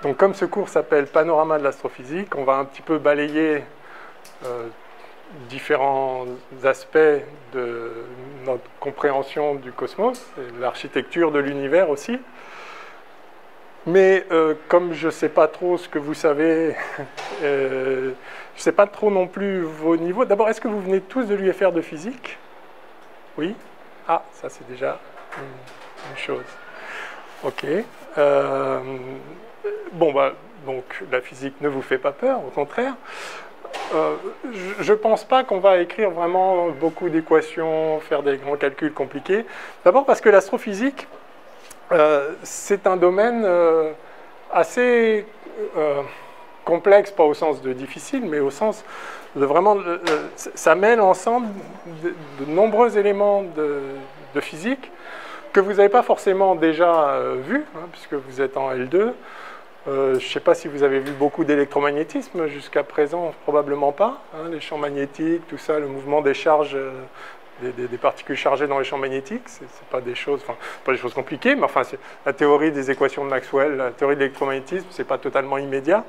Donc comme ce cours s'appelle Panorama de l'astrophysique, on va un petit peu balayer différents aspects de notre compréhension du cosmos, et de l'architecture de l'univers aussi. Mais comme je ne sais pas trop ce que vous savez, je ne sais pas trop non plus vos niveaux. D'abord, est-ce que vous venez tous de l'UFR de physique? Oui? Ah, ça c'est déjà une chose. Ok. Bon, bah, donc la physique ne vous fait pas peur, au contraire. Je ne pense pas qu'on va écrire vraiment beaucoup d'équations, faire des grands calculs compliqués. D'abord parce que l'astrophysique, c'est un domaine assez complexe, pas au sens de difficile, mais au sens de vraiment... ça mêle ensemble de nombreux éléments de physique que vous n'avez pas forcément déjà vus, hein, puisque vous êtes en L2. Je ne sais pas si vous avez vu beaucoup d'électromagnétisme jusqu'à présent, probablement pas. Hein, les champs magnétiques, tout ça, le mouvement des charges, des particules chargées dans les champs magnétiques, c'est pas des choses compliquées, mais enfin, la théorie des équations de Maxwell, la théorie de l'électromagnétisme, c'est pas totalement immédiat.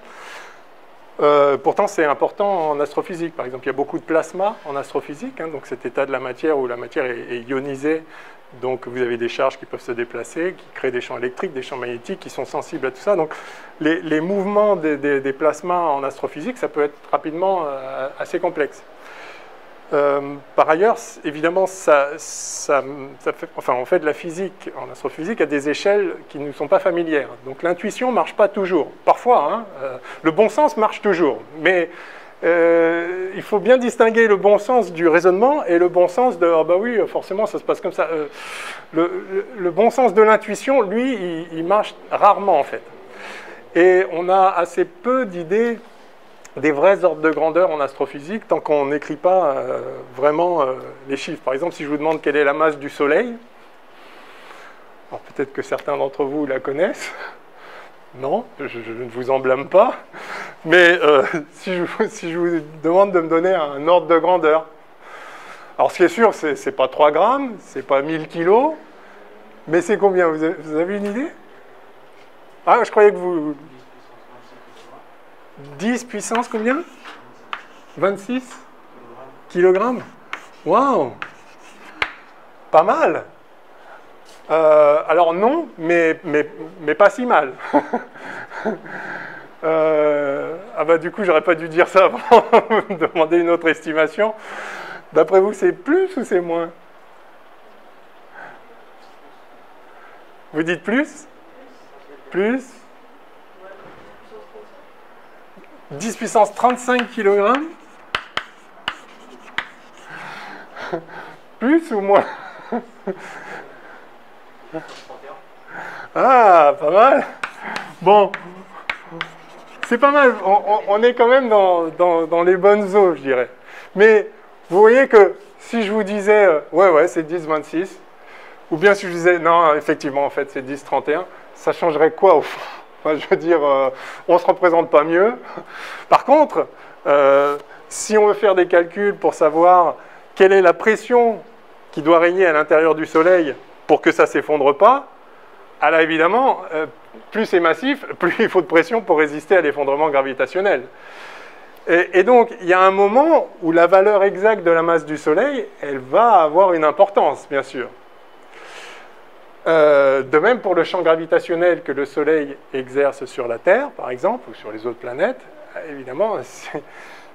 Pourtant, c'est important en astrophysique. Par exemple, il y a beaucoup de plasma en astrophysique, hein, donc cet état de la matière où la matière est ionisée. Donc vous avez des charges qui peuvent se déplacer, qui créent des champs électriques, des champs magnétiques, qui sont sensibles à tout ça. Donc les mouvements des plasmas en astrophysique, ça peut être rapidement assez complexe. Par ailleurs, évidemment, on fait de la physique en astrophysique à des échelles qui ne nous sont pas familières. Donc l'intuition ne marche pas toujours. Parfois, hein, le bon sens marche toujours. Mais il faut bien distinguer le bon sens du raisonnement et le bon sens de « ah bah oui, forcément, ça se passe comme ça ». Le bon sens de l'intuition, lui, il marche rarement, en fait. Et on a assez peu d'idées des vrais ordres de grandeur en astrophysique tant qu'on n'écrit pas vraiment les chiffres. Par exemple, si je vous demande quelle est la masse du Soleil, peut-être que certains d'entre vous la connaissent. Non, je ne vous en blâme pas. Mais si je vous demande de me donner un ordre de grandeur, alors ce qui est sûr, c'est pas 3 grammes, c'est pas 1000 kilos, mais c'est combien? Vous avez une idée? Ah, je croyais que vous... 10 puissance combien? 26 kilogrammes? Waouh! Pas mal! Alors non, mais pas si mal. Ah bah du coup, j'aurais pas dû dire ça avant de me demander une autre estimation. D'après vous, c'est plus ou c'est moins? Vous dites plus? Plus? 10 puissance 35 kg? Plus ou moins? Ah, pas mal. Bon, c'est pas mal. On est quand même dans les bonnes eaux, je dirais. Mais vous voyez que si je vous disais, ouais, c'est 10-26, ou bien si je disais, non, effectivement, en fait, c'est 10-31, ça changerait quoi au fond? Enfin, je veux dire, on ne se représente pas mieux. Par contre, si on veut faire des calculs pour savoir quelle est la pression qui doit régner à l'intérieur du Soleil pour que ça ne s'effondre pas, alors évidemment, plus c'est massif, plus il faut de pression pour résister à l'effondrement gravitationnel. Et donc, il y a un moment où la valeur exacte de la masse du Soleil, elle va avoir une importance, bien sûr. De même pour le champ gravitationnel que le Soleil exerce sur la Terre, par exemple, ou sur les autres planètes, évidemment,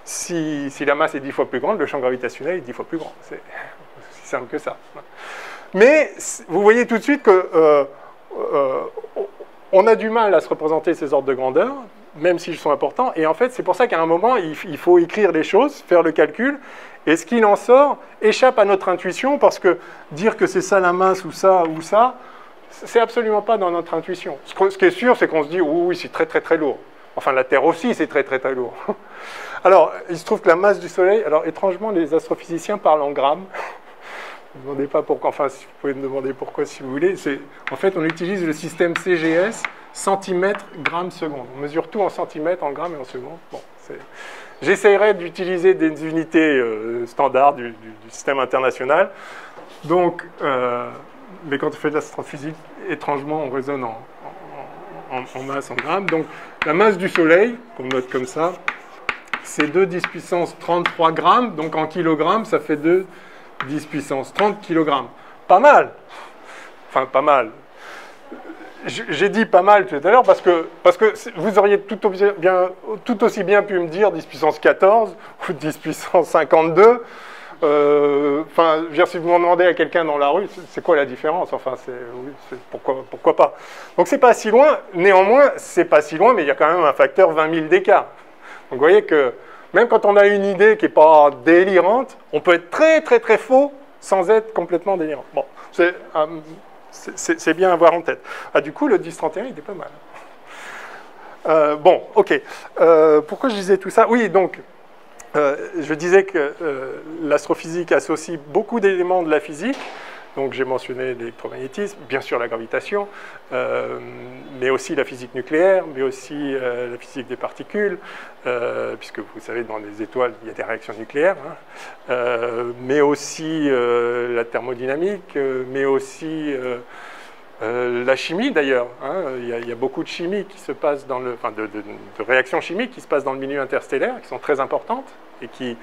si la masse est 10 fois plus grande, le champ gravitationnel est 10 fois plus grand. C'est aussi simple que ça. Mais vous voyez tout de suite que on a du mal à se représenter ces ordres de grandeur, même s'ils sont importants. Et en fait, c'est pour ça qu'à un moment, il faut écrire les choses, faire le calcul, et ce qu'il en sort échappe à notre intuition, parce que dire que c'est ça la masse, ou ça, c'est absolument pas dans notre intuition. Ce qui est sûr, c'est qu'on se dit, oui, c'est très, très, très lourd. Enfin, la Terre aussi, c'est très, très, très lourd. Alors, il se trouve que la masse du Soleil, alors étrangement, les astrophysiciens parlent en grammes. Ne me demandez pas pourquoi, enfin, vous pouvez me demander pourquoi si vous voulez. En fait, on utilise le système CGS, centimètres, grammes, secondes. On mesure tout en centimètres, en grammes et en secondes. Bon, j'essaierai d'utiliser des unités standards du système international. Donc, mais quand on fait de l'astrophysique, étrangement, on raisonne en masse, en grammes. Donc la masse du Soleil, qu'on note comme ça, c'est 2 10 puissance 33 grammes. Donc en kilogrammes, ça fait 2 10 puissance 30 kilogrammes. Pas mal. Enfin, pas mal. J'ai dit pas mal tout à l'heure parce que vous auriez tout aussi bien pu me dire 10 puissance 14 ou 10 puissance 52. Enfin, si vous m'en demandez à quelqu'un dans la rue, c'est quoi la différence? Enfin, oui, pourquoi pas? Donc c'est pas si loin. Néanmoins, c'est pas si loin, mais il y a quand même un facteur 20 000 d'écart. Donc vous voyez que même quand on a une idée qui n'est pas délirante, on peut être très très très faux sans être complètement délirant. Bon, c'est bien à avoir en tête. Ah, du coup, le 10-31, il était pas mal. Bon, ok. Pourquoi je disais tout ça? Oui, donc, je disais que l'astrophysique associe beaucoup d'éléments de la physique. Donc, j'ai mentionné l'électromagnétisme, bien sûr la gravitation, mais aussi la physique nucléaire, mais aussi la physique des particules, puisque vous savez, dans les étoiles, il y a des réactions nucléaires, hein, mais aussi la thermodynamique, mais aussi la chimie d'ailleurs. Hein, il y a beaucoup de chimie qui se passe dans de réactions chimiques qui se passent dans le milieu interstellaire, qui sont très importantes et qui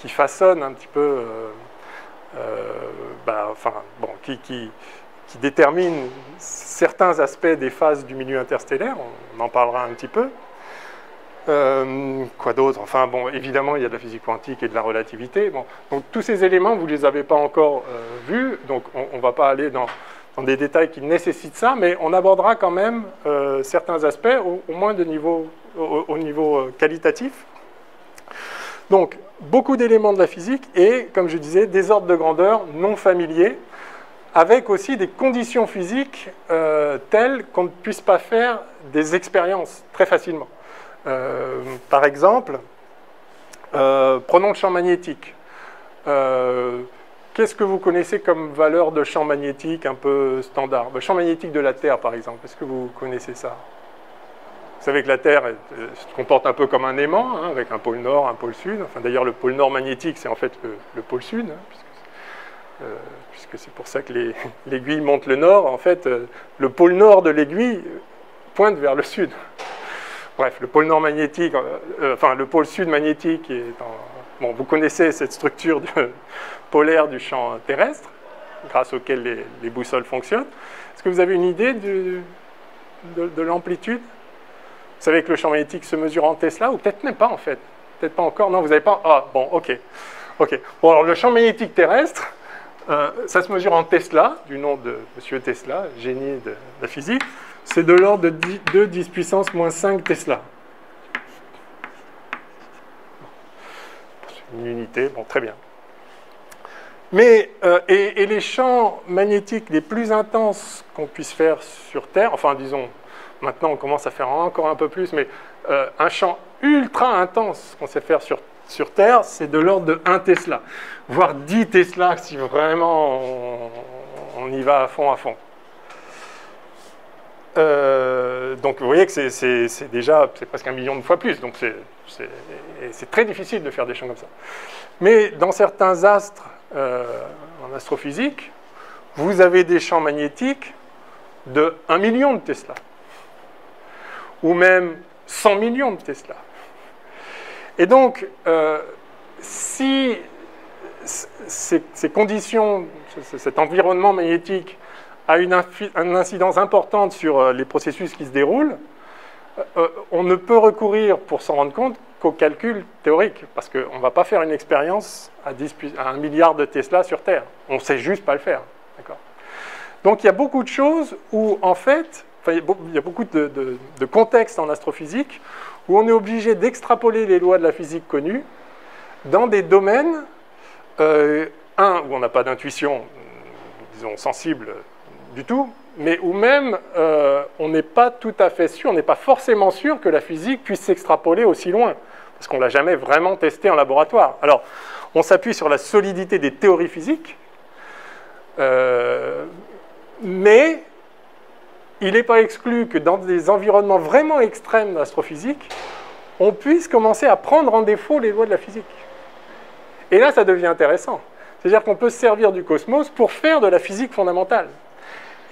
façonnent un petit peu... qui détermine certains aspects des phases du milieu interstellaire. On en parlera un petit peu. Quoi d'autre? Enfin, bon, évidemment, il y a de la physique quantique et de la relativité. Bon, donc, tous ces éléments, vous ne les avez pas encore vus. Donc, on ne va pas aller dans des détails qui nécessitent ça, mais on abordera quand même certains aspects, au moins au niveau qualitatif. Donc, beaucoup d'éléments de la physique et, comme je disais, des ordres de grandeur non familiers, avec aussi des conditions physiques telles qu'on ne puisse pas faire des expériences très facilement. Par exemple, prenons le champ magnétique. Qu'est-ce que vous connaissez comme valeur de champ magnétique un peu standard? Le champ magnétique de la Terre, par exemple, est-ce que vous connaissez ça? Vous savez que la Terre se comporte un peu comme un aimant, hein, avec un pôle nord, un pôle sud. Enfin, d'ailleurs, le pôle nord magnétique, c'est en fait le pôle sud, hein, puisque c'est pour ça que l'aiguille monte le nord. En fait, le pôle nord de l'aiguille pointe vers le sud. Bref, le pôle nord magnétique, le pôle sud magnétique est bon, vous connaissez cette structure polaire du champ terrestre, grâce auquel les boussoles fonctionnent. Est-ce que vous avez une idée de l'amplitude? Vous savez que le champ magnétique se mesure en Tesla, ou peut-être même pas en fait. Peut-être pas encore. Non, vous n'avez pas. Ah, bon, ok. Bon, alors le champ magnétique terrestre, ça se mesure en Tesla, du nom de M. Tesla, génie de la physique. C'est de l'ordre de 2 10 puissance moins 5 Tesla. C'est une unité, bon, très bien. Mais, et les champs magnétiques les plus intenses qu'on puisse faire sur Terre, enfin, disons, maintenant, on commence à faire encore un peu plus, mais un champ ultra intense qu'on sait faire sur Terre, c'est de l'ordre de 1 Tesla, voire 10 Tesla si vraiment on y va à fond. Donc, vous voyez que c'est presque 1 million de fois plus. Donc, c'est très difficile de faire des champs comme ça. Mais dans certains astres, en astrophysique, vous avez des champs magnétiques de 1 million de Tesla. Ou même 100 millions de Tesla. Et donc, si ces conditions, cet environnement magnétique a une incidence importante sur les processus qui se déroulent, on ne peut recourir pour s'en rendre compte qu'au calcul théorique, parce qu'on ne va pas faire une expérience à 1 milliard de Tesla sur Terre. On ne sait juste pas le faire. Donc il y a beaucoup de choses où, en fait, il y a beaucoup de contextes en astrophysique où on est obligé d'extrapoler les lois de la physique connues dans des domaines, où on n'a pas d'intuition, disons, sensible du tout, mais où même on n'est pas tout à fait sûr, on n'est pas forcément sûr que la physique puisse s'extrapoler aussi loin, parce qu'on ne l'a jamais vraiment testé en laboratoire. Alors, on s'appuie sur la solidité des théories physiques, mais il n'est pas exclu que dans des environnements vraiment extrêmes d'astrophysique, on puisse commencer à prendre en défaut les lois de la physique. Et là, ça devient intéressant. C'est-à-dire qu'on peut se servir du cosmos pour faire de la physique fondamentale.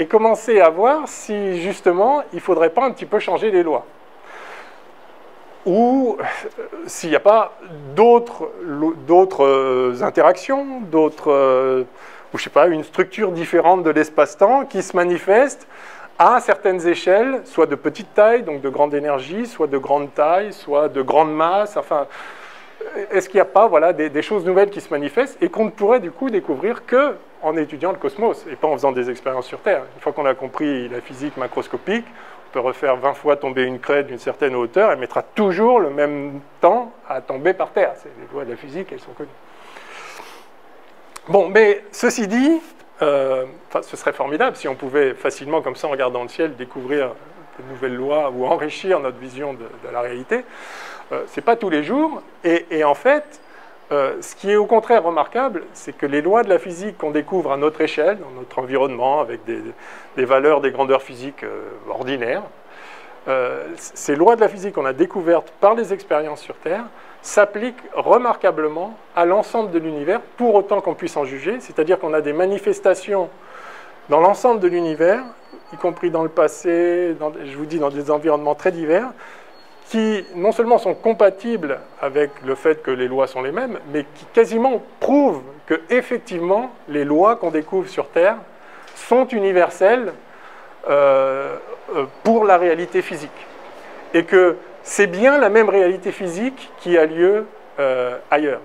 et commencer à voir si, justement, il ne faudrait pas un petit peu changer les lois. Ou s'il n'y a pas d'autres interactions, ou je sais pas, une structure différente de l'espace-temps qui se manifeste à certaines échelles, soit de petite taille, donc de grande énergie, soit de grande taille, soit de grande masse. Enfin, est-ce qu'il n'y a pas voilà, des choses nouvelles qui se manifestent et qu'on ne pourrait du coup découvrir qu'en étudiant le cosmos et pas en faisant des expériences sur Terre? Une fois qu'on a compris la physique macroscopique, on peut refaire 20 fois tomber une crête d'une certaine hauteur, elle mettra toujours le même temps à tomber par terre. Les lois de la physique, elles sont connues. Bon, mais ceci dit, ce serait formidable si on pouvait facilement, comme ça, en regardant le ciel, découvrir de nouvelles lois ou enrichir notre vision de la réalité. Ce n'est pas tous les jours, et en fait, ce qui est au contraire remarquable, c'est que les lois de la physique qu'on découvre à notre échelle, dans notre environnement, avec des valeurs, des grandeurs physiques ordinaires, ces lois de la physique qu'on a découvertes par les expériences sur Terre s'appliquent remarquablement à l'ensemble de l'univers, pour autant qu'on puisse en juger, c'est-à-dire qu'on a des manifestations dans l'ensemble de l'univers, y compris dans le passé, je vous dis, dans des environnements très divers, qui non seulement sont compatibles avec le fait que les lois sont les mêmes, mais qui quasiment prouvent que effectivement les lois qu'on découvre sur Terre sont universelles pour la réalité physique. Et que c'est bien la même réalité physique qui a lieu ailleurs.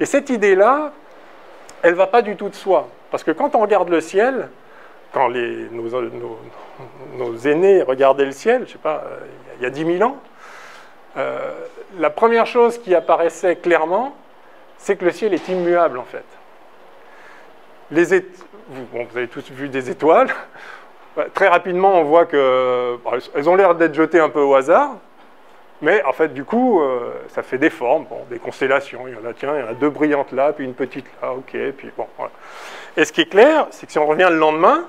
Et cette idée-là, elle ne va pas du tout de soi. Parce que quand on regarde le ciel, quand nos aînés regardaient le ciel, je ne sais pas, il y a 10 000 ans, la première chose qui apparaissait clairement, c'est que le ciel est immuable en fait. Vous avez tous vu des étoiles. Très rapidement, on voit qu'elles ont l'air d'être jetées un peu au hasard, mais en fait, du coup, ça fait des formes, des constellations. Il y en a, tiens, il y en a 2 brillantes là, puis une petite là, ok, puis bon, voilà. Et ce qui est clair, c'est que si on revient le lendemain,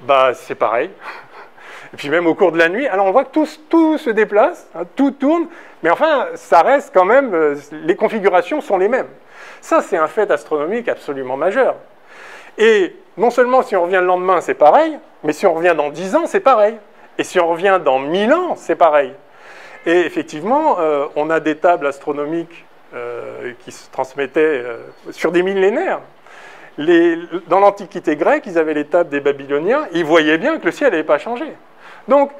bah, c'est pareil. Et puis même au cours de la nuit, alors on voit que tout se déplace, hein, tout tourne, mais enfin, ça reste quand même, les configurations sont les mêmes. Ça, c'est un fait astronomique absolument majeur. Et non seulement si on revient le lendemain, c'est pareil, mais si on revient dans 10 ans, c'est pareil. Et si on revient dans 1000 ans, c'est pareil. Et effectivement, on a des tables astronomiques qui se transmettaient sur des millénaires. Dans l'Antiquité grecque, ils avaient les tables des Babyloniens, ils voyaient bien que le ciel n'avait pas changé. Donc,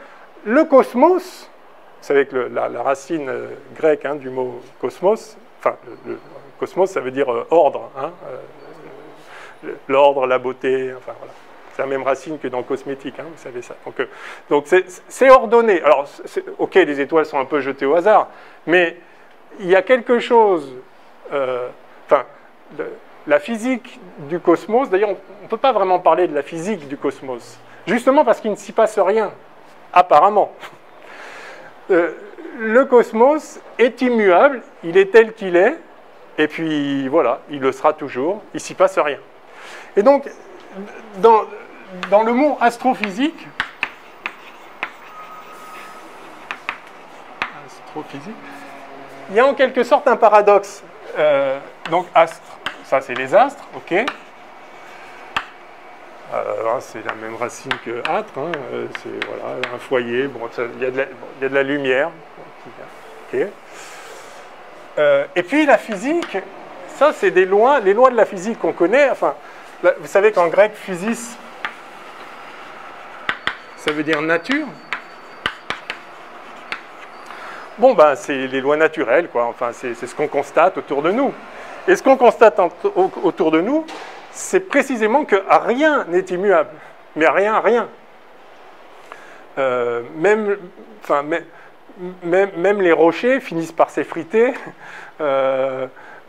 le cosmos, vous savez que la racine grecque hein, du mot cosmos, enfin, le cosmos, ça veut dire ordre, hein, l'ordre, la beauté, enfin voilà. C'est la même racine que dans cosmétique, hein, vous savez ça. Donc c'est ordonné. Alors, ok, les étoiles sont un peu jetées au hasard, mais il y a quelque chose... la physique du cosmos, d'ailleurs, on ne peut pas vraiment parler de la physique du cosmos, justement parce qu'il ne s'y passe rien, apparemment. Le cosmos est immuable, il est tel qu'il est, et puis voilà, il le sera toujours, il ne s'y passe rien. Et donc, dans le mot astrophysique, il y a en quelque sorte un paradoxe. Donc, astre, ça c'est les astres, ok. C'est la même racine que âtre, hein, c'est voilà, un foyer, bon, il y a de la lumière. Ok. Et puis la physique, ça c'est les lois de la physique qu'on connaît. Enfin, vous savez qu'en grec, physis, ça veut dire nature. Bon, ben, c'est les lois naturelles, quoi. Enfin, c'est ce qu'on constate autour de nous. Et ce qu'on constate autour de nous, c'est précisément que rien n'est immuable. Mais rien. Même les rochers finissent par s'effriter.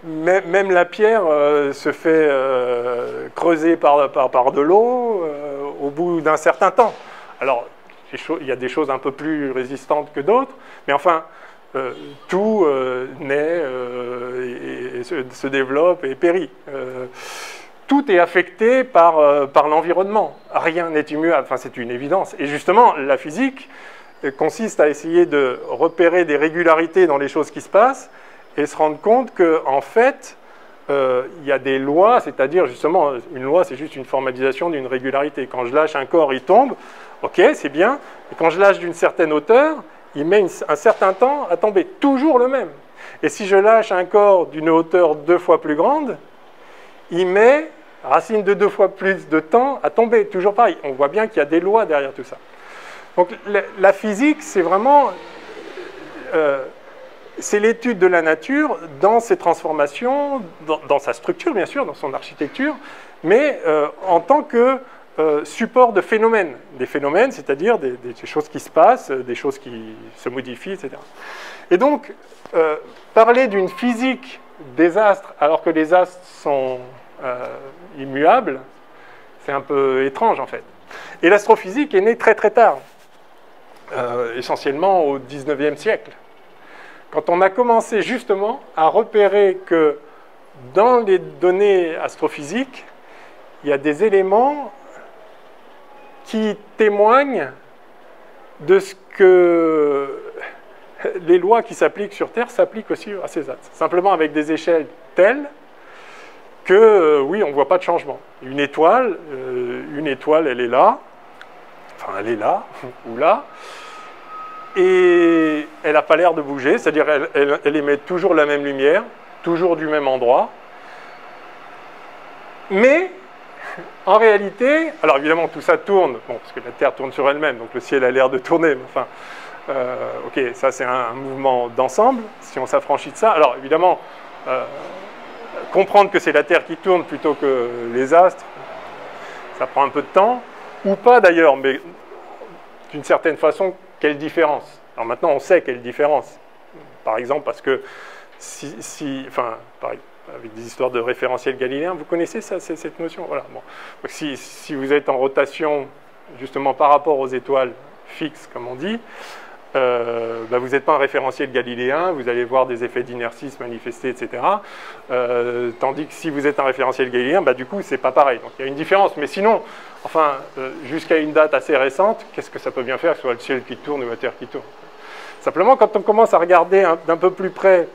Même la pierre se fait creuser par de l'eau au bout d'un certain temps. Alors, il y a des choses un peu plus résistantes que d'autres, mais enfin, tout naît et se développe et périt. Tout est affecté par l'environnement. Rien n'est immuable. Enfin, c'est une évidence. Et justement, la physique consiste à essayer de repérer des régularités dans les choses qui se passent et se rendre compte qu'en fait, il y a des lois, c'est-à-dire justement, une loi, c'est juste une formalisation d'une régularité. Quand je lâche un corps, il tombe, ok, c'est bien. Et quand je lâche d'une certaine hauteur, il met un certain temps à tomber, toujours le même. Et si je lâche un corps d'une hauteur 2 fois plus grande, il met racine de 2 fois plus de temps à tomber, toujours pareil. On voit bien qu'il y a des lois derrière tout ça. Donc la physique, c'est vraiment... c'est l'étude de la nature dans ses transformations, dans sa structure, bien sûr, dans son architecture, mais en tant que support de phénomènes. Des phénomènes, c'est-à-dire des choses qui se passent, des choses qui se modifient, etc. Et donc, parler d'une physique des astres alors que les astres sont immuables, c'est un peu étrange, en fait. Et l'astrophysique est née très très tard, essentiellement au XIXe siècle. Quand on a commencé justement à repérer que dans les données astrophysiques, il y a des éléments qui témoignent de ce que les lois qui s'appliquent sur Terre s'appliquent aussi à ces astres. Simplement avec des échelles telles que, oui, on ne voit pas de changement. Une étoile, elle est là, enfin elle est là, ou là, et elle n'a pas l'air de bouger, c'est-à-dire elle émet toujours la même lumière, toujours du même endroit. Mais, en réalité, alors évidemment tout ça tourne, bon, parce que la Terre tourne sur elle-même, donc le ciel a l'air de tourner, mais enfin, ok, ça c'est un mouvement d'ensemble, si on s'affranchit de ça. Alors évidemment, comprendre que c'est la Terre qui tourne plutôt que les astres, ça prend un peu de temps, ou pas d'ailleurs, mais d'une certaine façon, quelle différence? Alors maintenant, on sait quelle différence. Par exemple, parce que avec des histoires de référentiel galiléen, vous connaissez ça, cette notion? Voilà. Bon. Donc, si vous êtes en rotation, justement par rapport aux étoiles fixes, comme on dit, vous n'êtes pas un référentiel galiléen, vous allez voir des effets d'inertie se manifester, etc. Tandis que si vous êtes un référentiel galiléen, du coup, c'est pas pareil. Donc il y a une différence. Mais sinon, enfin, jusqu'à une date assez récente, qu'est-ce que ça peut bien faire, que ce soit le ciel qui tourne ou la Terre qui tourne? Simplement, quand on commence à regarder d'un peu plus près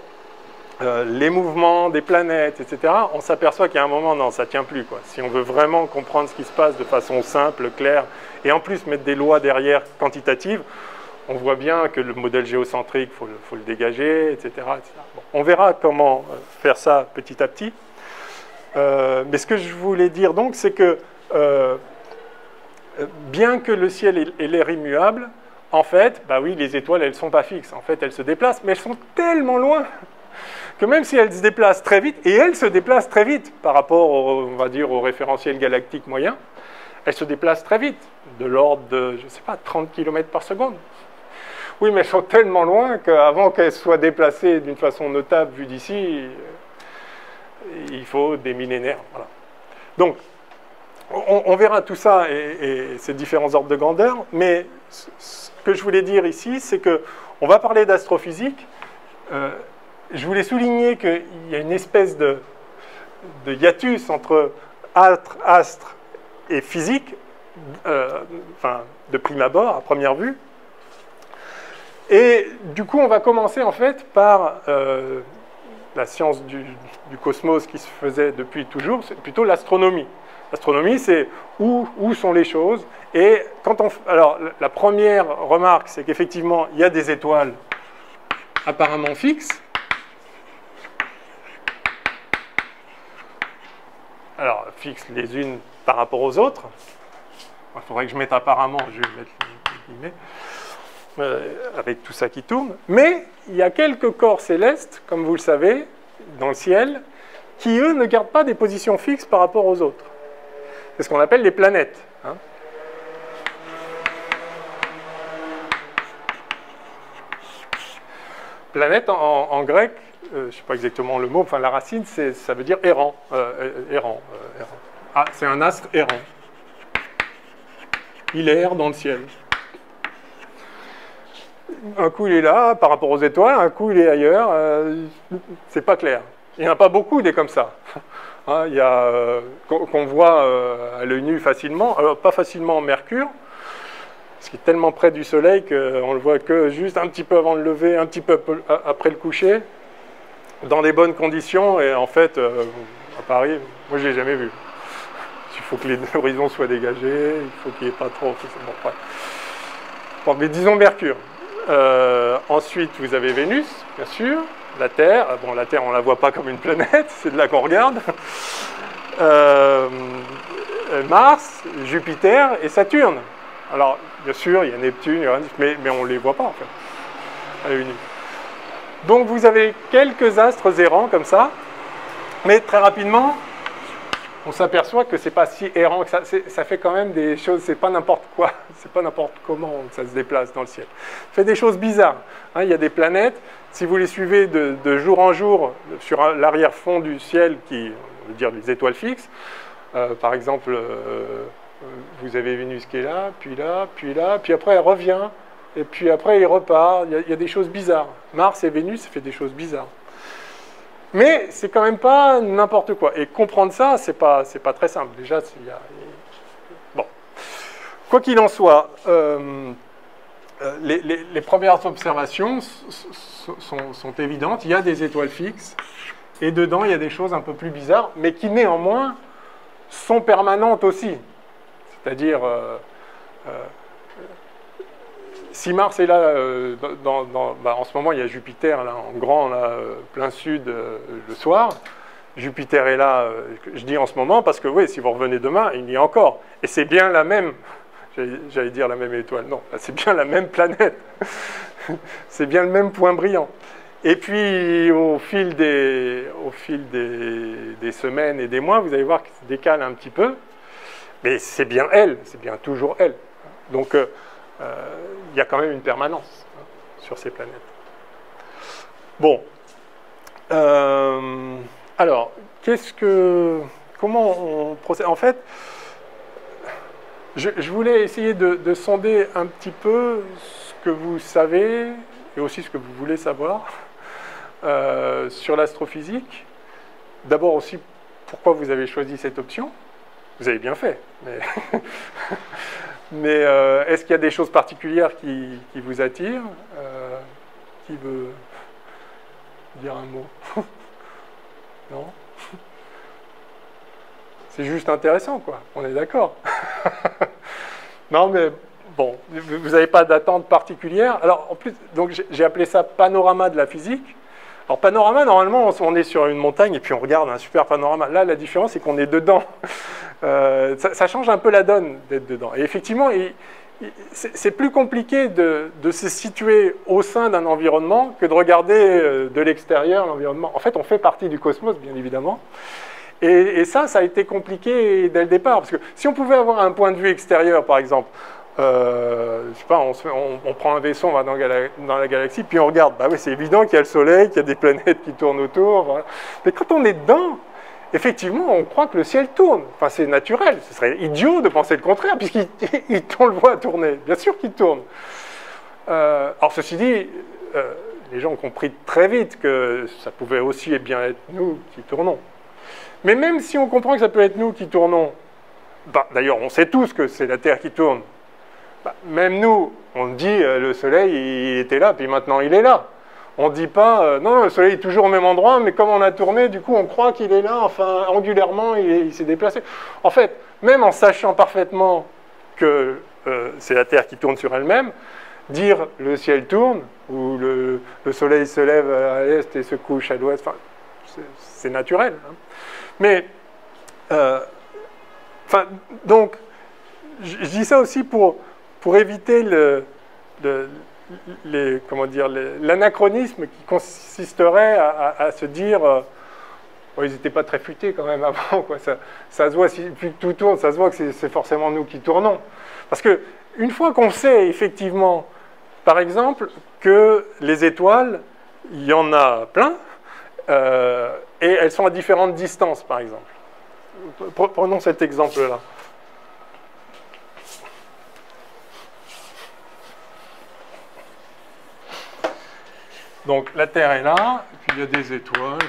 les mouvements des planètes, etc., on s'aperçoit qu'il y a un moment, non, ça ne tient plus, quoi. Si on veut vraiment comprendre ce qui se passe de façon simple, claire, et en plus mettre des lois derrière quantitatives, on voit bien que le modèle géocentrique, il faut le dégager, etc. Bon, on verra comment faire ça petit à petit. Mais ce que je voulais dire donc, c'est que bien que le ciel ait l'air immuable, en fait, oui, les étoiles, elles ne sont pas fixes. En fait, elles se déplacent, mais elles sont tellement loin que même si elles se déplacent très vite, et elles se déplacent très vite par rapport, on va dire, au référentiel galactique moyen, elles se déplacent très vite, de l'ordre de, je ne sais pas, 30 km par seconde. Oui, mais elles sont tellement loin qu'avant qu'elles soient déplacées d'une façon notable vue d'ici, il faut des millénaires. Voilà. Donc, on verra tout ça et ces différents ordres de grandeur, mais ce que je voulais dire ici, c'est qu'on va parler d'astrophysique. Je voulais souligner qu'il y a une espèce de hiatus entre astre et physique, de prime abord, à première vue. Et du coup, on va commencer en fait par la science du cosmos qui se faisait depuis toujours, c'est plutôt l'astronomie. L'astronomie, c'est où sont les choses. Et alors, la première remarque, c'est qu'effectivement, il y a des étoiles apparemment fixes. Alors, fixes les unes par rapport aux autres. Il faudrait que je mette apparemment, je vais mettre les guillemets. Avec tout ça qui tourne. Mais il y a quelques corps célestes, comme vous le savez, dans le ciel, qui, eux, ne gardent pas des positions fixes par rapport aux autres. C'est ce qu'on appelle les planètes. Hein. Planète, en grec, je ne sais pas exactement le mot, enfin la racine, ça veut dire errant. Errant. Ah, c'est un astre errant. Il erre dans le ciel. Un coup il est là par rapport aux étoiles, un coup il est ailleurs, c'est pas clair. Il n'y en a pas beaucoup des comme ça. Hein, il y a qu'on voit à l'œil nu facilement, alors pas facilement Mercure, parce qu'il est tellement près du Soleil qu'on le voit que juste un petit peu avant le lever, un petit peu après le coucher. dans les bonnes conditions, et en fait, à Paris, moi je ne l'ai jamais vu. Il faut que les horizons soient dégagés, il faut qu'il n'y ait pas trop... Bon, ouais. Bon, mais disons Mercure. Ensuite, vous avez Vénus, bien sûr, la Terre. Bon, la Terre, on ne la voit pas comme une planète, c'est de là qu'on regarde. Mars, Jupiter et Saturne. Alors, bien sûr, il y a Neptune, Uranus, mais on ne les voit pas, en fait, à l'œil nu. Donc, vous avez quelques astres errants, comme ça, mais très rapidement, on s'aperçoit que c'est pas si errant que ça. Ça fait quand même des choses, c'est pas n'importe quoi, c'est pas n'importe comment que ça se déplace dans le ciel. Ça fait des choses bizarres. Hein, il y a des planètes, si vous les suivez de jour en jour sur l'arrière-fond du ciel, qui, on veut dire des étoiles fixes, par exemple, vous avez Vénus qui est là, puis après elle revient, et puis après il repart. Il y a des choses bizarres. Mars et Vénus, ça fait des choses bizarres. Mais c'est quand même pas n'importe quoi. Et comprendre ça, c'est pas très simple. Déjà, bon. Quoi qu'il en soit, les premières observations sont évidentes. Il y a des étoiles fixes, et dedans, il y a des choses un peu plus bizarres, mais qui néanmoins sont permanentes aussi. C'est-à-dire, si Mars est là, en ce moment, il y a Jupiter là, en grand, là, plein sud, le soir. Jupiter est là, je dis en ce moment, parce que oui, si vous revenez demain, il y a encore. Et c'est bien la même, j'allais dire la même étoile, non, c'est bien la même planète. C'est bien le même point brillant. Et puis, au fil des semaines et des mois, vous allez voir qu'il se décale un petit peu. Mais c'est bien elle, c'est bien toujours elle. Donc, il y a quand même une permanence sur ces planètes. Bon. Alors, comment on procède? En fait, je voulais essayer de sonder un petit peu ce que vous savez et aussi ce que vous voulez savoir sur l'astrophysique. D'abord aussi, pourquoi vous avez choisi cette option? Vous avez bien fait, mais est-ce qu'il y a des choses particulières qui vous attirent? Qui veut dire un mot? Non? C'est juste intéressant, quoi. On est d'accord. Non, mais bon, vous n'avez pas d'attente particulière. Alors, en plus, donc j'ai appelé ça panorama de la physique. Alors, panorama, normalement, on est sur une montagne et puis on regarde un super panorama. Là, la différence, c'est qu'on est dedans. Ça change un peu la donne d'être dedans. Et effectivement, c'est plus compliqué de se situer au sein d'un environnement que de regarder de l'extérieur l'environnement. En fait, on fait partie du cosmos, bien évidemment. Et ça a été compliqué dès le départ. Parce que si on pouvait avoir un point de vue extérieur, par exemple, je sais pas, on prend un vaisseau, on va dans la galaxie, puis on regarde. Bah oui, c'est évident qu'il y a le Soleil, qu'il y a des planètes qui tournent autour. Voilà. Mais quand on est dedans, effectivement, on croit que le ciel tourne. Enfin, c'est naturel. Ce serait idiot de penser le contraire, puisqu'on le voit tourner. Bien sûr qu'il tourne. Alors, ceci dit, les gens ont compris très vite que ça pouvait aussi bien être nous qui tournons. Mais même si on comprend que ça peut être nous qui tournons, bah, d'ailleurs, on sait tous que c'est la Terre qui tourne. Bah, même nous, on dit le Soleil, il était là, puis maintenant il est là. On ne dit pas, non, le Soleil est toujours au même endroit, mais comme on a tourné, du coup, on croit qu'il est là, enfin, angulairement, il s'est déplacé. En fait, même en sachant parfaitement que c'est la Terre qui tourne sur elle-même, dire le ciel tourne, ou le Soleil se lève à l'est et se couche à l'ouest, enfin, c'est naturel. Hein. Mais, donc, je dis ça aussi pour éviter l'anachronisme qui consisterait à se dire ils n'étaient pas très futés quand même avant, quoi. Ça se voit, si tout tourne, ça se voit que c'est forcément nous qui tournons. Parce que une fois qu'on sait effectivement, par exemple, que les étoiles, il y en a plein, et elles sont à différentes distances, par exemple. Prenons cet exemple-là. Donc la Terre est là, et puis il y a des étoiles.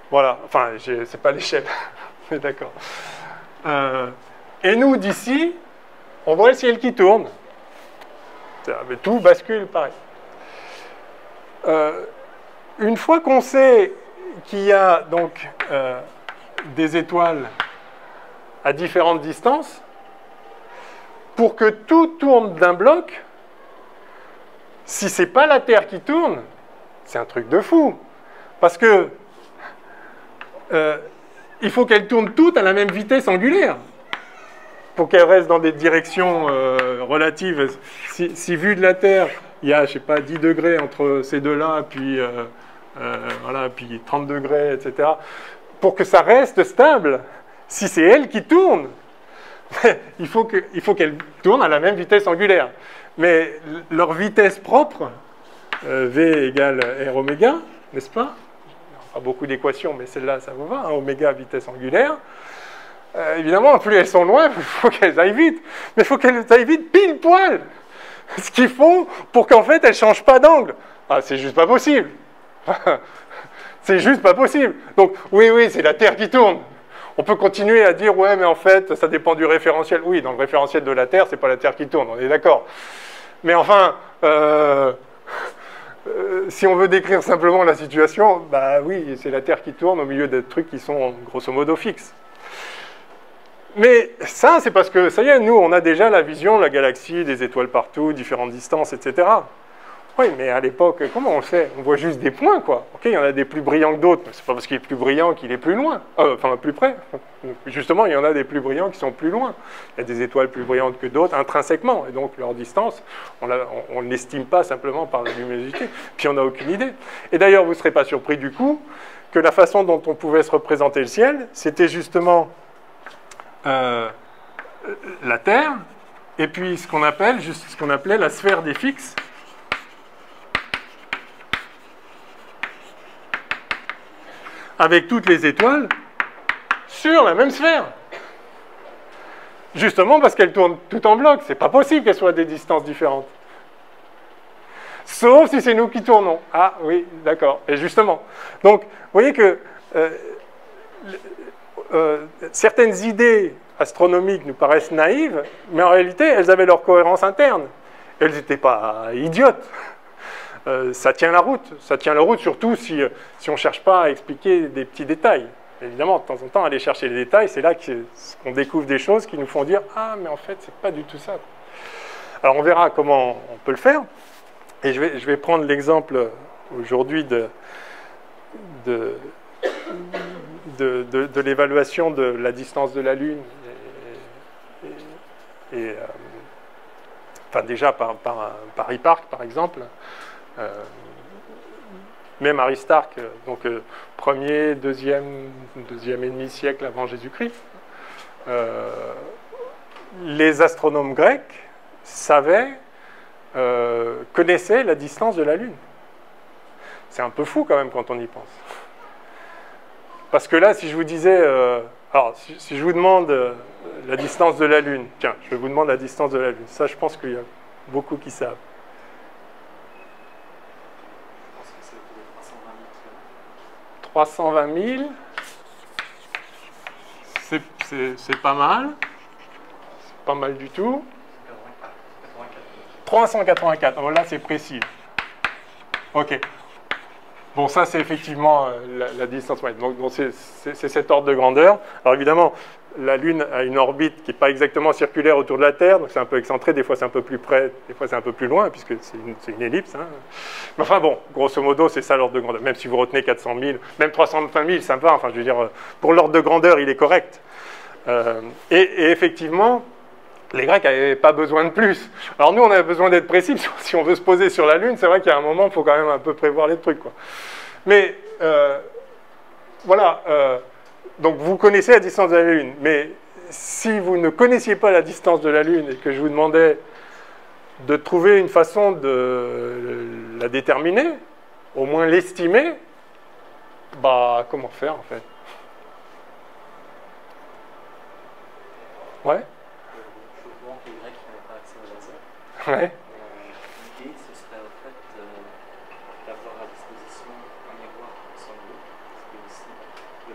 Voilà, enfin, c'est pas l'échelle, mais d'accord. Et nous, d'ici, on voit le ciel qui tourne. Mais tout bascule pareil. une fois qu'on sait qu'il y a donc des étoiles à différentes distances, pour que tout tourne d'un bloc, si ce n'est pas la Terre qui tourne, c'est un truc de fou. Parce que il faut qu'elles tournent toutes à la même vitesse angulaire pour qu'elles restent dans des directions relatives. Si vu de la Terre, il y a, je sais pas, 10 degrés entre ces deux-là, puis, voilà, puis 30 degrés, etc., pour que ça reste stable, si c'est elles qui tournent, il faut qu'elles tournent à la même vitesse angulaire. Mais leur vitesse propre, V égale R oméga, n'est-ce pas? Pas beaucoup d'équations, mais celle-là, ça vous va, hein, oméga vitesse angulaire. Évidemment, plus elles sont loin, il faut qu'elles aillent vite. Mais il faut qu'elles aillent vite pile poil. Ce qu'il faut pour qu'en fait, elles ne changent pas d'angle. Ah, c'est juste pas possible. C'est juste pas possible. Donc, oui, c'est la Terre qui tourne. On peut continuer à dire, ouais, mais en fait, ça dépend du référentiel. Oui, dans le référentiel de la Terre, c'est pas la Terre qui tourne, on est d'accord. Mais enfin, si on veut décrire simplement la situation, bah oui, c'est la Terre qui tourne au milieu des trucs qui sont grosso modo fixes. Mais ça, c'est parce que, ça y est, nous, on a déjà la vision de la galaxie, des étoiles partout, différentes distances, etc. Oui, mais à l'époque, comment on le sait? On voit juste des points, quoi. Ok, il y en a des plus brillants que d'autres, mais c'est pas parce qu'il est plus brillant qu'il est plus loin. Enfin, plus près. Justement, il y en a des plus brillants qui sont plus loin. Il y a des étoiles plus brillantes que d'autres, intrinsèquement. Et donc, leur distance, on ne l'estime pas simplement par la luminosité. Puis, on n'a aucune idée. Et d'ailleurs, vous ne serez pas surpris, du coup, que la façon dont on pouvait se représenter le ciel, c'était justement la Terre, et puis ce qu'on appelait la sphère des fixes, avec toutes les étoiles sur la même sphère. Justement parce qu'elles tournent toutes en bloc. C'est pas possible qu'elles soient à des distances différentes. Sauf si c'est nous qui tournons. Ah oui, d'accord. Et justement. Donc, vous voyez que certaines idées astronomiques nous paraissent naïves, mais en réalité, elles avaient leur cohérence interne. Elles n'étaient pas idiotes. Ça tient la route. Ça tient la route surtout si on ne cherche pas à expliquer des petits détails. Évidemment, de temps en temps, aller chercher les détails, c'est là qu'on découvre des choses qui nous font dire « Ah, mais en fait, c'est pas du tout ça. » Alors, on verra comment on peut le faire. Et je vais prendre l'exemple aujourd'hui de l'évaluation de la distance de la Lune. Enfin, déjà par Hipparque, par exemple. Même Aristarque, donc premier, deuxième et demi siècle avant Jésus-Christ, les astronomes grecs connaissaient la distance de la Lune. C'est un peu fou quand même quand on y pense. Parce que là, si je vous disais, alors si je vous demande la distance de la Lune, tiens, je vous demande la distance de la Lune, ça je pense qu'il y a beaucoup qui savent. 320 000, c'est pas mal. C'est pas mal du tout. 384, voilà, c'est précis. Ok. Bon, ça, c'est effectivement la distance moyenne. Donc c'est cet ordre de grandeur. Alors évidemment, la Lune a une orbite qui n'est pas exactement circulaire autour de la Terre, donc c'est un peu excentré, des fois c'est un peu plus près, des fois c'est un peu plus loin, puisque c'est une ellipse. Hein. Mais enfin bon, grosso modo, c'est ça l'ordre de grandeur. Même si vous retenez 400 000, même 320 000, ça va. Enfin, je veux dire, pour l'ordre de grandeur, il est correct. Et effectivement, les Grecs n'avaient pas besoin de plus. Alors nous, on avait besoin d'être précis. Si on veut se poser sur la Lune, c'est vrai qu'il y a un moment, il faut quand même un peu prévoir les trucs, quoi. Mais voilà, donc vous connaissez la distance de la Lune, mais si vous ne connaissiez pas la distance de la Lune et que je vous demandais de trouver une façon de la déterminer, au moins l'estimer, bah comment faire en fait? Ouais. Ouais. L'idée, ce serait en fait d'avoir à disposition un miroir sans bleu, ce qui est aussi de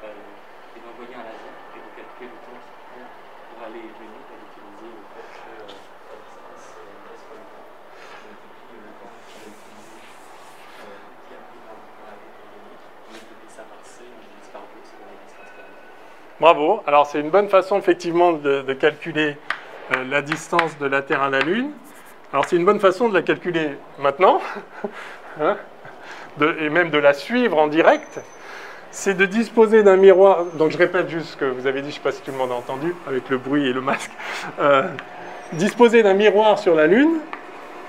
et d'envoyer un laser et de calculer le temps qu'il prend pour aller et venir et d'utiliser le fait que la distance reste pas le temps. On multiplie le temps qu'on a utilisé Bravo. Alors, c'est une bonne façon, effectivement, de calculer la distance de la Terre à la Lune. Alors, c'est une bonne façon de la calculer maintenant, hein, et même de la suivre en direct. C'est de disposer d'un miroir. Donc, je répète juste ce que vous avez dit, je ne sais pas si tout le monde a entendu, avec le bruit et le masque. Disposer d'un miroir sur la Lune,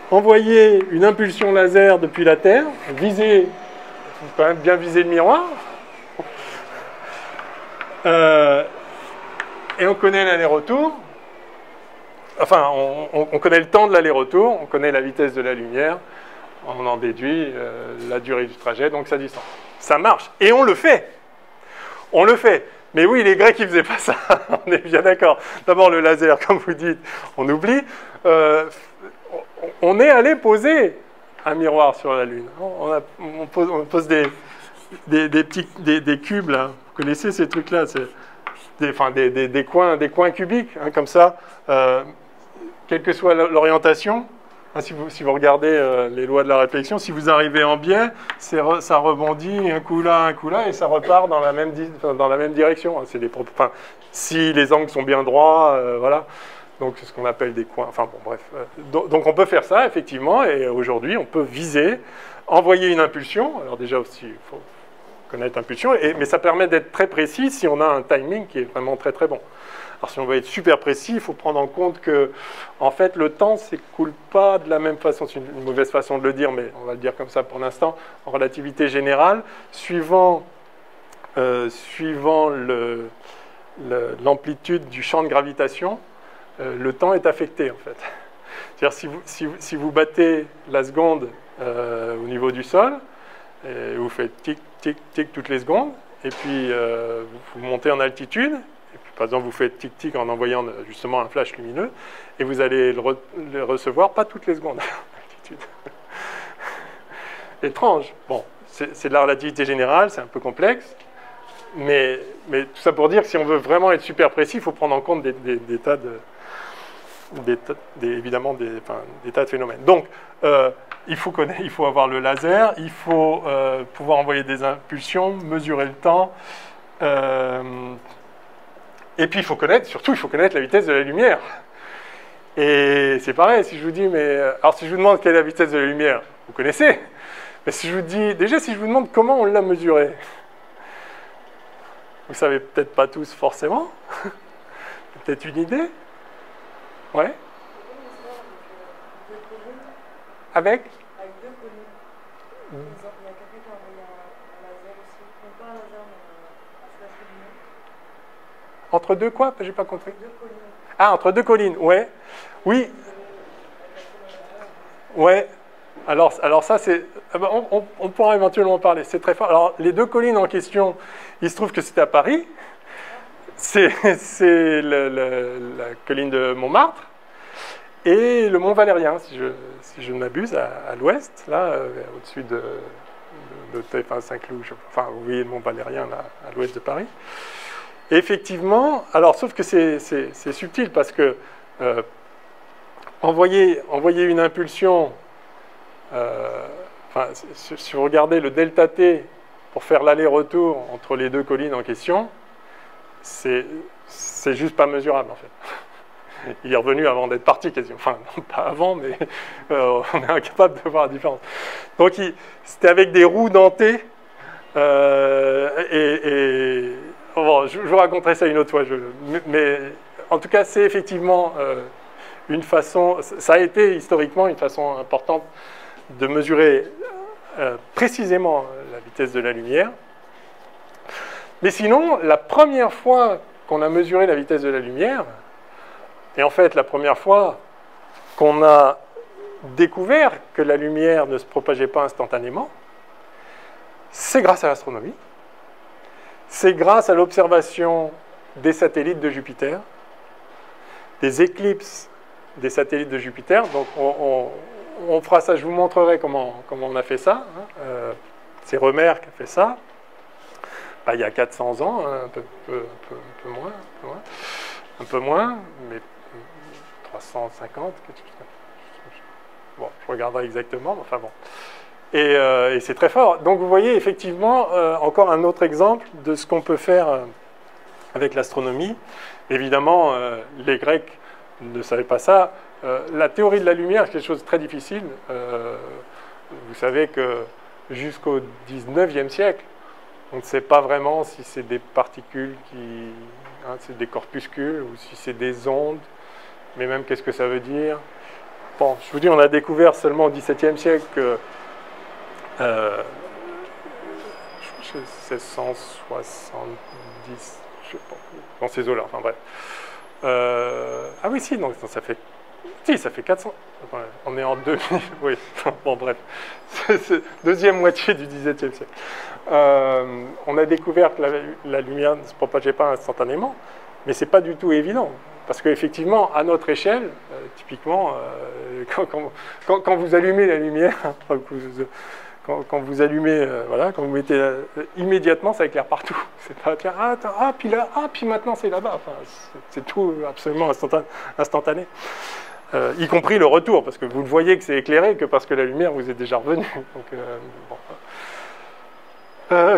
envoyer une impulsion laser depuis la Terre, viser, il faut quand même bien viser le miroir. Et on connaît l'aller-retour. Enfin, on connaît le temps de l'aller-retour, on connaît la vitesse de la lumière, on en déduit la durée du trajet, donc sa distance. Ça marche. Et on le fait. On le fait. Mais oui, les Grecs, ils ne faisaient pas ça. On est bien d'accord. D'abord, le laser, comme vous dites, on oublie. On est allé poser un miroir sur la Lune. On pose des cubes, là. Vous connaissez ces trucs-là, des coins cubiques, hein, comme ça, quelle que soit l'orientation. Hein, si vous regardez les lois de la réflexion, si vous arrivez en biais, ça rebondit un coup là, et ça repart dans la même direction. Hein, si les angles sont bien droits, voilà. Donc, c'est ce qu'on appelle des coins. Enfin, bon, bref. Donc, on peut faire ça, effectivement, et aujourd'hui, on peut viser, envoyer une impulsion. Alors, déjà aussi, il faut connaître l'impulsion, mais ça permet d'être très précis si on a un timing qui est vraiment très, très bon. Alors, si on veut être super précis, il faut prendre en compte que, en fait, le temps ne s'écoule pas de la même façon. C'est une mauvaise façon de le dire, mais on va le dire comme ça pour l'instant. En relativité générale, suivant l'amplitude du champ de gravitation, le temps est affecté, en fait. C'est-à-dire, si vous battez la seconde au niveau du sol, et vous faites tic, tic, tic toutes les secondes, et puis vous montez en altitude, et puis, par exemple, vous faites tic, tic en envoyant justement un flash lumineux, et vous allez le recevoir pas toutes les secondes en altitude. Étrange. Bon, c'est de la relativité générale, c'est un peu complexe, mais tout ça pour dire que si on veut vraiment être super précis, il faut prendre en compte des tas de phénomènes. Donc, il faut avoir le laser, il faut pouvoir envoyer des impulsions, mesurer le temps, et puis surtout il faut connaître la vitesse de la lumière. Et c'est pareil, si je vous dis, alors si je vous demande quelle est la vitesse de la lumière, vous connaissez, mais si je vous dis, déjà si je vous demande comment on l'a mesurée, vous savez peut-être pas tous forcément, peut-être une idée? Ouais. Avec deux colonnes. Il y a quelqu'un qui a envoyé un laser aussi. Non, pas un laser, mais un flash lumineux. Entre deux quoi? J'ai pas compris. Deux collines. Ah, entre deux collines, ouais. Oui. Ouais. Alors ça, c'est... On pourra éventuellement en parler, c'est très fort. Alors, les deux collines en question, il se trouve que c'était à Paris. C'est la colline de Montmartre et le Mont Valérien, si je ne m'abuse, à l'ouest, là, au-dessus de Saint-Cloud. Enfin, vous voyez le Mont Valérien, là, à l'ouest de Paris. Et effectivement, alors, sauf que c'est subtil, parce que envoyer une impulsion, si vous regardez le delta T pour faire l'aller-retour entre les deux collines en question, c'est juste pas mesurable, en fait. Il est revenu avant d'être parti, quasiment. Enfin, non, pas avant, mais on est incapable de voir la différence. Donc, c'était avec des roues dentées. Bon, je vous raconterai ça une autre fois. Mais en tout cas, c'est effectivement une façon... Ça a été historiquement une façon importante de mesurer précisément la vitesse de la lumière. Mais sinon, la première fois qu'on a mesuré la vitesse de la lumière, et en fait la première fois qu'on a découvert que la lumière ne se propageait pas instantanément, c'est grâce à l'astronomie, c'est grâce à l'observation des satellites de Jupiter, des éclipses des satellites de Jupiter. Donc on fera ça, je vous montrerai comment on a fait ça. C'est Remer qui a fait ça. Il y a 400 ans, hein, un peu moins, mais 350, quelque chose comme ça. Bon, je regarderai exactement, mais enfin bon. Et c'est très fort. Donc vous voyez effectivement encore un autre exemple de ce qu'on peut faire avec l'astronomie. Évidemment, les Grecs ne savaient pas ça. La théorie de la lumière, c'est quelque chose de très difficile. Vous savez que jusqu'au 19e siècle, on ne sait pas vraiment si c'est des particules c'est des corpuscules ou si c'est des ondes, mais même qu'est-ce que ça veut dire. Bon, je vous dis, on a découvert seulement au XVIIe siècle que 1670, je sais pas, dans ces eaux-là, enfin bref. Ah oui, si, donc ça fait 400. On est en 2000, oui, bon bref. C'est deuxième moitié du XVIIe siècle. On a découvert que la lumière ne se propageait pas instantanément, mais c'est pas du tout évident. Parce qu'effectivement, à notre échelle, typiquement, quand vous allumez la lumière, quand vous allumez, voilà, quand vous mettez immédiatement, ça éclaire partout. C'est pas tiens, puis là, puis maintenant c'est là-bas. Enfin, c'est tout absolument instantané. Y compris le retour, parce que vous ne voyez que c'est éclairé que parce que la lumière vous est déjà revenue. Donc, bon.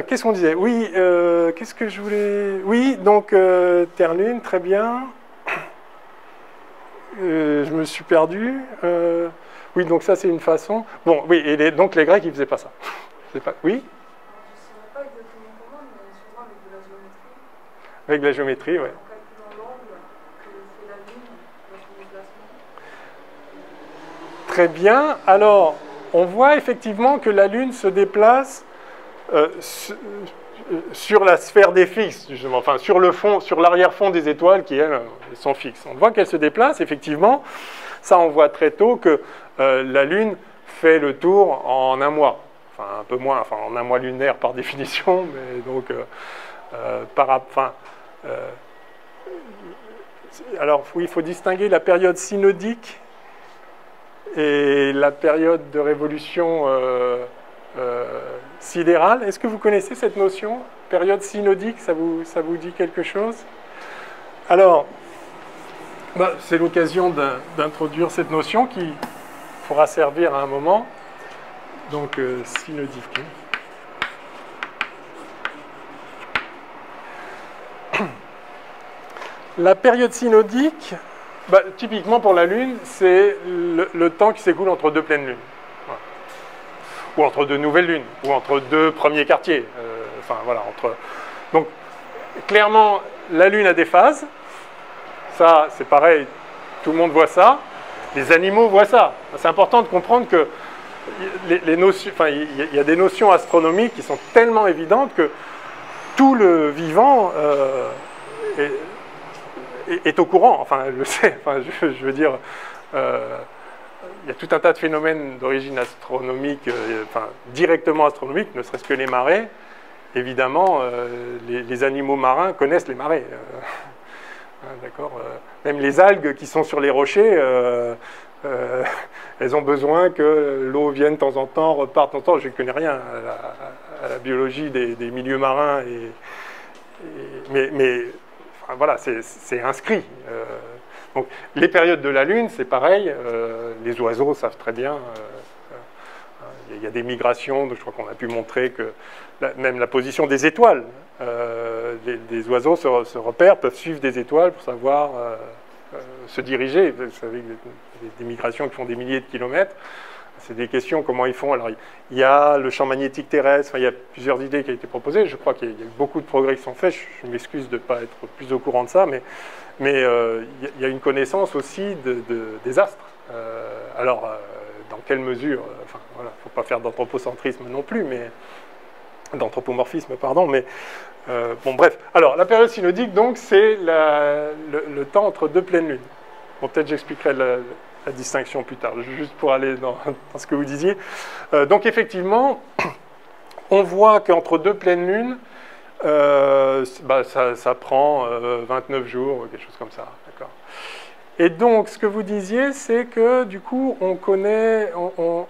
Qu'est-ce qu'on disait? Oui, qu'est-ce que je voulais... Oui, donc Terre-Lune, très bien. Je me suis perdu. Oui, donc ça, c'est une façon... Bon, oui, et donc les Grecs, ils ne faisaient pas ça. Pas... Oui? Je ne saurais pas exactement comment, mais souvent avec de la géométrie. Avec de la géométrie, oui. En calculant l'angle que fait la Lune dans son déplacement. Très bien. Alors, on voit effectivement que la Lune se déplace sur la sphère des fixes, justement, enfin sur le fond, sur l'arrière-fond des étoiles qui, elles, sont fixes. On voit qu'elle se déplace, effectivement. Ça, on voit très tôt que la Lune fait le tour en un mois. Enfin, un peu moins, enfin, en un mois lunaire par définition, mais donc, alors, oui, il faut distinguer la période synodique et la période de révolution sidérale. Est-ce que vous connaissez cette notion? Période synodique, ça vous dit quelque chose? Alors, c'est l'occasion d'introduire cette notion qui pourra servir à un moment. Donc, synodique. La période synodique, typiquement pour la Lune, c'est le temps qui s'écoule entre deux pleines lunes. Voilà. Ou entre deux nouvelles lunes, ou entre deux premiers quartiers. Enfin, voilà, Donc, clairement, la Lune a des phases. Ça, c'est pareil, tout le monde voit ça. Les animaux voient ça. C'est important de comprendre que il y a des notions astronomiques qui sont tellement évidentes que tout le vivant est au courant, enfin, le sait. Enfin, je veux dire, il y a tout un tas de phénomènes d'origine astronomique, directement astronomique, ne serait-ce que les marées. Évidemment, les animaux marins connaissent les marées. D'accord. Même les algues qui sont sur les rochers, elles ont besoin que l'eau vienne de temps en temps, reparte de temps en temps. Je ne connais rien à la biologie des milieux marins, mais enfin, voilà, c'est inscrit. Donc, les périodes de la Lune, c'est pareil. Les oiseaux savent très bien. Il y a des migrations, donc je crois qu'on a pu montrer que même la position des étoiles, les oiseaux se repèrent, peuvent suivre des étoiles pour savoir se diriger. Vous savez, des migrations qui font des milliers de kilomètres. C'est des questions, comment ils font. Alors, il y a le champ magnétique terrestre, il y a plusieurs idées qui ont été proposées. Je crois qu'il y a eu beaucoup de progrès qui sont faits. Je m'excuse de ne pas être plus au courant de ça, mais il y a une connaissance aussi des astres. Alors, dans quelle mesure, enfin, voilà, il ne faut pas faire d'anthropocentrisme non plus, mais d'anthropomorphisme, pardon, mais bon, bref. Alors, la période synodique, donc, c'est le temps entre deux pleines lunes. Bon, peut-être j'expliquerai la distinction plus tard, juste pour aller dans ce que vous disiez. Donc, effectivement, on voit qu'entre deux pleines lunes, ça prend 29 jours, quelque chose comme ça, d'accord. Et donc, ce que vous disiez, c'est que, du coup, on connaît, on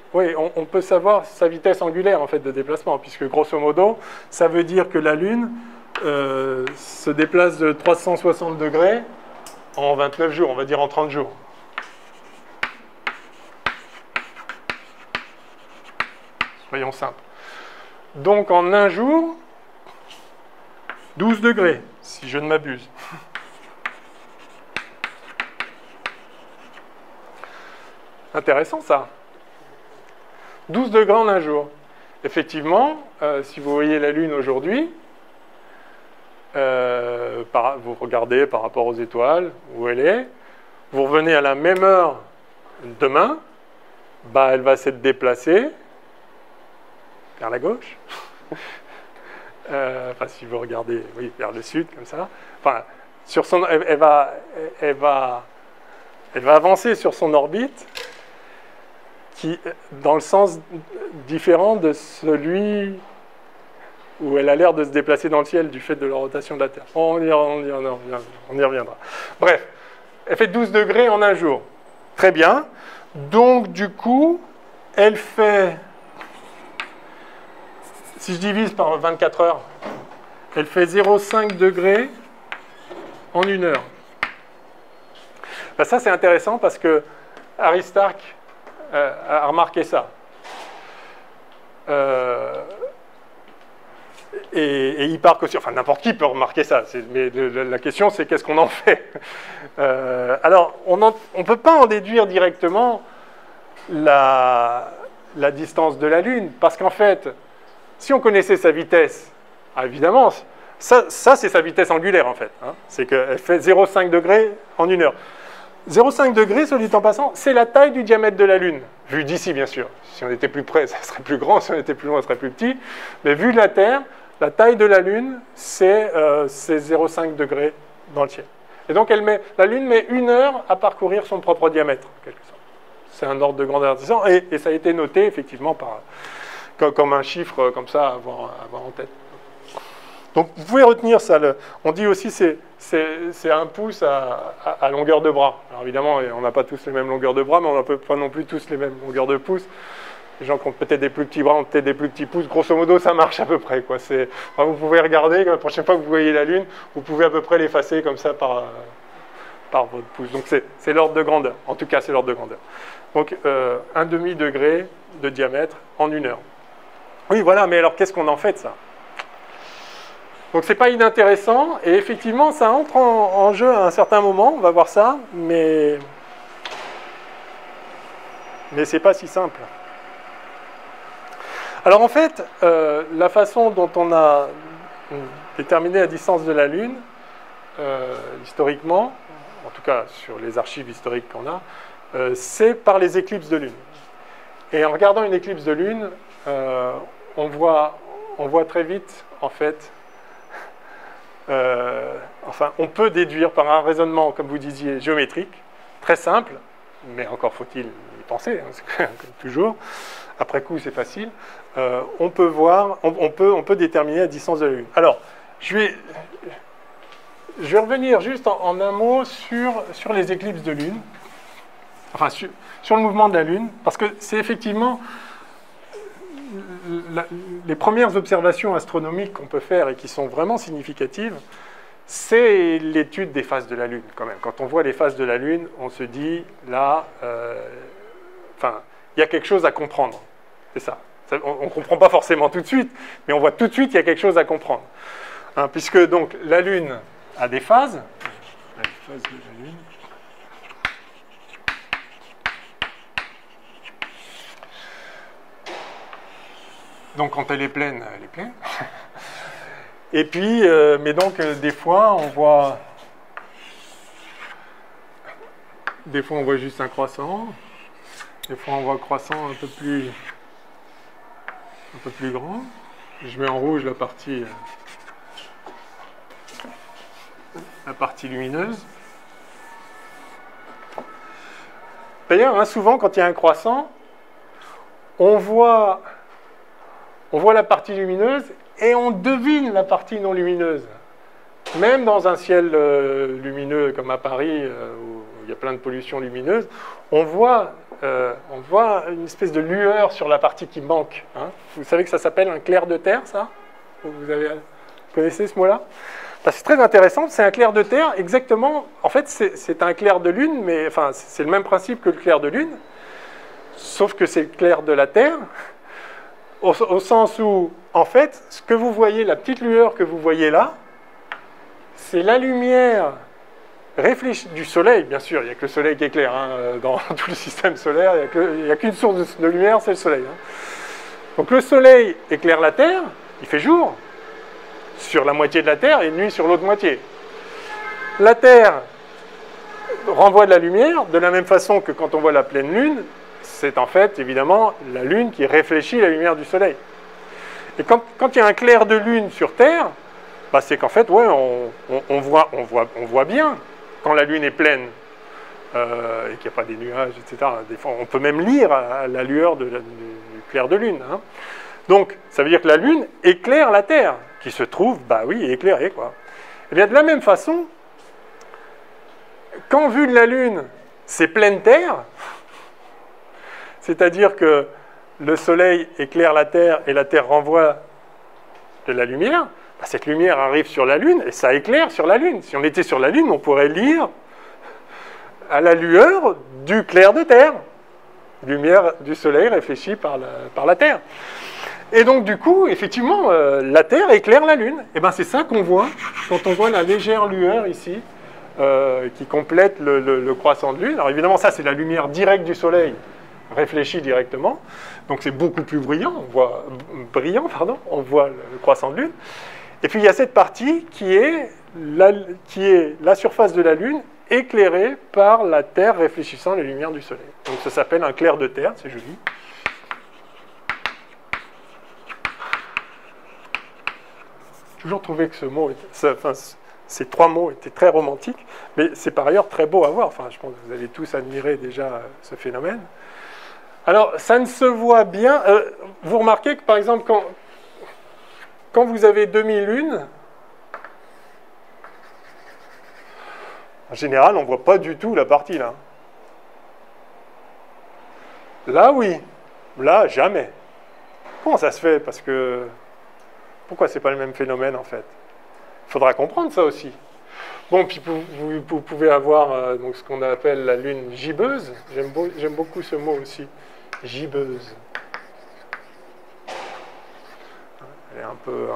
peut savoir sa vitesse angulaire, en fait, de déplacement, puisque, grosso modo, ça veut dire que la Lune se déplace de 360 degrés en 29 jours, on va dire en 30 jours. Soyons simples. Donc, en un jour, 12 degrés, si je ne m'abuse. Intéressant ça. 12 degrés en un jour. Effectivement, si vous voyez la Lune aujourd'hui, vous regardez par rapport aux étoiles, où elle est, vous revenez à la même heure demain, bah, elle va s'être déplacée vers la gauche. Enfin, si vous regardez, oui, vers le sud, comme ça. Enfin, sur son, elle va avancer sur son orbite dans le sens différent de celui où elle a l'air de se déplacer dans le ciel du fait de la rotation de la Terre. On y reviendra. Bref, elle fait 12 degrés en un jour. Très bien. Donc, du coup, elle fait... Si je divise par 24 heures, elle fait 0,5 degrés en une heure. Ben ça, c'est intéressant parce que Aristarque a remarqué ça. Et Hipparque aussi. Enfin, n'importe qui peut remarquer ça. Mais la question, c'est qu'est-ce qu'on en fait? Alors, on ne peut pas en déduire directement la distance de la Lune, parce qu'en fait, si on connaissait sa vitesse, évidemment, ça c'est sa vitesse angulaire, en fait. Hein, c'est qu'elle fait 0,5 degrés en une heure. 0,5 degrés, soit dit en passant, c'est la taille du diamètre de la Lune. Vu d'ici, bien sûr. Si on était plus près, ça serait plus grand. Si on était plus loin, ça serait plus petit. Mais vu de la Terre, la taille de la Lune, c'est 0,5 degrés dans le ciel. Et donc, la Lune met 1 heure à parcourir son propre diamètre, en quelque sorte. C'est un ordre de grandeur intéressant. Et ça a été noté, effectivement, comme un chiffre comme ça à avoir en tête. Donc, vous pouvez retenir ça. On dit aussi c'est 1 pouce à longueur de bras. Alors, évidemment, on n'a pas tous les mêmes longueurs de bras, mais on n'a pas non plus tous les mêmes longueurs de pouces. Les gens qui ont peut-être des plus petits bras ont peut-être des plus petits pouces. Grosso modo, ça marche à peu près, quoi. Enfin, vous pouvez regarder, la prochaine fois que vous voyez la Lune, vous pouvez à peu près l'effacer comme ça par votre pouce. Donc, c'est l'ordre de grandeur. En tout cas, c'est l'ordre de grandeur. Donc, 1,5 degré de diamètre en 1 heure. Oui, voilà, mais alors, qu'est-ce qu'on en fait de ça? Donc, c'est pas inintéressant. Et effectivement, ça entre en jeu à un certain moment. On va voir ça. Mais c'est pas si simple. Alors en fait, la façon dont on a déterminé la distance de la Lune, historiquement, en tout cas sur les archives historiques qu'on a, c'est par les éclipses de Lune. Et en regardant une éclipse de Lune, on voit très vite, en fait, enfin, on peut déduire par un raisonnement, comme vous disiez, géométrique, très simple, mais encore faut-il y penser, hein, comme toujours. Après coup, c'est facile. On peut déterminer la distance de la Lune. Alors, je vais revenir juste en un mot sur les éclipses de Lune, enfin sur le mouvement de la Lune, parce que c'est effectivement les premières observations astronomiques qu'on peut faire et qui sont vraiment significatives, c'est l'étude des phases de la Lune, quand même. Quand on voit les phases de la Lune, on se dit, là, enfin, il y a quelque chose à comprendre. C'est ça. On ne comprend pas forcément tout de suite, mais on voit tout de suite qu'il y a quelque chose à comprendre. Hein, puisque donc la Lune a des phases. Les phases de la Lune. Donc quand elle est pleine, elle est pleine. Et puis, mais donc des fois on voit juste un croissant. Des fois on voit un croissant un peu plus grand. Je mets en rouge la partie lumineuse. D'ailleurs, hein, souvent quand il y a un croissant, on voit la partie lumineuse et on devine la partie non lumineuse. Même dans un ciel lumineux comme à Paris, où il y a plein de pollution lumineuse, on voit une espèce de lueur sur la partie qui manque. Hein. Vous savez que ça s'appelle un clair de terre, ça? Vous connaissez ce mot-là? Ben, c'est très intéressant, c'est un clair de terre, exactement. En fait, c'est un clair de lune, mais enfin, c'est le même principe que le clair de lune, sauf que c'est le clair de la Terre, au sens où, en fait, ce que vous voyez, la petite lueur que vous voyez là, c'est la lumière réfléchie du soleil, bien sûr, il n'y a que le soleil qui éclaire, hein, dans tout le système solaire, il n'y a qu'une source de lumière, c'est le soleil. Hein. Donc le soleil éclaire la Terre, il fait jour sur la moitié de la Terre et nuit sur l'autre moitié. La Terre renvoie de la lumière, de la même façon que quand on voit la pleine lune, c'est en fait évidemment la lune qui réfléchit la lumière du soleil. Et quand il y a un clair de lune sur Terre, bah c'est qu'en fait, ouais, on voit bien quand la lune est pleine et qu'il n'y a pas des nuages, etc. Des fois, on peut même lire à la lueur du clair de lune. Hein. Donc, ça veut dire que la lune éclaire la Terre, qui se trouve, bah oui, éclairée, quoi. Et bien, de la même façon, quand vue de la lune, c'est pleine Terre, c'est-à-dire que le soleil éclaire la Terre et la Terre renvoie de la lumière, bah cette lumière arrive sur la Lune et ça éclaire sur la Lune. Si on était sur la Lune, on pourrait lire à la lueur du clair de Terre, lumière du soleil réfléchie par la Terre. Et donc du coup, effectivement, la Terre éclaire la Lune. Et bien c'est ça qu'on voit quand on voit la légère lueur ici, qui complète le croissant de Lune. Alors évidemment, ça c'est la lumière directe du soleil, réfléchie directement. Donc c'est beaucoup plus brillant, on voit le croissant de Lune. Et puis il y a cette partie qui est la surface de la Lune éclairée par la Terre réfléchissant les lumières du soleil. Donc ça s'appelle un clair de Terre, c'est joli. J'ai toujours trouvé que ces trois mots étaient très romantiques, mais c'est par ailleurs très beau à voir. Enfin, je pense que vous avez tous admiré déjà ce phénomène. Alors, ça ne se voit bien. Vous remarquez que, par exemple, quand vous avez demi-lune, en général, on ne voit pas du tout la partie là. Là, oui. Là, jamais. Comment ça se fait? Parce que... Pourquoi c'est pas le même phénomène, en fait? Il faudra comprendre ça aussi. Bon, puis vous pouvez avoir donc ce qu'on appelle la lune gibbeuse. J'aime beaucoup ce mot aussi. Gibbeuse. Elle est un peu...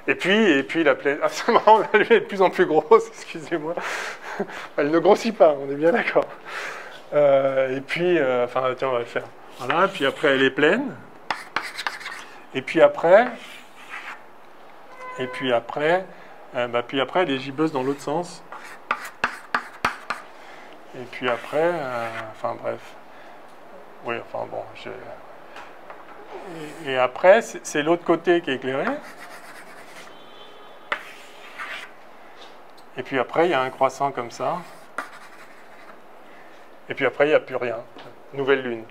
Et puis la pleine... Ah, c'est marrant, la lune est de plus en plus grosse, excusez-moi. Elle ne grossit pas, on est bien d'accord. Et puis, enfin, tiens, on va le faire. Voilà, puis après, elle est pleine. Et puis après, elle est gibbeuse dans l'autre sens. Et puis après, enfin bref. Oui, enfin bon, et après, c'est l'autre côté qui est éclairé. Et puis après, il y a un croissant comme ça. Et puis après, il n'y a plus rien. Nouvelle lune.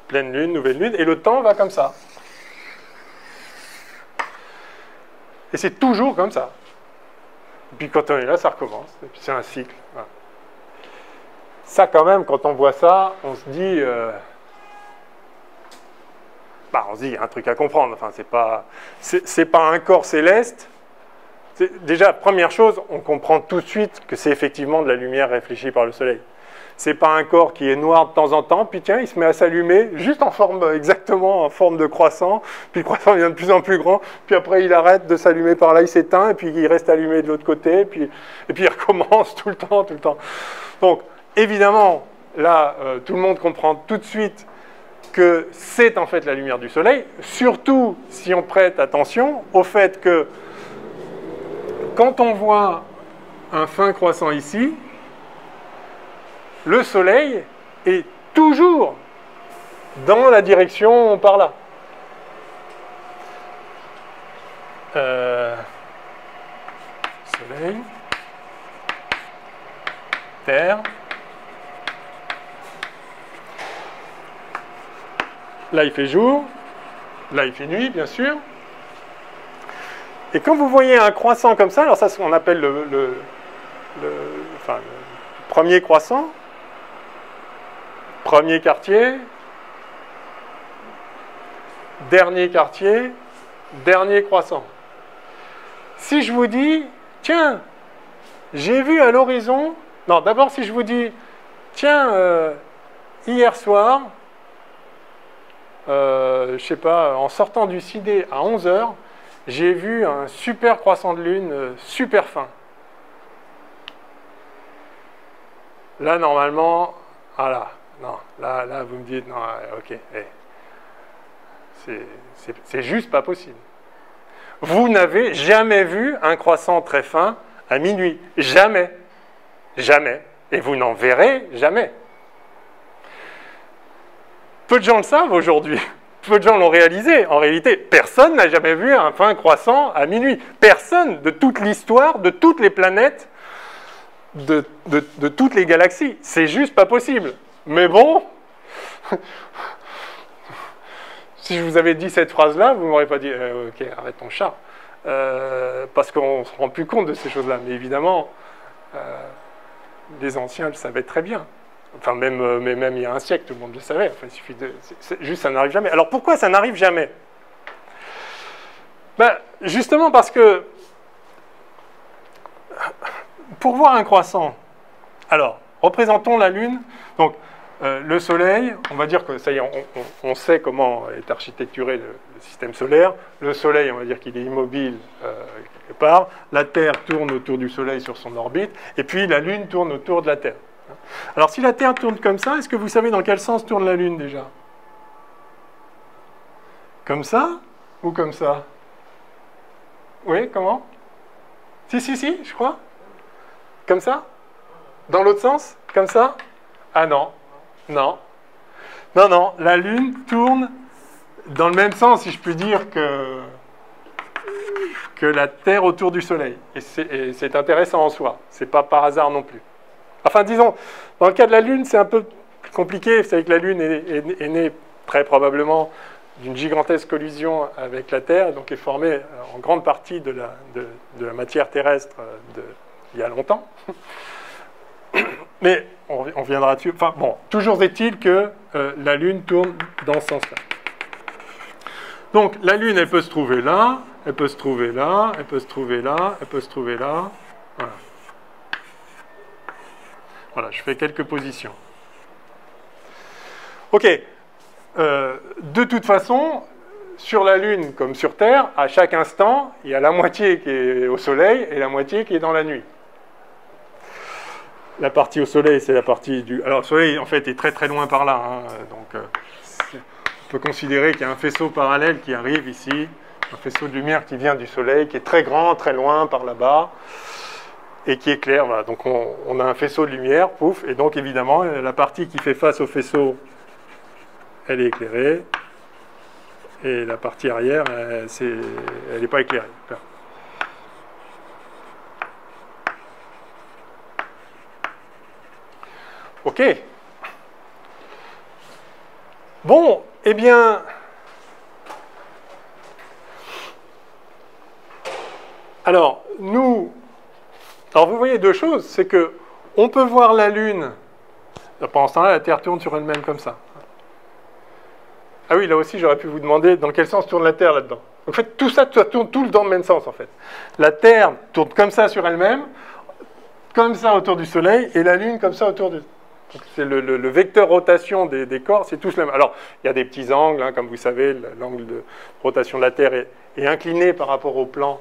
Pleine lune, nouvelle lune. Et le temps va comme ça. Et c'est toujours comme ça. Et puis quand on est là, ça recommence. Et puis c'est un cycle. Voilà. Ça, quand même, quand on voit ça, on se dit... on se dit, il y a un truc à comprendre. Enfin, c'est pas un corps céleste. Déjà, première chose, on comprend tout de suite que c'est effectivement de la lumière réfléchie par le soleil. C'est pas un corps qui est noir de temps en temps, puis tiens, il se met à s'allumer, juste exactement en forme de croissant, puis le croissant devient de plus en plus grand, puis après il arrête de s'allumer par là, il s'éteint, et puis il reste allumé de l'autre côté, et puis il recommence tout le temps. Donc, évidemment, là, tout le monde comprend tout de suite que c'est en fait la lumière du soleil, surtout si on prête attention au fait que quand on voit un fin croissant ici, le soleil est toujours dans la direction par là. Soleil, Terre. Là, il fait jour. Là, il fait nuit, bien sûr. Et quand vous voyez un croissant comme ça, alors ça, c'est ce qu'on appelle le premier croissant. Premier quartier, dernier quartier, dernier croissant. Si je vous dis, tiens, j'ai vu à l'horizon... Non, d'abord, si je vous dis, tiens, hier soir, je ne sais pas, en sortant du CID à 11h, j'ai vu un super croissant de lune, super fin. Là, normalement, voilà, non, là, vous me dites, non, ok, c'est juste pas possible. Vous n'avez jamais vu un croissant très fin à minuit. Jamais. Jamais. Et vous n'en verrez jamais. Peu de gens le savent aujourd'hui. Peu de gens l'ont réalisé. En réalité, personne n'a jamais vu un fin croissant à minuit. Personne de toute l'histoire, de toutes les planètes, de toutes les galaxies. C'est juste pas possible. Mais bon, si je vous avais dit cette phrase-là, vous ne m'aurez pas dit ok, arrête ton chat. Parce qu'on ne se rend plus compte de ces choses-là. Mais évidemment, les anciens le savaient très bien. Enfin, même il y a un siècle, tout le monde le savait. Enfin, il suffit de... juste, ça n'arrive jamais. Alors, pourquoi ça n'arrive jamais? Ben, justement parce que, pour voir un croissant, alors, représentons la Lune. Donc, le Soleil, on va dire que ça y est, on sait comment est architecturé le système solaire. Le Soleil, on va dire qu'il est immobile quelque part. La Terre tourne autour du Soleil sur son orbite. Et puis, la Lune tourne autour de la Terre. Alors, si la Terre tourne comme ça, est-ce que vous savez dans quel sens tourne la Lune déjà? Comme ça ou comme ça? Oui, comment? Si, je crois. Comme ça? Dans l'autre sens? Comme ça? Ah non. Non, la Lune tourne dans le même sens, si je puis dire, que la Terre autour du Soleil. Et c'est intéressant en soi. C'est pas par hasard non plus. Enfin, disons, dans le cas de la Lune, c'est un peu compliqué. Vous savez que la Lune est née très probablement d'une gigantesque collision avec la Terre, donc est formée en grande partie de la matière terrestre il y a longtemps. Mais on viendra dessus. Enfin bon, toujours est-il que la Lune tourne dans ce sens-là. Donc la Lune, elle peut se trouver là, elle peut se trouver là, elle peut se trouver là, elle peut se trouver là. Voilà. Voilà, je fais quelques positions. Ok. De toute façon, sur la Lune comme sur Terre, à chaque instant, il y a la moitié qui est au Soleil et la moitié qui est dans la nuit. La partie au Soleil, c'est la partie du... Alors, le Soleil, en fait, est très très loin par là. Hein, donc, on peut considérer qu'il y a un faisceau parallèle qui arrive ici, un faisceau de lumière qui vient du Soleil, qui est très grand, très loin par là-bas, et qui éclaire. Voilà. Donc, on a un faisceau de lumière, pouf, et donc, évidemment, la partie qui fait face au faisceau, elle est éclairée, et la partie arrière, elle n'est pas éclairée. Ok. Bon, eh bien, alors, vous voyez deux choses, c'est que on peut voir la Lune, pendant ce temps-là, la Terre tourne sur elle-même comme ça. Ah oui, là aussi, j'aurais pu vous demander dans quel sens tourne la Terre là-dedans. En fait, tout ça tourne tout dans le même sens, en fait. La Terre tourne comme ça sur elle-même, comme ça autour du Soleil, et la Lune comme ça autour du... C'est le vecteur rotation des corps, c'est tous le même. Alors, il y a des petits angles, hein, comme vous savez, l'angle de rotation de la Terre est incliné par rapport au plan,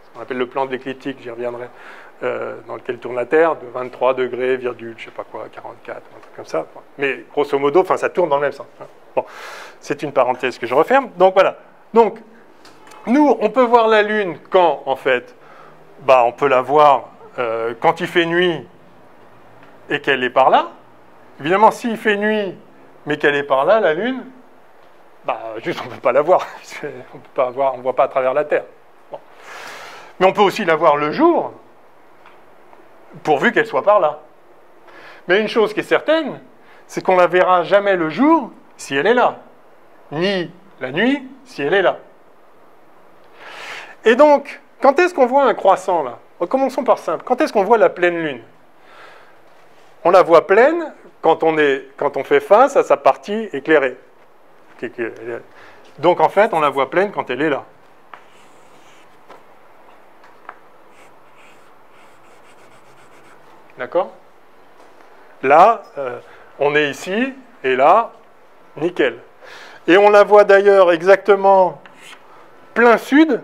ce qu'on appelle le plan de l'écliptique, j'y reviendrai, dans lequel tourne la Terre, de 23 degrés, virgule, je sais pas quoi, 44, un truc comme ça. Mais grosso modo, ça tourne dans le même sens. Hein. Bon, c'est une parenthèse que je referme. Donc voilà. Donc, nous, on peut voir la Lune quand, en fait, on peut la voir quand il fait nuit et qu'elle est par là. Évidemment, s'il fait nuit, mais qu'elle est par là, la Lune, juste on ne peut pas la voir. On ne voit pas à travers la Terre. Bon. Mais on peut aussi la voir le jour, pourvu qu'elle soit par là. Mais une chose qui est certaine, c'est qu'on ne la verra jamais le jour si elle est là, ni la nuit si elle est là. Et donc, quand est-ce qu'on voit un croissant là? Commençons par simple. Quand est-ce qu'on voit la pleine Lune? On la voit pleine quand on fait face à sa partie éclairée. Donc en fait, on la voit pleine quand elle est là. D'accord? Là, on est ici, et là, nickel. Et on la voit d'ailleurs exactement plein sud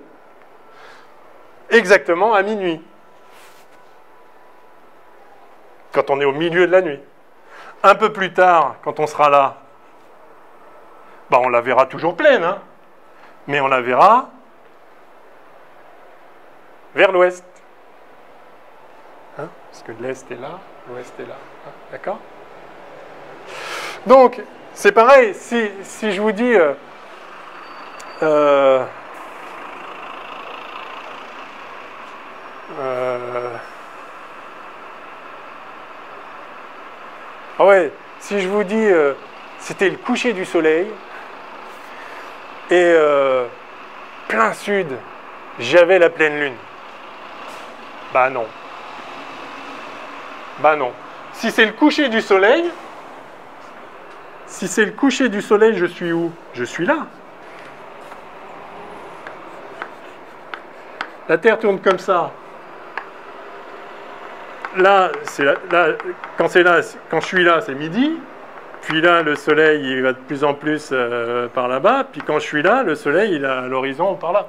exactement à minuit. Quand on est au milieu de la nuit. Un peu plus tard, quand on sera là, ben on la verra toujours pleine, hein, mais on la verra vers l'ouest. Hein, parce que l'est est là, l'ouest est là. Hein, d'accord? Donc, c'est pareil, si je vous dis... ah ouais, si je vous dis c'était le coucher du soleil et plein sud, j'avais la pleine lune. Bah non. Bah non. Si c'est le coucher du soleil, je suis où? Je suis là. La Terre tourne comme ça. Là, quand je suis là, c'est midi. Puis là, le soleil, il va de plus en plus par là-bas. Puis quand je suis là, le soleil, il est à l'horizon par là.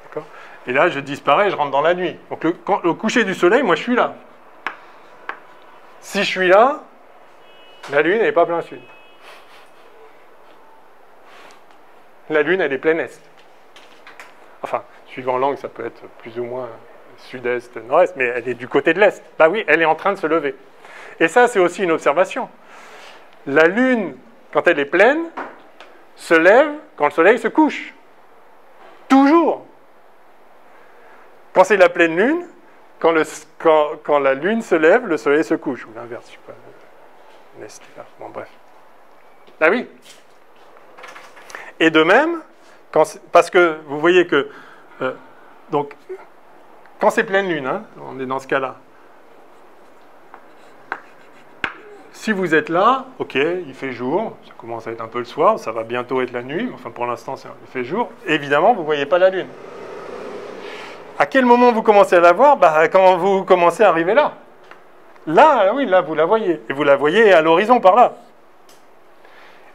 D'accord? Et là, je disparais, je rentre dans la nuit. Donc le coucher du soleil, moi, je suis là. Si je suis là, la Lune n'est pas plein sud. La Lune, elle est plein est. Enfin, suivant l'angle, ça peut être plus ou moins sud-est, nord-est, mais elle est du côté de l'est. Bah oui, elle est en train de se lever. Et ça, c'est aussi une observation. La Lune, quand elle est pleine, se lève quand le soleil se couche. Toujours. Quand c'est la pleine Lune, quand la Lune se lève, le soleil se couche. Ou l'inverse, je sais pas. L'est, là. Bon, bref. Ah oui. Et de même, parce que vous voyez que donc quand c'est pleine lune, hein, on est dans ce cas-là. Si vous êtes là, ok, il fait jour, ça commence à être un peu le soir, ça va bientôt être la nuit, mais enfin pour l'instant il fait jour. Évidemment, vous ne voyez pas la lune. À quel moment vous commencez à la voir? Bah, quand vous commencez à arriver là. Là, oui, là vous la voyez. Et vous la voyez à l'horizon par là.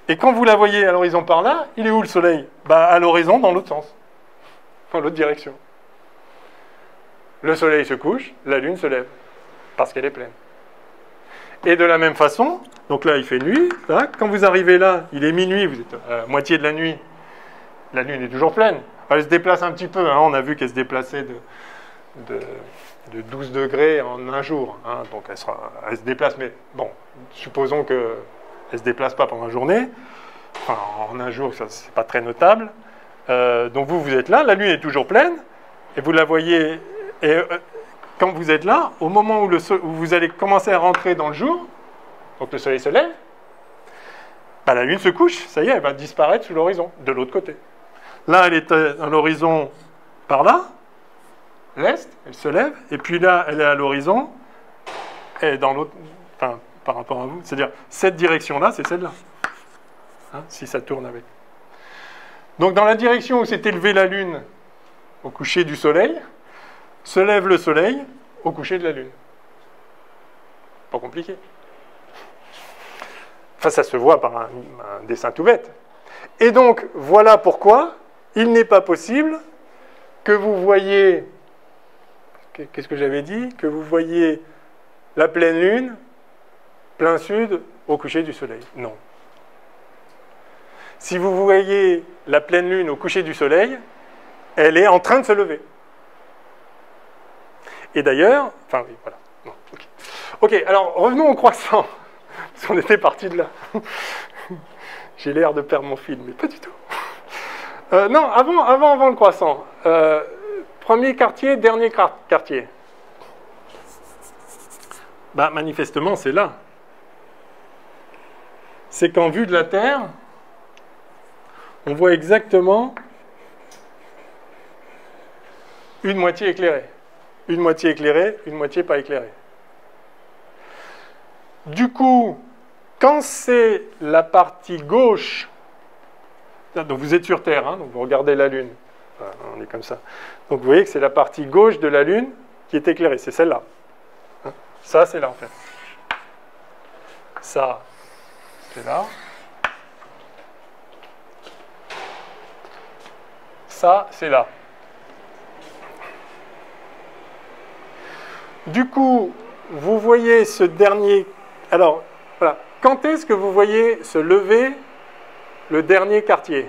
Et quand vous la voyez à l'horizon par là, il est où le soleil? Bah, à l'horizon dans l'autre sens. Dans l'autre direction. Le soleil se couche, la lune se lève. Parce qu'elle est pleine. Et de la même façon, donc là il fait nuit, là, quand vous arrivez là, il est minuit, vous êtes à la moitié de la nuit, la lune est toujours pleine. Elle se déplace un petit peu, hein, on a vu qu'elle se déplaçait de 12 degrés en un jour. Hein, donc elle se déplace, mais bon, supposons qu'elle ne se déplace pas pendant la journée. Enfin, en un jour, ça c'est pas très notable. Donc vous êtes là, la lune est toujours pleine, et vous la voyez... Et quand vous êtes là, au moment où vous allez commencer à rentrer dans le jour, donc le soleil se lève, bah, la lune se couche, ça y est, elle va disparaître sous l'horizon, de l'autre côté. Là, elle est à l'horizon par là, l'est, elle se lève, et puis là, elle est à l'horizon, et dans l'autre, enfin, par rapport à vous, c'est-à-dire, cette direction-là, c'est celle-là, hein, si ça tourne avec. Donc, dans la direction où s'est élevée la lune au coucher du soleil, se lève le soleil au coucher de la lune. Pas compliqué. Enfin, ça se voit par un dessin tout bête. Et donc, voilà pourquoi il n'est pas possible que vous voyez... Qu'est-ce que j'avais dit? Que vous voyez la pleine lune, plein sud, au coucher du soleil. Non. Si vous voyez la pleine lune au coucher du soleil, elle est en train de se lever. Et d'ailleurs, enfin oui, voilà. Bon, ok, alors revenons au croissant, parce qu'on était parti de là. J'ai l'air de perdre mon fil, mais pas du tout. Non, avant le croissant. Premier quartier, dernier quartier. Bah, manifestement, c'est là. C'est qu'en vue de la Terre, on voit exactement une moitié éclairée. Une moitié éclairée, une moitié pas éclairée. Du coup, quand c'est la partie gauche, donc vous êtes sur Terre, hein, donc vous regardez la Lune, enfin, on est comme ça. Donc vous voyez que c'est la partie gauche de la Lune qui est éclairée, c'est celle-là. Hein, ça, c'est là en fait. Ça, c'est là. Ça, c'est là. Du coup, vous voyez ce dernier... Alors, voilà. Quand est-ce que vous voyez se lever le dernier quartier?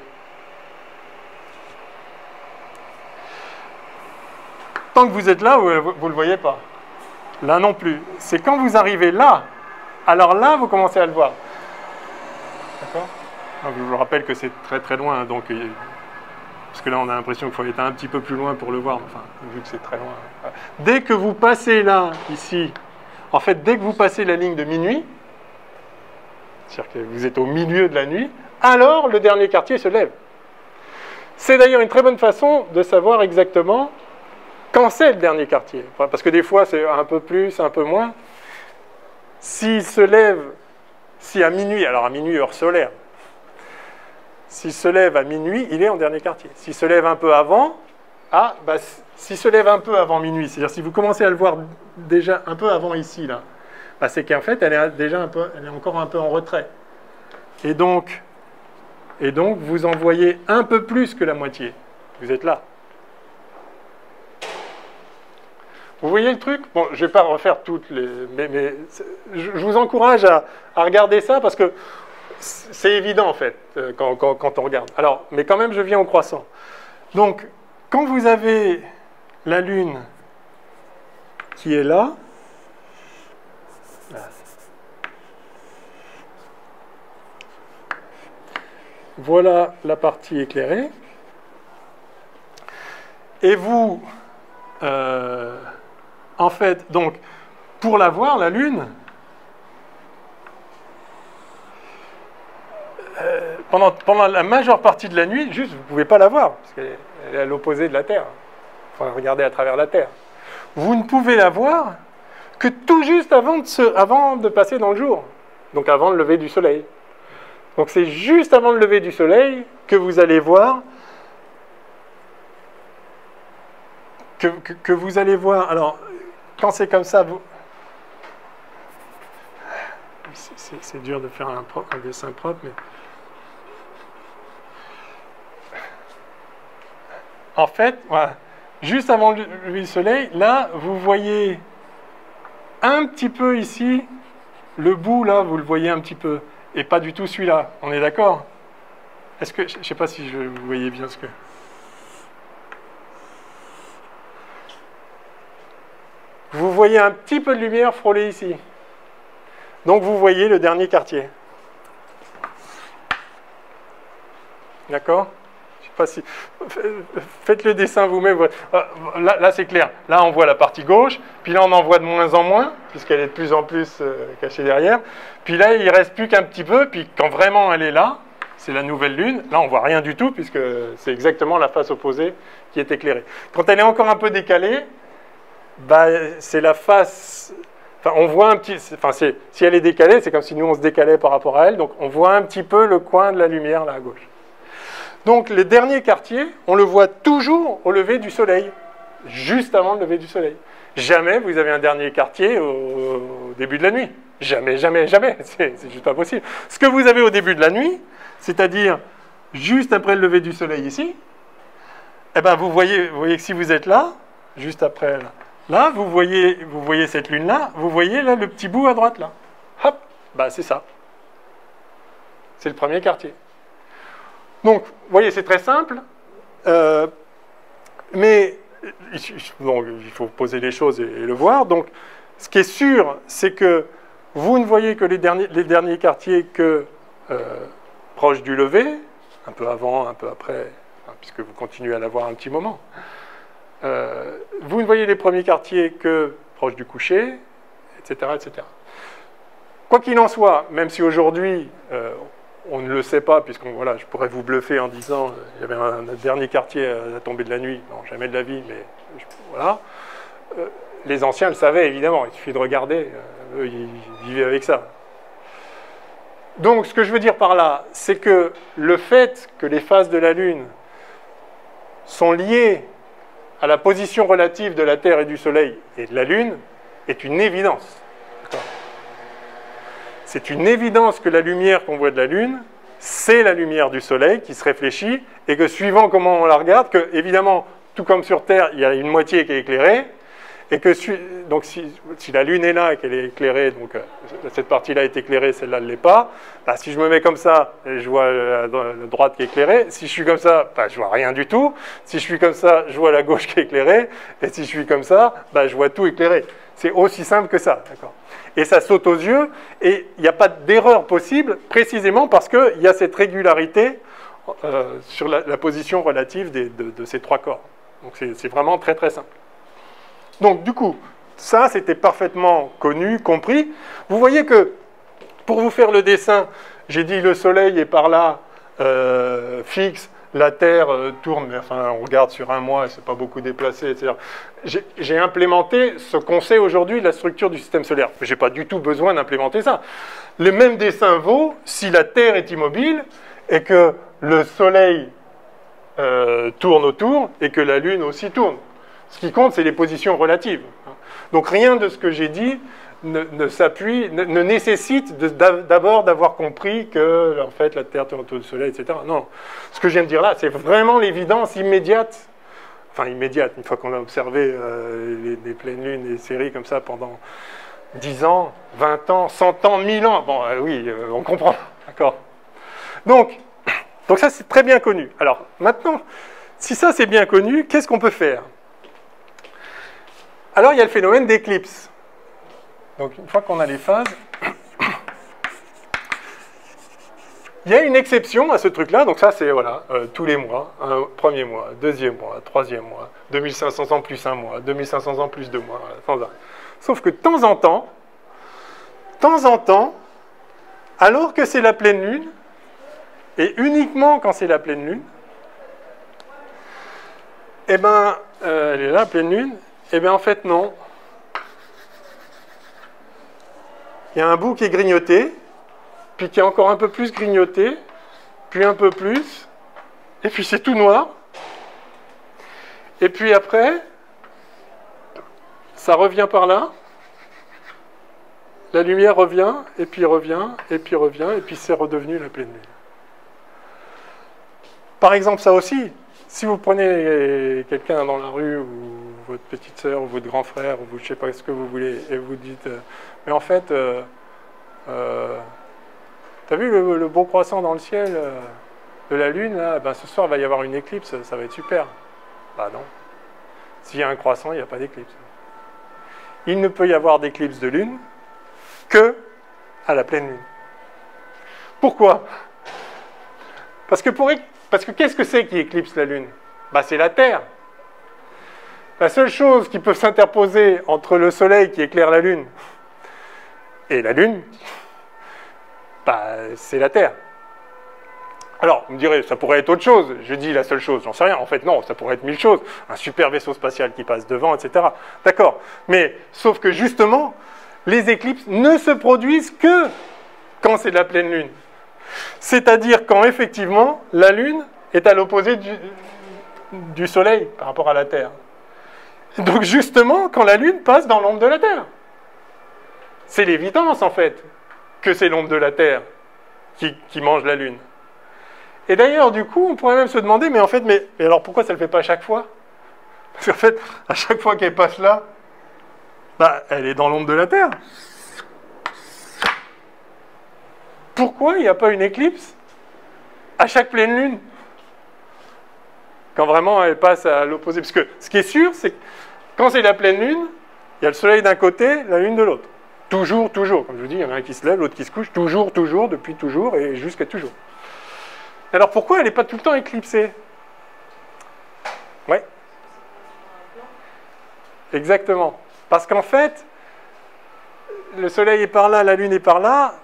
Tant que vous êtes là, vous ne le voyez pas. Là non plus. C'est quand vous arrivez là, alors là, vous commencez à le voir. D'accord? Je vous rappelle que c'est très très loin, donc... Parce que là, on a l'impression qu'il faut être un petit peu plus loin pour le voir, enfin, vu que c'est très loin. Dès que vous passez là, ici, en fait, dès que vous passez la ligne de minuit, c'est-à-dire que vous êtes au milieu de la nuit, alors le dernier quartier se lève. C'est d'ailleurs une très bonne façon de savoir exactement quand c'est le dernier quartier. Enfin, parce que des fois, c'est un peu plus, un peu moins. S'il se lève, si à minuit, alors à minuit, heure solaire, s'il se lève à minuit, il est en dernier quartier. S'il se lève un peu avant, s'il se lève un peu avant minuit, c'est-à-dire si vous commencez à le voir déjà un peu avant ici, là, c'est qu'en fait, elle est encore un peu en retrait. Et donc, vous en voyez un peu plus que la moitié. Vous êtes là. Vous voyez le truc? Bon, je ne vais pas refaire toutes les... Mais je vous encourage à regarder ça parce que c'est évident, en fait, quand on regarde. Alors, mais quand même, je viens au croissant. Donc, quand vous avez la Lune qui est là, voilà la partie éclairée. Et vous, en fait, donc, pour la voir, la Lune, pendant la majeure partie de la nuit, juste, vous ne pouvez pas la voir, parce qu'elle est à l'opposé de la Terre. Il faut regarder à travers la Terre. Vous ne pouvez la voir que tout juste avant de passer dans le jour, donc avant le lever du soleil. Donc c'est juste avant le lever du soleil que vous allez voir, que vous allez voir. Alors, quand c'est comme ça, c'est dur de faire un dessin propre, mais... En fait, voilà, juste avant le lever du soleil, là, vous voyez un petit peu ici, le bout, là, vous le voyez un petit peu, et pas du tout celui-là. On est d'accord? Est-ce que, je ne sais pas si vous voyez bien ce que... Vous voyez un petit peu de lumière frôler ici. Donc, vous voyez le dernier quartier. D'accord? Si... Faites le dessin vous-même. Là c'est clair. Là, on voit la partie gauche. Puis là, on en voit de moins en moins, puisqu'elle est de plus en plus cachée derrière. Puis là, il ne reste plus qu'un petit peu. Puis quand vraiment elle est là, c'est la nouvelle Lune. Là, on ne voit rien du tout, puisque c'est exactement la face opposée qui est éclairée. Quand elle est encore un peu décalée, c'est la face... Enfin, on voit un petit... Enfin, si elle est décalée, c'est comme si nous, on se décalait par rapport à elle. Donc, on voit un petit peu le coin de la lumière, là, à gauche. Donc, le dernier quartier, on le voit toujours au lever du soleil, juste avant le lever du soleil. Jamais vous avez un dernier quartier au début de la nuit. Jamais, jamais, jamais. C'est juste pas possible. Ce que vous avez au début de la nuit, c'est-à-dire juste après le lever du soleil ici, eh ben vous voyez que si vous êtes là, juste après là, vous voyez cette lune-là, vous voyez là le petit bout à droite là. Hop, c'est ça. C'est le premier quartier. Donc, vous voyez, c'est très simple, mais bon, il faut poser les choses et le voir. Donc, ce qui est sûr, c'est que vous ne voyez que les derniers quartiers que proches du lever, un peu avant, un peu après, puisque vous continuez à l'avoir un petit moment. Vous ne voyez les premiers quartiers que proches du coucher, etc., etc. Quoi qu'il en soit, même si aujourd'hui... on ne le sait pas, voilà, je pourrais vous bluffer en disant il y avait un dernier quartier à la tombée de la nuit. Non, jamais de la vie, mais voilà. Les anciens le savaient, évidemment. Il suffit de regarder. Eux, ils vivaient avec ça. Donc, ce que je veux dire par là, c'est que le fait que les phases de la Lune sont liées à la position relative de la Terre et du Soleil et de la Lune est une évidence. C'est une évidence que la lumière qu'on voit de la Lune c'est la lumière du soleil qui se réfléchit, et que suivant comment on la regarde, que évidemment, tout comme sur Terre, il y a une moitié qui est éclairée, et que donc si la Lune est là et qu'elle est éclairée, donc cette partie-là est éclairée, celle-là ne l'est pas, bah, si je me mets comme ça, je vois la droite qui est éclairée. Si je suis comme ça, bah, je vois rien du tout. Si je suis comme ça, je vois la gauche qui est éclairée. Et si je suis comme ça, bah, je vois tout éclairé. C'est aussi simple que ça, d'accord ? Et ça saute aux yeux, et il n'y a pas d'erreur possible, précisément parce qu'il y a cette régularité sur la position relative de ces trois corps. Donc c'est vraiment très très simple. Donc du coup, ça c'était parfaitement connu, compris. Vous voyez que, pour vous faire le dessin, j'ai dit le soleil est par là, fixe, la Terre tourne, mais enfin on regarde sur un mois, c'est pas beaucoup déplacé, etc. J'ai implémenté ce qu'on sait aujourd'hui de la structure du système solaire. Je n'ai pas du tout besoin d'implémenter ça. Le même dessin vaut si la Terre est immobile et que le soleil tourne autour et que la Lune aussi tourne. Ce qui compte, c'est les positions relatives. Donc rien de ce que j'ai dit ne nécessite d'abord d'avoir compris que en fait, la Terre tourne autour du Soleil, etc. Non. Ce que je viens de dire là, c'est vraiment l'évidence immédiate. Enfin, immédiate, une fois qu'on a observé les pleines lunes et les séries comme ça pendant 10 ans, 20 ans, 100 ans, 1000 ans. Bon, oui, on comprend. D'accord. Donc ça, c'est très bien connu. Alors, maintenant, si ça, c'est bien connu, qu'est-ce qu'on peut faire ? Alors, il y a le phénomène d'éclipse. Donc, une fois qu'on a les phases, il y a une exception à ce truc-là. Donc, ça, c'est voilà, tous les mois. Premier mois, deuxième mois, troisième mois, 2500 ans plus un mois, 2500 ans plus 2 mois. Voilà, sauf que de temps en temps, alors que c'est la pleine lune, et uniquement quand c'est la pleine lune, eh bien, elle est là, la pleine lune. Eh bien, en fait, non. Il y a un bout qui est grignoté, puis qui est encore un peu plus grignoté, puis un peu plus, et puis c'est tout noir. Et puis après, ça revient par là. La lumière revient, et puis revient, et puis revient, et puis c'est redevenu la pleine lune. Par exemple, ça aussi, si vous prenez quelqu'un dans la rue, ou votre petite sœur, ou votre grand frère, ou vous, je ne sais pas ce que vous voulez, et vous dites, mais en fait, t'as vu le beau croissant dans le ciel de la Lune, là, ben, ce soir, il va y avoir une éclipse, ça va être super. Bah non. S'il y a un croissant, il n'y a pas d'éclipse. Il ne peut y avoir d'éclipse de Lune que à la pleine Lune. Pourquoi ? Parce que qu'est-ce que c'est qui éclipse la Lune ? Bah, c'est la Terre. La seule chose qui peut s'interposer entre le Soleil qui éclaire la Lune et la Lune, bah, c'est la Terre. Alors, vous me direz, ça pourrait être autre chose. Je dis la seule chose, j'en sais rien. En fait, non, ça pourrait être 1000 choses. Un super vaisseau spatial qui passe devant, etc. D'accord. Mais, sauf que justement, les éclipses ne se produisent que quand c'est de la pleine Lune. C'est-à-dire quand, effectivement, la Lune est à l'opposé du Soleil par rapport à la Terre. Donc, justement, quand la Lune passe dans l'ombre de la Terre. C'est l'évidence, en fait, que c'est l'ombre de la Terre qui mange la Lune. Et d'ailleurs, du coup, on pourrait même se demander, mais en fait, mais alors pourquoi ça ne le fait pas à chaque fois ? Parce qu'en fait, à chaque fois qu'elle passe là, bah, elle est dans l'ombre de la Terre. Pourquoi il n'y a pas une éclipse à chaque pleine lune ? Quand vraiment elle passe à l'opposé. Parce que ce qui est sûr, c'est que quand c'est la pleine lune, il y a le soleil d'un côté, la lune de l'autre. Toujours, toujours. Comme je vous dis, il y en a un qui se lève, l'autre qui se couche. Toujours, toujours, depuis toujours et jusqu'à toujours. Alors pourquoi elle n'est pas tout le temps éclipsée ? Oui. Exactement. Parce qu'en fait, le soleil est par là, la lune est par là,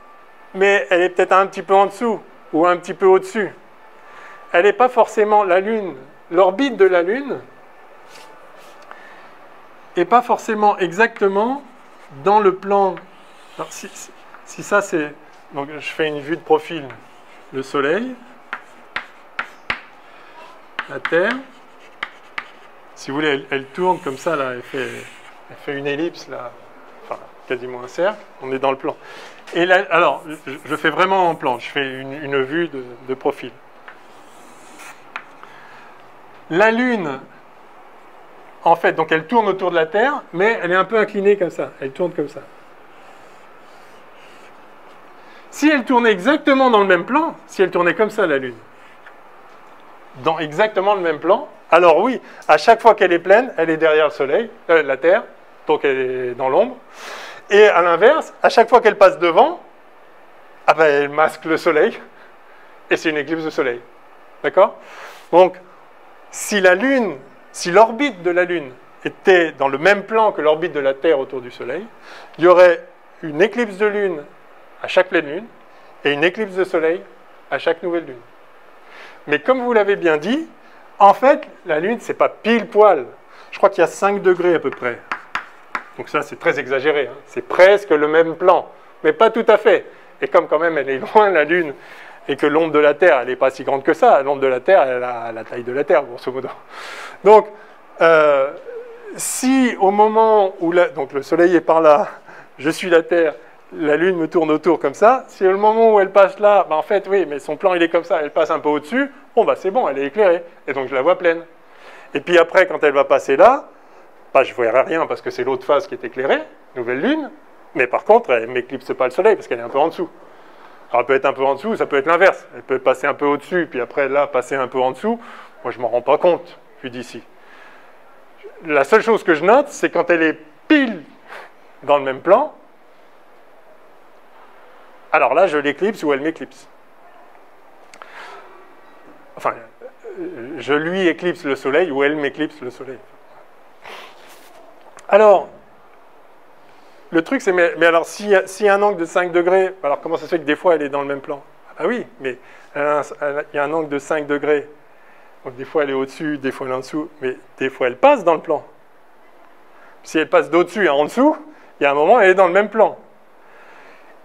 mais elle est peut-être un petit peu en dessous ou un petit peu au-dessus. Elle n'est pas forcément la lune. L'orbite de la lune n'est pas forcément exactement dans le plan. Alors, si ça c'est. Donc je fais une vue de profil. Le soleil. La Terre, si vous voulez, elle tourne comme ça, là, elle fait une ellipse, là. Enfin, quasiment un cercle, on est dans le plan. Et là, alors, je fais vraiment en plan, je fais une vue de profil. La Lune, en fait, donc elle tourne autour de la Terre, mais elle est un peu inclinée comme ça, elle tourne comme ça. Si elle tournait exactement dans le même plan, si elle tournait comme ça, la Lune, dans exactement le même plan, alors oui, à chaque fois qu'elle est pleine, elle est derrière le Soleil, la Terre, donc elle est dans l'ombre. Et à l'inverse, à chaque fois qu'elle passe devant, ah ben, elle masque le Soleil, et c'est une éclipse de Soleil. D'accord? Donc, si l'orbite de la Lune était dans le même plan que l'orbite de la Terre autour du Soleil, il y aurait une éclipse de Lune à chaque pleine Lune, et une éclipse de Soleil à chaque nouvelle Lune. Mais comme vous l'avez bien dit, en fait, la Lune, c'est pas pile poil. Je crois qu'il y a 5 degrés à peu près. Donc ça, c'est très exagéré. Hein. C'est presque le même plan, mais pas tout à fait. Et comme quand même elle est loin, la Lune, et que l'ombre de la Terre, elle n'est pas si grande que ça. L'ombre de la Terre, elle a la taille de la Terre, grosso modo. Donc, si au moment où donc le Soleil est par là, je suis la Terre, la Lune me tourne autour comme ça, si au moment où elle passe là, ben en fait, oui, mais son plan, il est comme ça, elle passe un peu au-dessus, bon, bah c'est bon, elle est éclairée. Et donc, je la vois pleine. Et puis après, quand elle va passer là, bah, je ne verrai rien parce que c'est l'autre face qui est éclairée, nouvelle Lune, mais par contre, elle ne m'éclipse pas le Soleil parce qu'elle est un peu en dessous. Alors, elle peut être un peu en dessous, ça peut être l'inverse. Elle peut passer un peu au-dessus, puis après, là, passer un peu en dessous. Moi, je ne m'en rends pas compte, vu d'ici. La seule chose que je note, c'est quand elle est pile dans le même plan, alors là, je l'éclipse ou elle m'éclipse. Enfin, je lui éclipse le Soleil ou elle m'éclipse le Soleil. Alors, le truc, c'est, mais alors, s'il y a un angle de 5 degrés, alors comment ça se fait que des fois, elle est dans le même plan? Ah oui, mais il y a un angle de 5 degrés. Donc, des fois, elle est au-dessus, des fois, elle est en dessous, mais des fois, elle passe dans le plan. Si elle passe d'au-dessus à en dessous, il y a un moment, elle est dans le même plan.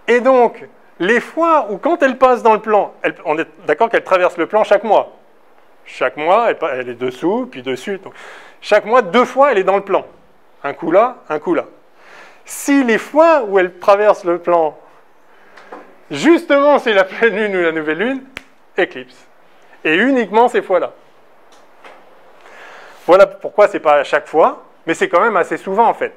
Et donc, les fois où, quand elle passe dans le plan, on est d'accord qu'elle traverse le plan chaque mois. Chaque mois, elle est dessous, puis dessus. Donc, chaque mois, 2 fois, elle est dans le plan. Un coup là, un coup là. Si les fois où elle traverse le plan, justement, c'est la pleine lune ou la nouvelle lune, éclipse. Et uniquement ces fois-là. Voilà pourquoi c'est pas à chaque fois, mais c'est quand même assez souvent en fait.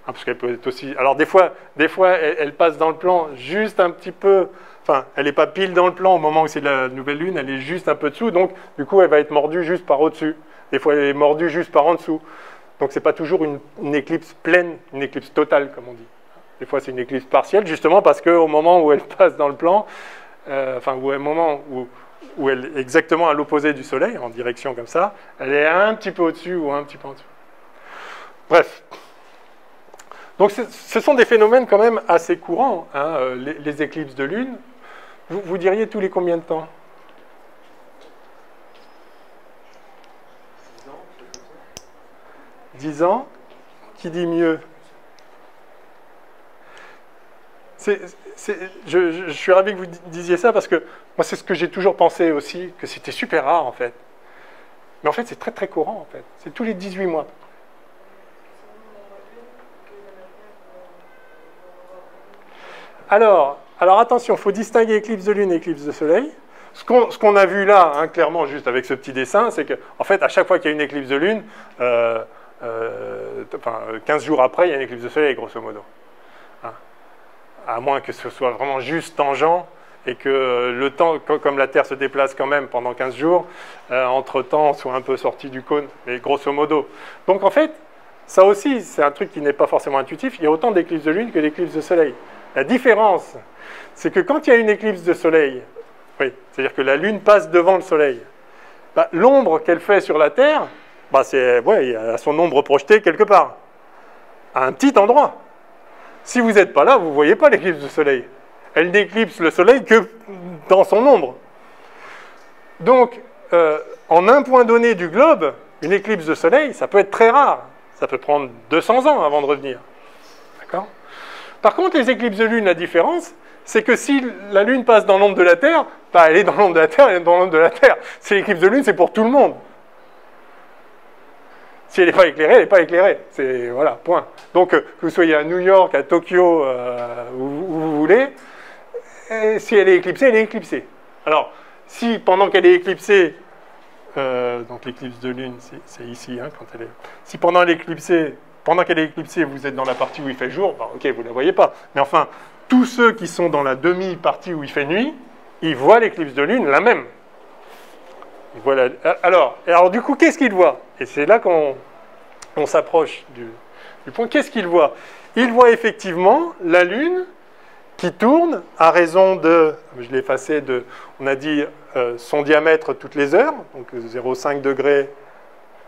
Hein, parce qu'elle peut être aussi. Alors des fois elle passe dans le plan juste un petit peu. Enfin, elle n'est pas pile dans le plan au moment où c'est la nouvelle lune, elle est juste un peu dessous, donc du coup elle va être mordue juste par au-dessus. Des fois elle est mordue juste par en dessous. Donc ce n'est pas toujours une éclipse pleine, une éclipse totale comme on dit. Des fois c'est une éclipse partielle justement parce qu'au moment où elle passe dans le plan, enfin au moment où elle est exactement à l'opposé du Soleil, en direction comme ça, elle est un petit peu au-dessus ou un petit peu en dessous. Bref. Donc ce sont des phénomènes quand même assez courants, hein, les éclipses de lune. Vous diriez tous les combien de temps? 10 ans. Qui dit mieux? Je suis ravi que vous disiez ça parce que moi c'est ce que j'ai toujours pensé aussi, que c'était super rare en fait. Mais en fait c'est très très courant en fait. C'est tous les 18 mois. Alors attention, il faut distinguer éclipse de lune et éclipse de soleil. Ce qu'on a vu là, hein, clairement, juste avec ce petit dessin, c'est qu'en fait, à chaque fois qu'il y a une éclipse de lune, 15 jours après, il y a une éclipse de soleil, grosso modo. Hein. À moins que ce soit vraiment juste tangent et que le temps, comme la Terre se déplace quand même pendant 15 jours, entre-temps, on soit un peu sorti du cône, mais grosso modo. Donc en fait, ça aussi, c'est un truc qui n'est pas forcément intuitif. Il y a autant d'éclipses de lune que d'éclipses de soleil. La différence, c'est que quand il y a une éclipse de soleil, oui, c'est-à-dire que la lune passe devant le soleil, bah, l'ombre qu'elle fait sur la Terre, bah, elle a son ombre projetée quelque part, à un petit endroit. Si vous n'êtes pas là, vous ne voyez pas l'éclipse de soleil. Elle n'éclipse le soleil que dans son ombre. Donc, en un point donné du globe, une éclipse de soleil, ça peut être très rare. Ça peut prendre 200 ans avant de revenir. D'accord ? Par contre, les éclipses de lune, la différence, c'est que si la lune passe dans l'ombre de la Terre, bah, elle est dans l'ombre de la Terre, elle est dans l'ombre de la Terre. Si l'éclipse de lune, c'est pour tout le monde. Si elle n'est pas éclairée, elle n'est pas éclairée. C'est, voilà, point. Donc, que vous soyez à New York, à Tokyo, où vous voulez, si elle est éclipsée, elle est éclipsée. Alors, si pendant qu'elle est éclipsée, donc l'éclipse de lune, c'est ici, hein, quand elle est... Si pendant qu'elle est éclipsée, vous êtes dans la partie où il fait jour, ben, ok, vous ne la voyez pas. Mais enfin, tous ceux qui sont dans la demi-partie où il fait nuit, ils voient l'éclipse de lune la même. Voilà. Alors du coup, qu'est-ce qu'il voit? Et c'est là qu'on s'approche du point. Qu'est-ce qu'il voit? Il voit effectivement la Lune qui tourne à raison de, je l'ai effacé, on a dit son diamètre toutes les heures, donc 0,5 degrés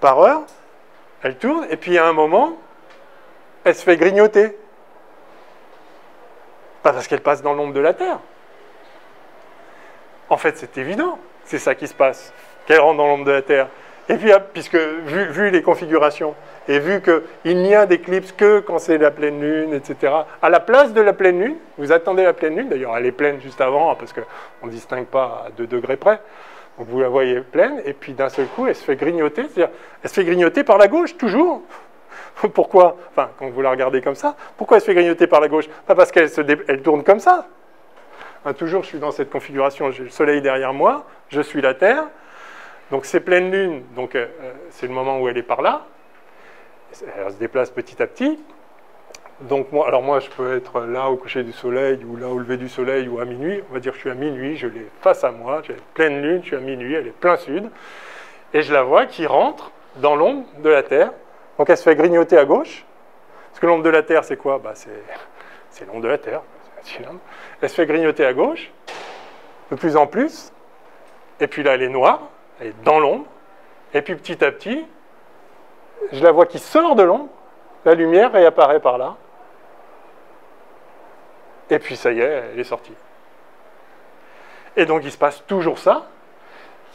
par heure. Elle tourne, et puis à un moment, elle se fait grignoter. Pas parce qu'elle passe dans l'ombre de la Terre. En fait, c'est évident, c'est ça qui se passe, qu'elle rentre dans l'ombre de la Terre. Et puis, puisque, vu les configurations, et vu qu'il n'y a d'éclipse que quand c'est la pleine lune, etc., à la place de la pleine lune, vous attendez la pleine lune, d'ailleurs elle est pleine juste avant, hein, parce qu'on ne distingue pas à 2 degrés près, donc vous la voyez pleine, et puis d'un seul coup, elle se fait grignoter, c'est-à-dire, elle se fait grignoter par la gauche, toujours. Pourquoi? Enfin, quand vous la regardez comme ça, pourquoi elle se fait grignoter par la gauche? Pas parce qu'elle tourne comme ça. Hein, toujours, je suis dans cette configuration, j'ai le soleil derrière moi, je suis la Terre, donc c'est pleine lune, donc c'est le moment où elle est par là, elle se déplace petit à petit. Donc moi, je peux être là au coucher du soleil, ou là au lever du soleil, ou à minuit. On va dire que je suis à minuit, je l'ai face à moi, j'ai pleine lune, je suis à minuit, elle est plein sud, et je la vois qui rentre dans l'ombre de la Terre. Donc elle se fait grignoter à gauche, parce que l'ombre de la Terre, c'est quoi? C'est l'ombre de la Terre, c'est un cylindre. Elle se fait grignoter à gauche, de plus en plus, et puis là, elle est noire, elle est dans l'ombre, et puis petit à petit, je la vois qui sort de l'ombre, la lumière réapparaît par là, et puis ça y est, elle est sortie. Et donc il se passe toujours ça,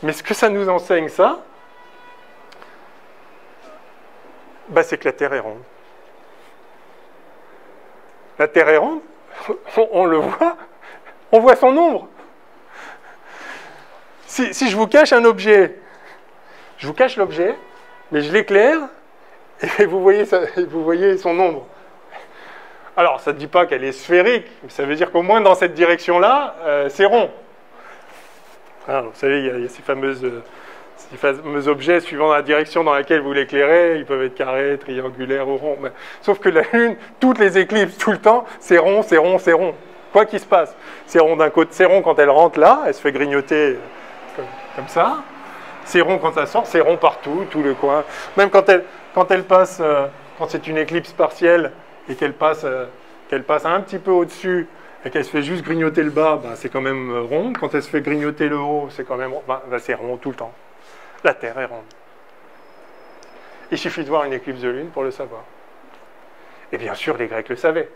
mais ce que ça nous enseigne, ça, bah, c'est que la Terre est ronde. La Terre est ronde, on le voit, on voit son ombre. Si je vous cache un objet, je vous cache l'objet, mais je l'éclaire, et vous voyez son ombre. Alors, ça ne dit pas qu'elle est sphérique, mais ça veut dire qu'au moins dans cette direction-là, c'est rond. Alors, vous savez, il y a ces fameux objets, suivant la direction dans laquelle vous l'éclairez, ils peuvent être carrés, triangulaires ou ronds. Mais, sauf que la Lune, toutes les éclipses, tout le temps, c'est rond, c'est rond, c'est rond. Quoi qu'il se passe. C'est rond d'un côté, c'est rond quand elle rentre là, elle se fait grignoter comme ça. C'est rond quand ça sort, c'est rond partout, tout le coin. Même quand elle passe, quand c'est une éclipse partielle et qu'elle passe un petit peu au-dessus et qu'elle se fait juste grignoter le bas, ben, c'est quand même rond. Quand elle se fait grignoter le haut, c'est quand même rond. Ben, c'est rond tout le temps. La Terre est ronde. Il suffit de voir une éclipse de lune pour le savoir. Et bien sûr, les Grecs le savaient.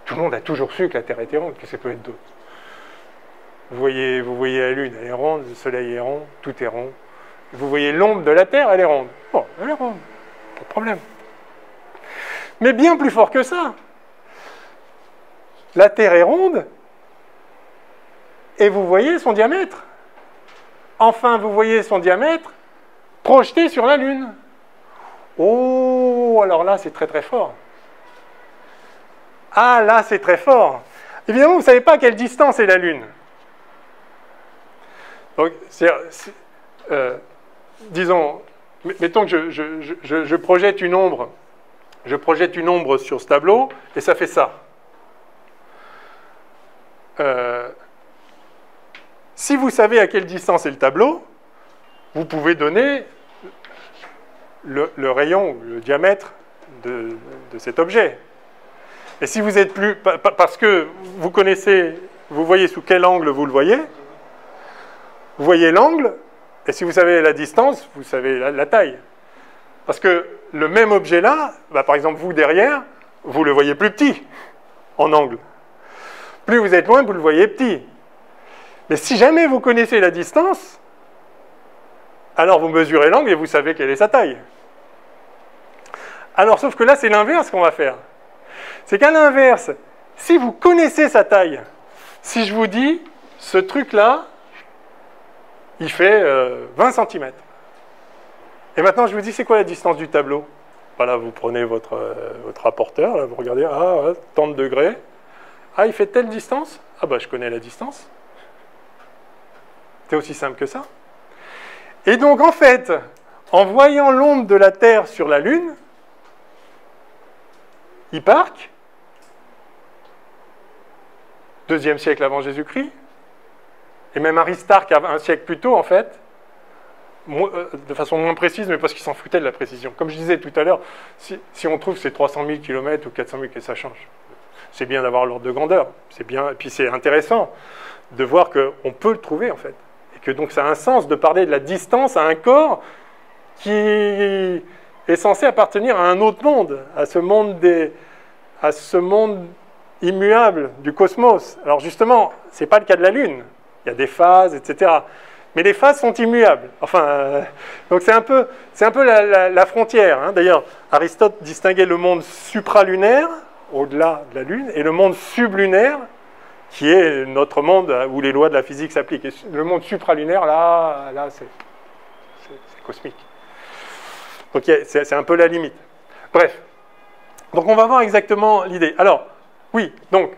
Tout le monde a toujours su que la Terre était ronde. Qu'est-ce que ça peut être d'autre? Vous voyez la Lune, elle est ronde, le Soleil est rond, tout est rond. Vous voyez l'ombre de la Terre, elle est ronde. Bon, elle est ronde, pas de problème. Mais bien plus fort que ça. La Terre est ronde, et vous voyez son diamètre. Enfin, vous voyez son diamètre projeté sur la Lune. Oh, alors là, c'est très très fort. Ah, là, c'est très fort. Évidemment, vous ne savez pas à quelle distance est la Lune. Donc, disons, mettons que je projette une ombre. Je projette une ombre sur ce tableau, et ça fait ça. Si vous savez à quelle distance est le tableau, vous pouvez donner le rayon, le diamètre de cet objet. Et si vous êtes plus... Parce que vous connaissez, vous voyez sous quel angle vous le voyez, vous voyez l'angle, et si vous savez la distance, vous savez la taille. Parce que le même objet-là, bah, par exemple, vous derrière, vous le voyez plus petit, en angle. Plus vous êtes loin, vous le voyez petit. Mais si jamais vous connaissez la distance, alors vous mesurez l'angle et vous savez quelle est sa taille. Alors, sauf que là, c'est l'inverse qu'on va faire. C'est qu'à l'inverse, si vous connaissez sa taille, si je vous dis, ce truc-là, il fait 20 cm. Et maintenant, je vous dis, c'est quoi la distance du tableau? Voilà, vous prenez votre rapporteur, là, vous regardez, ah, ouais, tant de degrés. Ah, il fait telle distance? Ah, bah, je connais la distance. C'est aussi simple que ça. Et donc, en fait, en voyant l'ombre de la Terre sur la Lune, Hipparque, 2e siècle avant Jésus-Christ, et même Aristarque, un siècle plus tôt, en fait, de façon moins précise, mais parce qu'il s'en foutait de la précision. Comme je disais tout à l'heure, si on trouve que c'est 300 000 km ou 400 000 km, ça change. C'est bien d'avoir l'ordre de grandeur. C'est bien, et puis c'est intéressant de voir qu'on peut le trouver, en fait. Et que donc ça a un sens de parler de la distance à un corps qui est censé appartenir à un autre monde, à ce monde immuable du cosmos. Alors justement, ce n'est pas le cas de la Lune. Il y a des phases, etc. Mais les phases sont immuables. Enfin, donc c'est un peu la frontière. Hein. D'ailleurs, Aristote distinguait le monde supralunaire, au-delà de la Lune, et le monde sublunaire, qui est notre monde où les lois de la physique s'appliquent. Et le monde supralunaire, là c'est cosmique. Donc c'est un peu la limite. Bref. Donc on va voir exactement l'idée. Alors, oui, donc,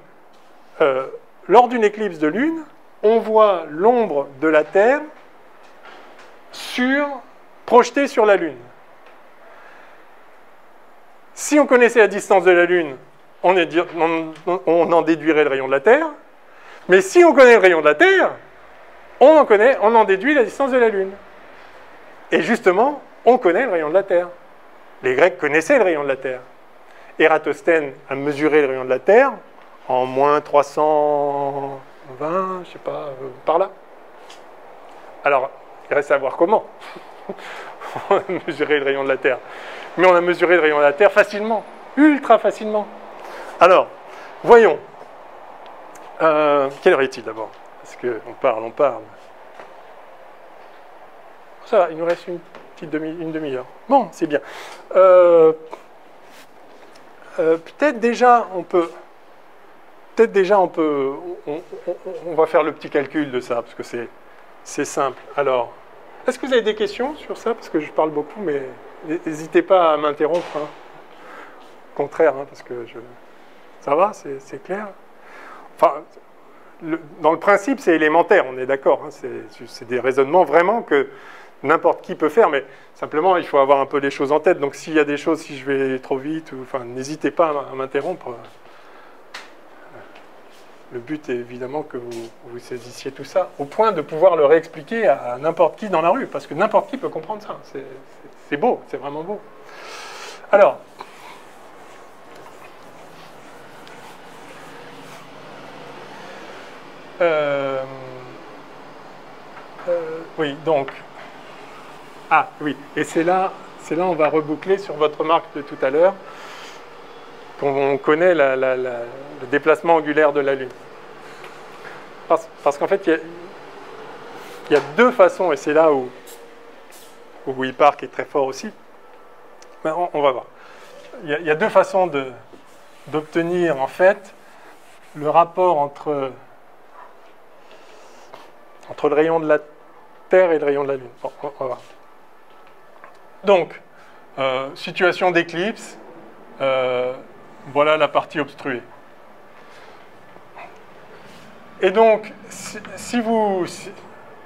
lors d'une éclipse de Lune, on voit l'ombre de la Terre projetée sur la Lune. Si on connaissait la distance de la Lune, on en déduirait le rayon de la Terre. Mais si on connaît le rayon de la Terre, on en déduit la distance de la Lune. Et justement, on connaît le rayon de la Terre. Les Grecs connaissaient le rayon de la Terre. Eratosthène a mesuré le rayon de la Terre en moins 320, je ne sais pas, par là. Alors, il reste à voir comment. On a mesuré le rayon de la Terre. Mais on a mesuré le rayon de la Terre facilement, ultra facilement. Alors, voyons. Quelle heure est-il d'abord? Parce qu'on parle. Ça va, il nous reste une demi-heure. Bon, c'est bien. Peut-être déjà, on va faire le petit calcul de ça, parce que c'est simple. Alors, est-ce que vous avez des questions sur ça? Parce que je parle beaucoup, mais n'hésitez pas à m'interrompre. Hein. Au contraire, hein, parce que ça va, c'est clair? Enfin, dans le principe, c'est élémentaire, on est d'accord. Hein, c'est des raisonnements vraiment que n'importe qui peut faire, mais simplement, il faut avoir un peu les choses en tête. Donc, s'il y a des choses, si je vais trop vite, enfin, n'hésitez pas à m'interrompre. Le but est évidemment que vous saisissiez tout ça, au point de pouvoir le réexpliquer à n'importe qui dans la rue, parce que n'importe qui peut comprendre ça. C'est beau, c'est vraiment beau. Alors, oui, donc... Ah, oui, et c'est là on va reboucler sur votre remarque de tout à l'heure, qu'on connaît le déplacement angulaire de la Lune. Parce qu'en fait, il y a deux façons, et c'est là où Hipparque est très fort aussi. Mais on va voir. Il y a deux façons d'obtenir, en fait, le rapport entre le rayon de la Terre et le rayon de la Lune. Bon, on va voir. Donc, situation d'éclipse, voilà la partie obstruée. Et donc,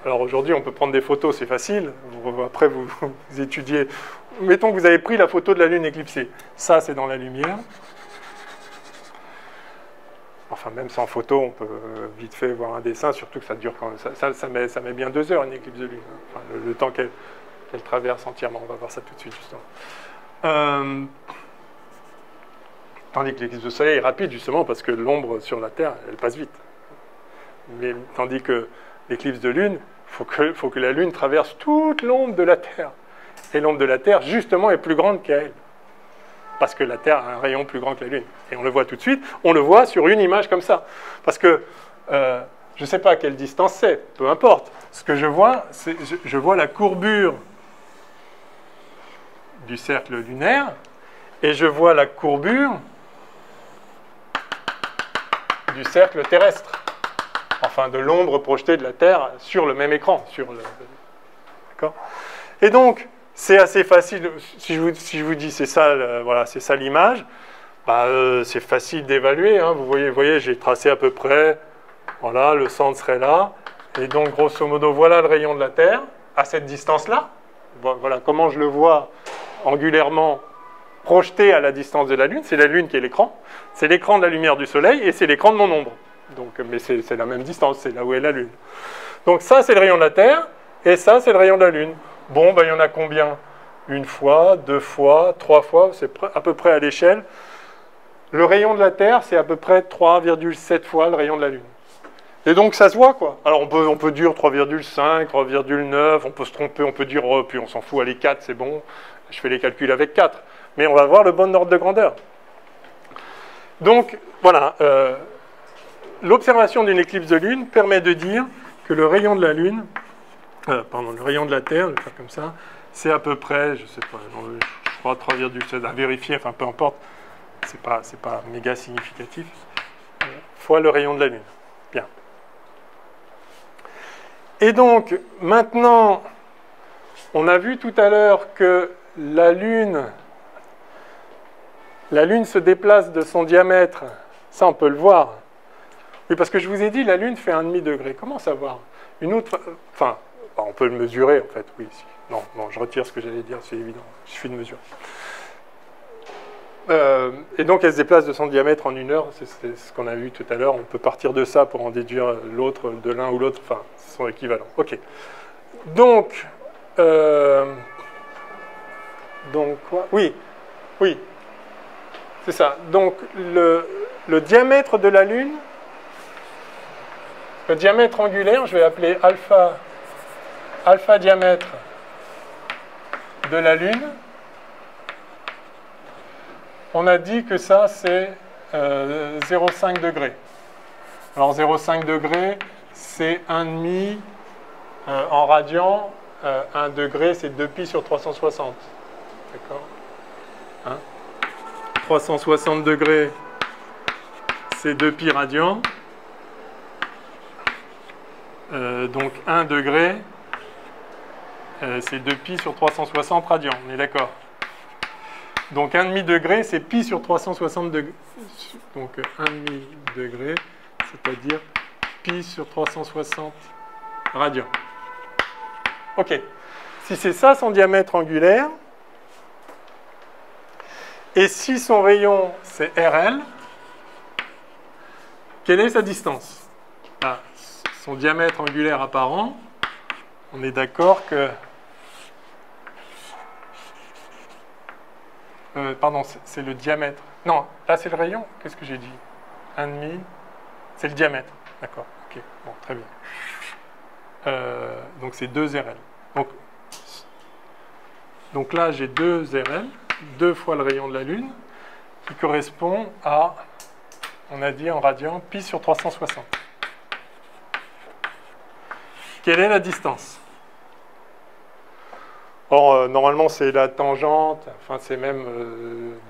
alors aujourd'hui, on peut prendre des photos, c'est facile. Après, vous étudiez. Mettons que vous avez pris la photo de la Lune éclipsée. Ça, c'est dans la lumière. Enfin, même sans photo, on peut vite fait voir un dessin, surtout que ça dure quand même. Ça met bien 2 heures, une éclipse de Lune. Enfin, le temps qu'elle traverse entièrement. On va voir ça tout de suite, justement. Tandis que l'éclipse de Soleil est rapide, justement, parce que l'ombre sur la Terre, elle passe vite. Mais, tandis que l'éclipse de Lune, il faut que la Lune traverse toute l'ombre de la Terre. Et l'ombre de la Terre, justement, est plus grande qu'elle. Parce que la Terre a un rayon plus grand que la Lune. Et on le voit tout de suite, on le voit sur une image comme ça. Parce que je ne sais pas à quelle distance c'est, peu importe. Ce que je vois, c'est je vois la courbure du cercle lunaire, et je vois la courbure du cercle terrestre. Enfin, de l'ombre projetée de la Terre sur le même écran. D'accord ? Et donc, c'est assez facile. Si je vous dis c'est ça, voilà, c'est ça l'image, bah, c'est facile d'évaluer. Hein. Vous voyez, j'ai tracé à peu près. Voilà, le centre serait là. Et donc, grosso modo, voilà le rayon de la Terre à cette distance-là. Voilà comment je le vois angulairement projeté à la distance de la Lune. C'est la Lune qui est l'écran. C'est l'écran de la lumière du Soleil et c'est l'écran de mon ombre. Donc, mais c'est la même distance, c'est là où est la Lune. Donc ça, c'est le rayon de la Terre et ça, c'est le rayon de la Lune. Bon, ben, il y en a combien? Une fois, deux fois, trois fois, c'est à peu près à l'échelle. Le rayon de la Terre, c'est à peu près 3,7 fois le rayon de la Lune. Et donc, ça se voit, quoi. Alors, on peut dire 3,5, 3,9, on peut se tromper, on peut dire, oh, puis on s'en fout, allez, 4, c'est bon. Je fais les calculs avec 4. Mais on va voir le bon ordre de grandeur. Donc, voilà. L'observation d'une éclipse de Lune permet de dire que le rayon de la Lune, le rayon de la Terre, je vais faire comme ça, c'est à peu près, je sais pas, je crois 3,7, à vérifier, enfin, peu importe. C'est pas méga significatif, fois le rayon de la Lune. Bien. Et donc, maintenant, on a vu tout à l'heure que la Lune se déplace de son diamètre. Ça, on peut le voir. Oui, parce que je vous ai dit, la Lune fait 1,5 degré. Comment savoir? Une autre... Enfin, on peut le mesurer, en fait, oui. Non, je retire ce que j'allais dire, c'est évident. Il suffit de mesurer. Et donc, elle se déplace de son diamètre en 1 heure. C'est ce qu'on a vu tout à l'heure. On peut partir de ça pour en déduire l'autre, de l'un ou l'autre. Enfin, ce sont équivalents. OK. Donc quoi? Oui. C'est ça. Donc, le diamètre de la Lune, le diamètre angulaire, je vais appeler alpha diamètre de la Lune. On a dit que ça, c'est 0,5 degrés. Alors, 0,5 degrés, c'est 1,5 en radian. 1 degré, c'est 2pi sur 360. D'accord, hein? 360 degrés, c'est 2pi radian. Donc, 1 degré, c'est 2pi sur 360 radian. On est d'accord? Donc 1,5 degré, c'est pi sur 360 degrés. Donc 1,5 degré, c'est-à-dire pi sur 360 radians. OK. Si c'est ça son diamètre angulaire, et si son rayon c'est RL, quelle est sa distance? Son diamètre angulaire apparent, on est d'accord que... pardon, c'est le diamètre. Non, là c'est le rayon. Qu'est-ce que j'ai dit? 1,5. C'est le diamètre. D'accord. OK. Bon, très bien. Donc c'est 2 RL. Donc là j'ai 2 RL, 2 fois le rayon de la Lune, qui correspond à, on a dit en radian, pi sur 360. Quelle est la distance? Or, normalement, c'est la tangente, enfin, c'est même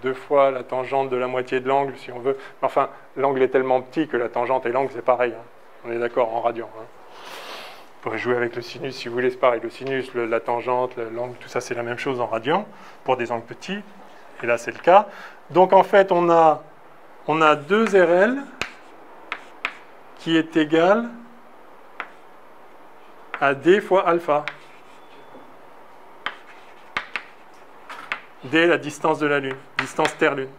2 fois la tangente de la moitié de l'angle, si on veut. Mais enfin, l'angle est tellement petit que la tangente et l'angle, c'est pareil. Hein. On est d'accord, en radian. Hein. Vous pourrez jouer avec le sinus si vous voulez, c'est pareil. Le sinus, la tangente, l'angle, tout ça, c'est la même chose en radian, pour des angles petits. Et là, c'est le cas. Donc, en fait, on a 2 RL qui est égal à D fois alpha. D, la distance de la Lune, distance Terre-Lune.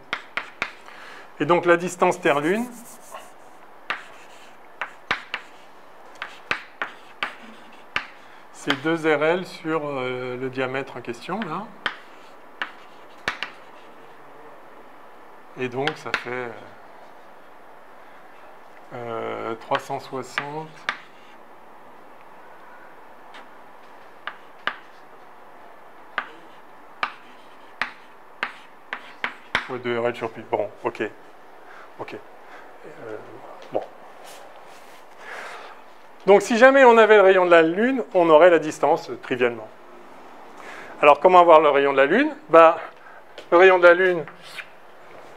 Et donc la distance Terre-Lune, c'est 2 RL sur le diamètre en question, là. Et donc ça fait 360... fois 2 RL sur pi. Bon, OK. Bon. Donc, si jamais on avait le rayon de la Lune, on aurait la distance, trivialement. Alors, comment avoir le rayon de la Lune? Le rayon de la Lune,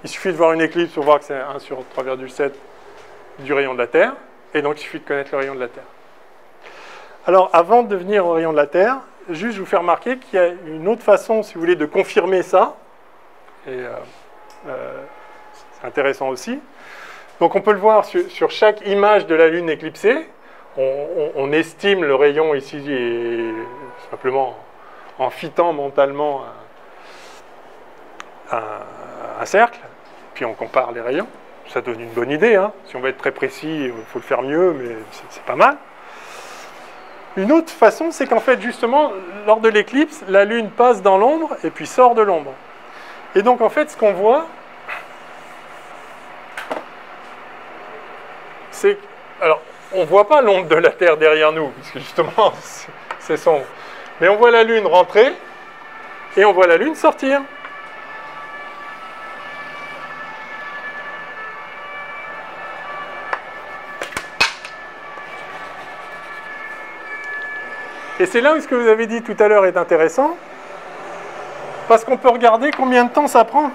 il suffit de voir une éclipse pour voir que c'est 1 sur 3,7 du rayon de la Terre. Et donc, il suffit de connaître le rayon de la Terre. Alors, avant de venir au rayon de la Terre, juste vous faire remarquer qu'il y a une autre façon, si vous voulez, de confirmer ça. Et c'est intéressant aussi. Donc on peut le voir sur chaque image de la Lune éclipsée. On estime le rayon ici, et simplement en fitant mentalement un cercle. Puis on compare les rayons. Ça donne une bonne idée. Hein. Si on veut être très précis, il faut le faire mieux, mais c'est pas mal. Une autre façon, c'est qu'en fait, justement, lors de l'éclipse, la Lune passe dans l'ombre et puis sort de l'ombre. Et donc, en fait, ce qu'on voit, c'est... Alors, on ne voit pas l'ombre de la Terre derrière nous, puisque justement, c'est sombre. Mais on voit la Lune rentrer et on voit la Lune sortir. Et c'est là où ce que vous avez dit tout à l'heure est intéressant, parce qu'on peut regarder combien de temps ça prend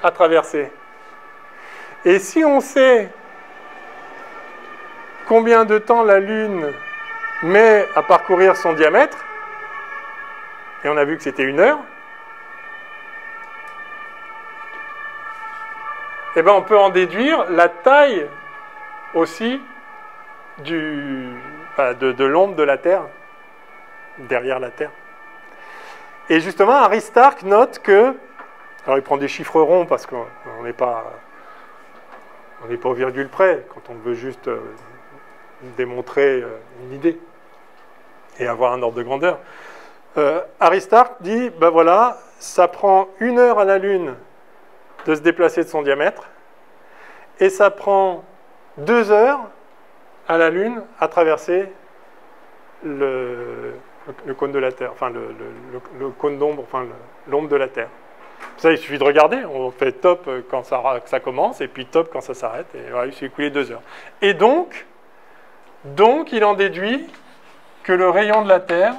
à traverser. Et si on sait combien de temps la Lune met à parcourir son diamètre, et on a vu que c'était 1 heure, eh bien on peut en déduire la taille aussi de l'ombre de la Terre, derrière la Terre. Et justement, Aristarque note que, alors il prend des chiffres ronds parce qu'on n'est pas au virgule près, quand on veut juste démontrer une idée et avoir un ordre de grandeur. Aristarque dit, ben voilà, ça prend 1 heure à la Lune de se déplacer de son diamètre, et ça prend 2 heures à la Lune à traverser le cône de la Terre, enfin le cône d'ombre, enfin l'ombre de la Terre. Ça, il suffit de regarder, on fait top quand ça commence, et puis top quand ça s'arrête, et voilà, il s'est écoulé 2 heures. Et donc, il en déduit que le rayon de la Terre,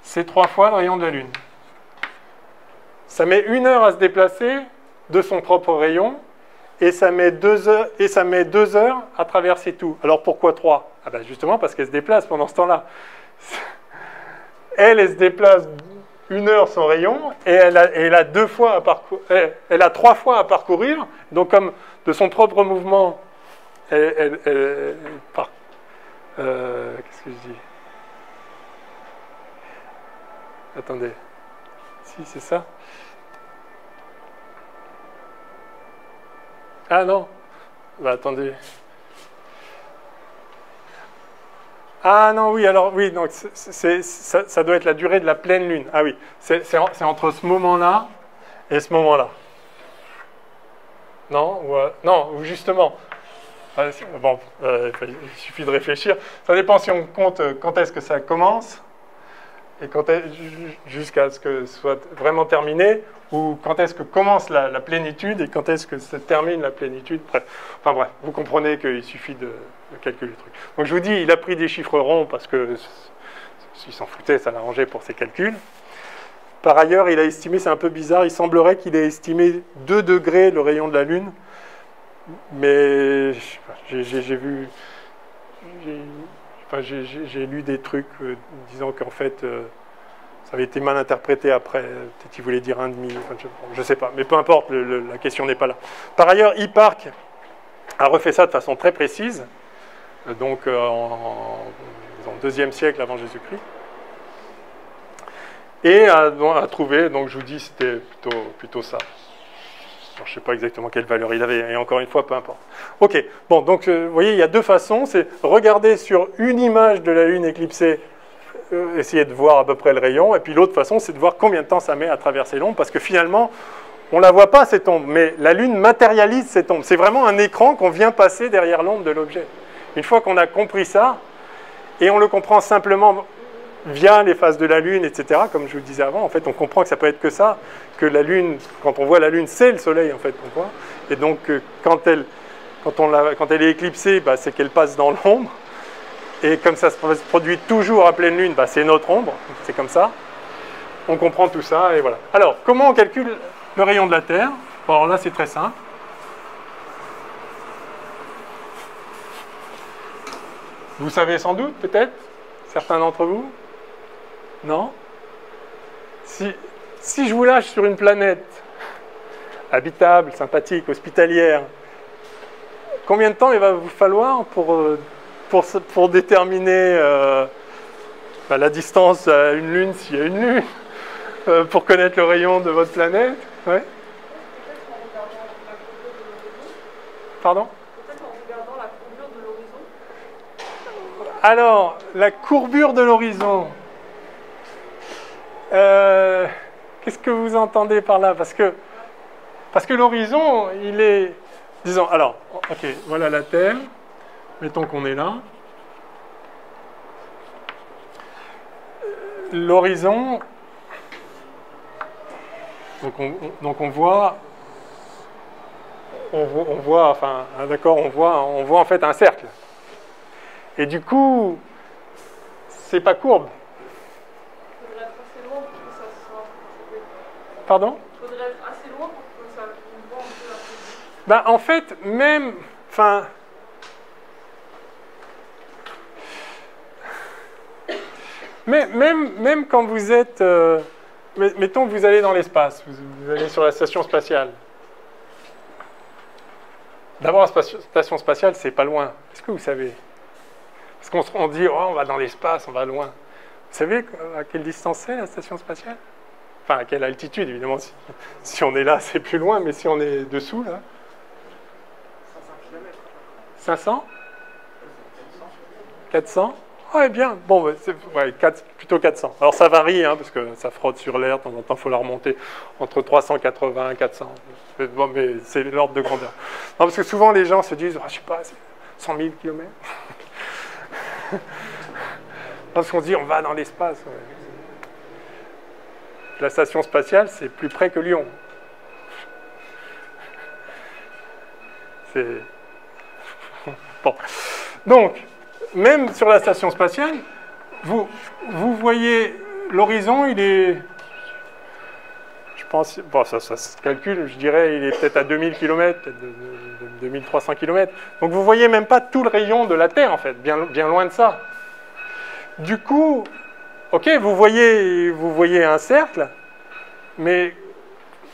c'est 3 fois le rayon de la Lune. Ça met 1 heure à se déplacer de son propre rayon, et ça met 2 heures à traverser tout. Alors pourquoi 3 ? Ah ben justement parce qu'elle se déplace pendant ce temps-là. Elle se déplace 1 heure son rayon, et elle a 3 fois à parcourir. Donc comme de son propre mouvement, qu'est-ce que je dis ? Attendez. Si, c'est ça. Ah non. Bah attendez. Ah non, oui, alors oui, donc ça doit être la durée de la pleine lune. Ah oui, c'est entre ce moment-là et ce moment-là. Non, non, justement. Bon, il suffit de réfléchir. Ça dépend si on compte quand est-ce que ça commence et jusqu'à ce que ce soit vraiment terminé, ou quand est-ce que commence la plénitude et quand est-ce que se termine la plénitude. Enfin bref, vous comprenez qu'il suffit de calculer le truc. Donc je vous dis, il a pris des chiffres ronds parce que s'il s'en foutait, ça l'arrangeait pour ses calculs. Par ailleurs, il a estimé, c'est un peu bizarre, il semblerait qu'il ait estimé 2 degrés le rayon de la Lune, mais j'ai lu des trucs disant qu'en fait, ça avait été mal interprété après. Peut-être qu'il voulait dire 1,5. Enfin, je ne sais pas. Mais peu importe, la question n'est pas là. Par ailleurs, Hipparque a refait ça de façon très précise, donc en 2e siècle avant Jésus-Christ. Et a trouvé, donc je vous dis, c'était plutôt ça. Alors, je ne sais pas exactement quelle valeur il avait, et encore une fois, peu importe. Ok, bon, donc vous voyez, il y a 2 façons, c'est regarder sur une image de la Lune éclipsée, essayer de voir à peu près le rayon, et puis l'autre façon, c'est de voir combien de temps ça met à traverser l'ombre, parce que finalement, on ne la voit pas, cette ombre, mais la Lune matérialise cette ombre. C'est vraiment un écran qu'on vient passer derrière l'ombre de l'objet. Une fois qu'on a compris ça, et on le comprend simplement via les phases de la Lune, etc., comme je vous le disais avant, en fait, on comprend que ça peut être que ça, que la Lune, quand on voit la Lune, c'est le Soleil, en fait, qu'on voit. Et donc, quand elle est éclipsée, bah, c'est qu'elle passe dans l'ombre. Et comme ça se produit toujours à pleine Lune, bah, c'est notre ombre, c'est comme ça. On comprend tout ça, et voilà. Alors, comment on calcule le rayon de la Terre ? Bon, alors là, c'est très simple. Vous savez sans doute, peut-être, certains d'entre vous. Non? Si je vous lâche sur une planète habitable, sympathique, hospitalière, combien de temps il va vous falloir pour déterminer la distance à une lune, s'il y a une lune, pour connaître le rayon de votre planète? Ouais. Peut-être en regardant la courbure de l'horizon. Pardon? Peut-être en regardant la courbure de l'horizon. Alors, la courbure de l'horizon. Qu'est-ce que vous entendez par là? Parce que l'horizon, il est... Disons, alors, ok, voilà la Terre. Mettons qu'on est là. L'horizon... Donc on voit... On voit, enfin, d'accord, on voit en fait un cercle. Et du coup, c'est pas courbe. Il faudrait être assez loin pour que ça soit... Pardon? Il faudrait être assez loin pour que ça on voit un peu la courbure. Ben, en fait, même... Enfin... Mais même quand vous êtes... mettons que vous allez dans l'espace, vous allez sur la station spatiale. D'abord, la station spatiale, c'est pas loin. Est-ce que vous savez? Parce qu'on dit, oh, on va dans l'espace, on va loin. Vous savez à quelle distance c'est, la station spatiale? Enfin, à quelle altitude, évidemment. Si on est là, c'est plus loin, mais si on est dessous, là... 500 400? Ouais, bien. Bon, ouais, plutôt 400. Alors, ça varie, hein, parce que ça frotte sur l'air. De temps en temps, il faut la remonter entre 380 et 400. Bon, mais c'est l'ordre de grandeur. Non, parce que souvent, les gens se disent, oh, je sais pas, c'est 100 000 km. Parce qu'on se dit, on va dans l'espace. Ouais. La station spatiale, c'est plus près que Lyon. C'est... Bon. Donc, même sur la station spatiale, vous voyez l'horizon, il est... Je pense... Bon, ça se calcule, je dirais, il est peut-être à 2000 km, peut-être 2300 km. Donc, vous ne voyez même pas tout le rayon de la Terre, en fait, bien loin de ça. Du coup, ok, vous voyez un cercle, mais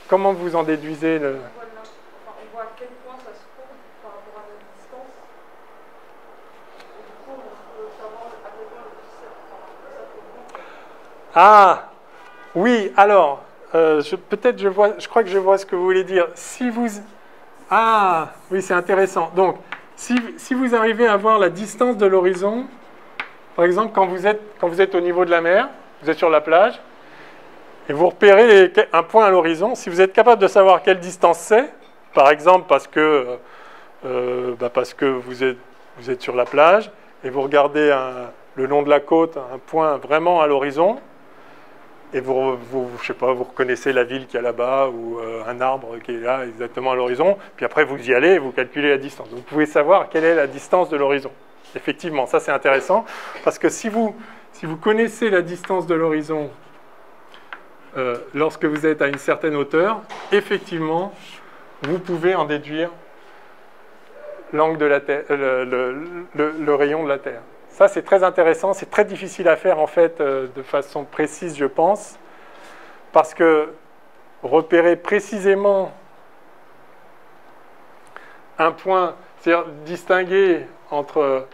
comment vous en déduisez le... On voit à quel point ça se courbe par rapport à la distance. Et du coup, on peut savoir à quel point ça courbe. Ah, oui, alors, je crois que je vois ce que vous voulez dire. Si vous... Ah, oui, c'est intéressant. Donc, si vous arrivez à voir la distance de l'horizon, par exemple, quand vous êtes au niveau de la mer, vous êtes sur la plage, et vous repérez un point à l'horizon, si vous êtes capable de savoir quelle distance c'est, par exemple parce que vous êtes sur la plage, et vous regardez le long de la côte un point vraiment à l'horizon, et je sais pas, vous reconnaissez la ville qui est là-bas, ou un arbre qui est là exactement à l'horizon, puis après vous y allez et vous calculez la distance. Donc, vous pouvez savoir quelle est la distance de l'horizon. Effectivement, ça c'est intéressant, parce que si vous connaissez la distance de l'horizon lorsque vous êtes à une certaine hauteur, effectivement, vous pouvez en déduire l'angle de la Terre, le rayon de la Terre. Ça c'est très intéressant, c'est très difficile à faire en fait de façon précise, je pense, parce que repérer précisément un point, c'est-à-dire distinguer entre...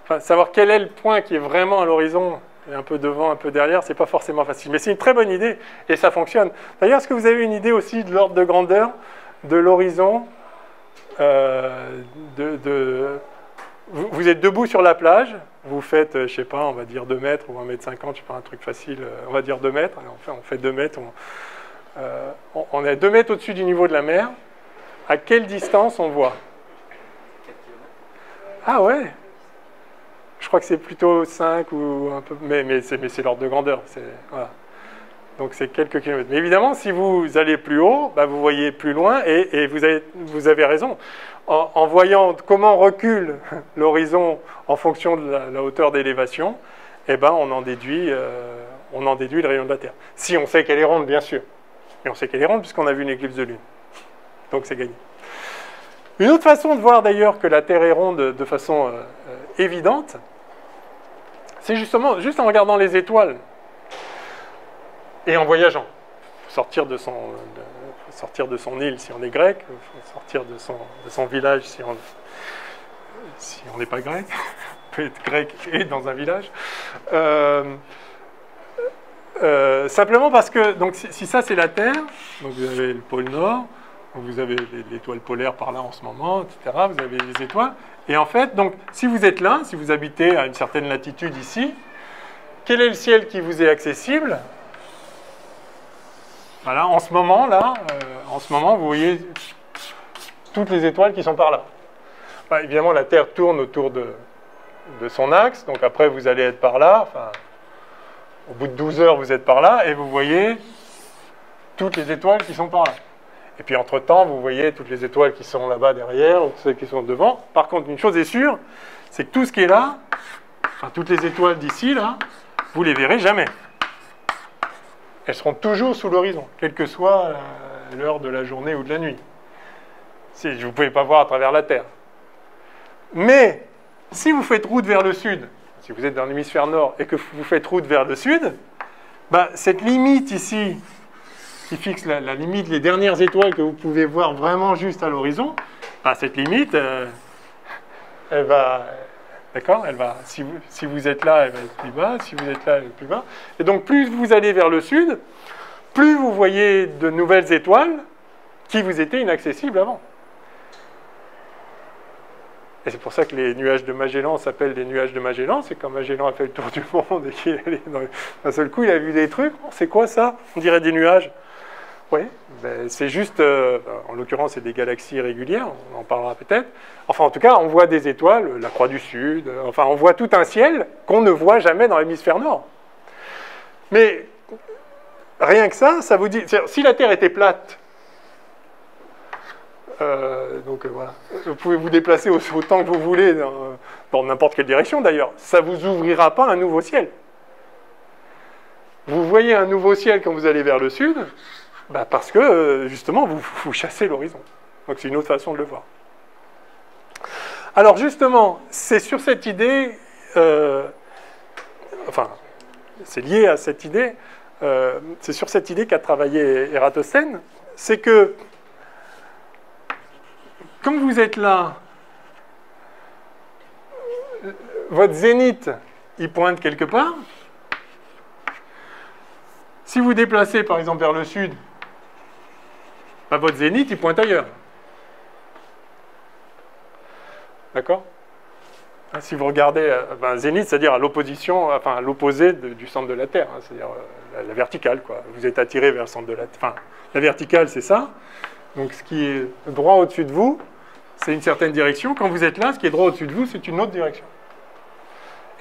Enfin, savoir quel est le point qui est vraiment à l'horizon, et un peu devant, un peu derrière, c'est pas forcément facile. Mais c'est une très bonne idée, et ça fonctionne. D'ailleurs, est-ce que vous avez une idée aussi de l'ordre de grandeur de l'horizon vous êtes debout sur la plage, vous faites, je sais pas, on va dire 2 mètres ou 1,50 m, je sais pas, un truc facile, on va dire 2 mètres, enfin, on fait 2 mètres, on est 2 mètres au-dessus du niveau de la mer. À quelle distance on voit? 4 km. Ah ouais? Je crois que c'est plutôt 5 ou un peu... Mais c'est l'ordre de grandeur. Voilà. Donc c'est quelques kilomètres. Mais évidemment, si vous allez plus haut, bah, vous voyez plus loin et vous avez raison. En voyant comment recule l'horizon en fonction de la hauteur d'élévation, eh ben, on en déduit le rayon de la Terre. Si on sait qu'elle est ronde, bien sûr. Et on sait qu'elle est ronde puisqu'on a vu une éclipse de lune. Donc c'est gagné. Une autre façon de voir d'ailleurs que la Terre est ronde de façon évidente, c'est justement juste en regardant les étoiles. et en voyageant. Sortir de son île si on est grec, sortir de son village si on n'est pas grec, on peut être grec et dans un village. Simplement parce que, donc, si ça c'est la Terre, donc vous avez le pôle Nord, donc vous avez l'étoile polaire par là en ce moment, etc. Vous avez les étoiles. Et en fait, donc, si vous êtes là, si vous habitez à une certaine latitude ici, quel est le ciel qui vous est accessible? Voilà, en ce moment, là, vous voyez toutes les étoiles qui sont par là. Bah, évidemment, la Terre tourne autour de son axe, donc après, vous allez être par là. Enfin, au bout de 12 heures, vous êtes par là, et vous voyez toutes les étoiles qui sont par là. Et puis, entre-temps, vous voyez toutes les étoiles qui sont là-bas derrière, ou celles qui sont devant. Par contre, une chose est sûre, c'est que tout ce qui est là, enfin, toutes les étoiles d'ici, là, vous les verrez jamais. Elles seront toujours sous l'horizon, quelle que soit l'heure de la journée ou de la nuit. Vous ne pouvez pas voir à travers la Terre. Mais, si vous faites route vers le sud, si vous êtes dans l'hémisphère nord et que vous faites route vers le sud, bah, cette limite ici, qui fixe la limite, les dernières étoiles que vous pouvez voir vraiment juste à l'horizon, bah, cette limite, elle va... D'accord? Elle va, si vous êtes là, elle va être plus bas. Si vous êtes là, elle va être plus bas. Et donc, plus vous allez vers le sud, plus vous voyez de nouvelles étoiles qui vous étaient inaccessibles avant. Et c'est pour ça que les nuages de Magellan s'appellent des nuages de Magellan. C'est quand Magellan a fait le tour du monde et qu'il est d'un seul coup, il a vu des trucs. C'est quoi ça? On dirait des nuages. Oui, ben c'est juste, en l'occurrence, c'est des galaxies régulières, on en parlera peut-être. Enfin, en tout cas, on voit des étoiles, la Croix du Sud, enfin, on voit tout un ciel qu'on ne voit jamais dans l'hémisphère nord. Mais rien que ça vous dit, si la Terre était plate, voilà, vous pouvez vous déplacer autant que vous voulez, dans n'importe quelle direction d'ailleurs, ça ne vous ouvrira pas un nouveau ciel. Vous voyez un nouveau ciel quand vous allez vers le sud, bah parce que, justement, vous chassez l'horizon. Donc, c'est une autre façon de le voir. Alors, justement, c'est sur cette idée... enfin, c'est lié à cette idée... c'est sur cette idée qu'a travaillé Ératosthène. C'est que, comme vous êtes là, votre zénith, il pointe quelque part. Si vous déplacez, par exemple, vers le sud, bah, votre zénith, il pointe ailleurs. D'accord? Si vous regardez, zénith, c'est-à-dire à l'opposition, enfin à l'opposé du centre de la Terre, hein, c'est-à-dire la verticale, quoi. Vous êtes attiré vers le centre de la Terre. Enfin, la verticale, c'est ça. Donc, ce qui est droit au-dessus de vous, c'est une certaine direction. Quand vous êtes là, ce qui est droit au-dessus de vous, c'est une autre direction.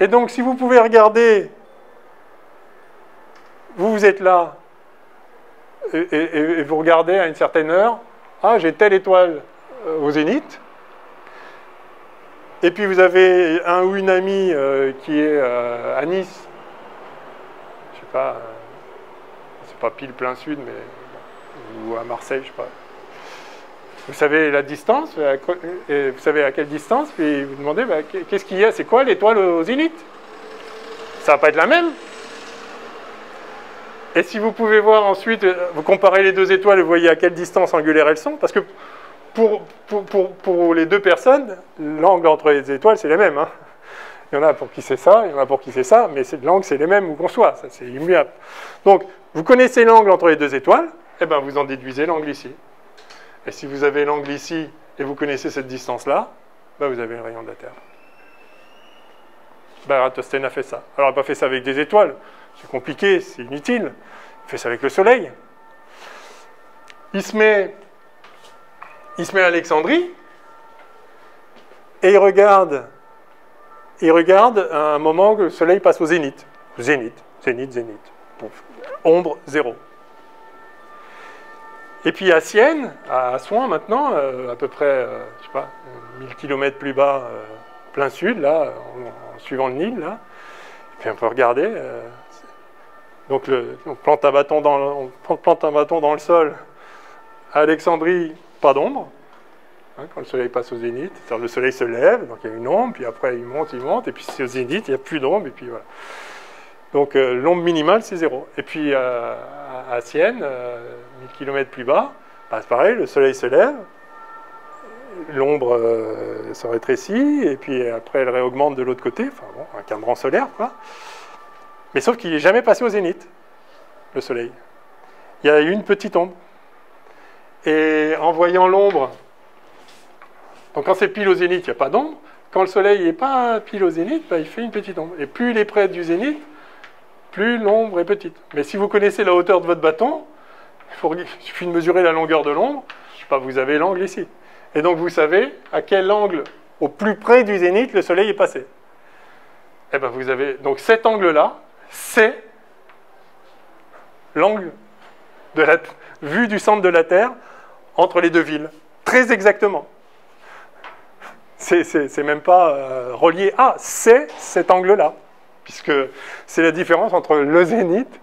Et donc, si vous pouvez regarder, vous êtes là, et vous regardez à une certaine heure, ah, j'ai telle étoile au zénith, et puis vous avez un ou une amie qui est à Nice, je sais pas, c'est pas pile plein sud, mais ou à Marseille, je sais pas. Vous savez la distance, et vous savez à quelle distance, puis vous demandez, bah, qu'est-ce qu'il y a, c'est quoi l'étoile au zénith? Ça va pas être la même. Et si vous pouvez voir ensuite, vous comparez les deux étoiles et vous voyez à quelle distance angulaire elles sont, parce que pour les deux personnes, l'angle entre les étoiles, c'est les mêmes. Hein. Il y en a pour qui c'est ça, il y en a pour qui c'est ça, mais l'angle, c'est les mêmes où qu'on soit, ça c'est immuable. Donc, vous connaissez l'angle entre les deux étoiles, et bien vous en déduisez l'angle ici. Et si vous avez l'angle ici, et vous connaissez cette distance-là, ben vous avez le rayon de la Terre. Ératosthène a fait ça. Alors, il n'a pas fait ça avec des étoiles, c'est compliqué, c'est inutile. Il fait ça avec le Soleil. Il se met à Alexandrie, et il regarde à un moment que le Soleil passe au zénith. Zénith. Ombre, 0. Et puis à Sienne, à Assouan maintenant, à peu près, je sais pas, 1000 km plus bas, plein sud, là, en suivant le Nil, là. Et puis on peut regarder. Donc on plante un bâton dans le sol. À Alexandrie, pas d'ombre. Hein, quand le soleil passe au zénith, c'est-à-dire le soleil se lève, donc il y a une ombre, puis après il monte, et puis c'est au zénith, il n'y a plus d'ombre, et puis voilà. Donc l'ombre minimale, c'est 0. Et puis à à Sienne, 1000 km plus bas, bah, c'est pareil, le soleil se lève, l'ombre se rétrécit, et puis après elle réaugmente de l'autre côté, enfin bon, un cadran solaire, quoi. Mais sauf qu'il n'est jamais passé au zénith, le soleil. Il y a eu une petite ombre. Et en voyant l'ombre, donc quand c'est pile au zénith, il n'y a pas d'ombre. Quand le soleil n'est pas pile au zénith, bah, il fait une petite ombre. Et plus il est près du zénith, plus l'ombre est petite. Mais si vous connaissez la hauteur de votre bâton, il suffit de mesurer la longueur de l'ombre, bah, vous avez l'angle ici. Et donc vous savez à quel angle, au plus près du zénith, le soleil est passé. Et ben vous avez donc cet angle-là, c'est l'angle de la vue du centre de la Terre entre les deux villes. Très exactement. C'est même pas relié à, c'est cet angle-là. Puisque c'est la différence entre le zénith,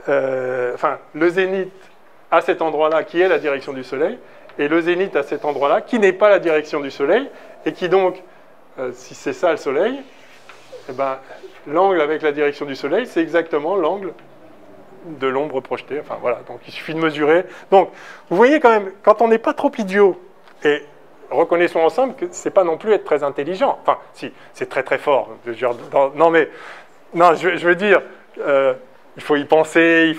le zénith à cet endroit-là qui est la direction du Soleil, et le zénith à cet endroit-là qui n'est pas la direction du Soleil, et qui donc, si c'est ça le Soleil, eh ben, l'angle avec la direction du Soleil, c'est exactement l'angle de l'ombre projetée. Enfin voilà, donc il suffit de mesurer. Donc, vous voyez quand même, quand on n'est pas trop idiot, et reconnaissons ensemble que c'est pas non plus être très intelligent. Enfin, si, c'est très très fort. Non, je veux dire, il faut y penser,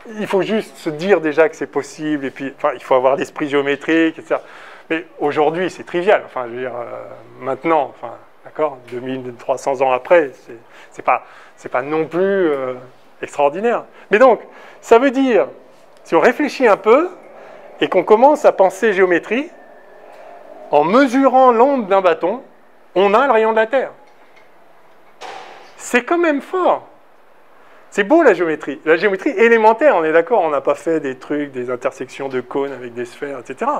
il faut juste se dire déjà que c'est possible, et puis, enfin, il faut avoir l'esprit géométrique, etc. Mais aujourd'hui, c'est trivial. Enfin, je veux dire, maintenant, enfin, d'accord, 2300 ans après, c'est pas non plus extraordinaire. Mais donc, ça veut dire, si on réfléchit un peu et qu'on commence à penser géométrie, en mesurant l'ombre d'un bâton, on a le rayon de la Terre. C'est quand même fort. C'est beau la géométrie. La géométrie élémentaire, on est d'accord, on n'a pas fait des trucs, des intersections de cônes avec des sphères, etc.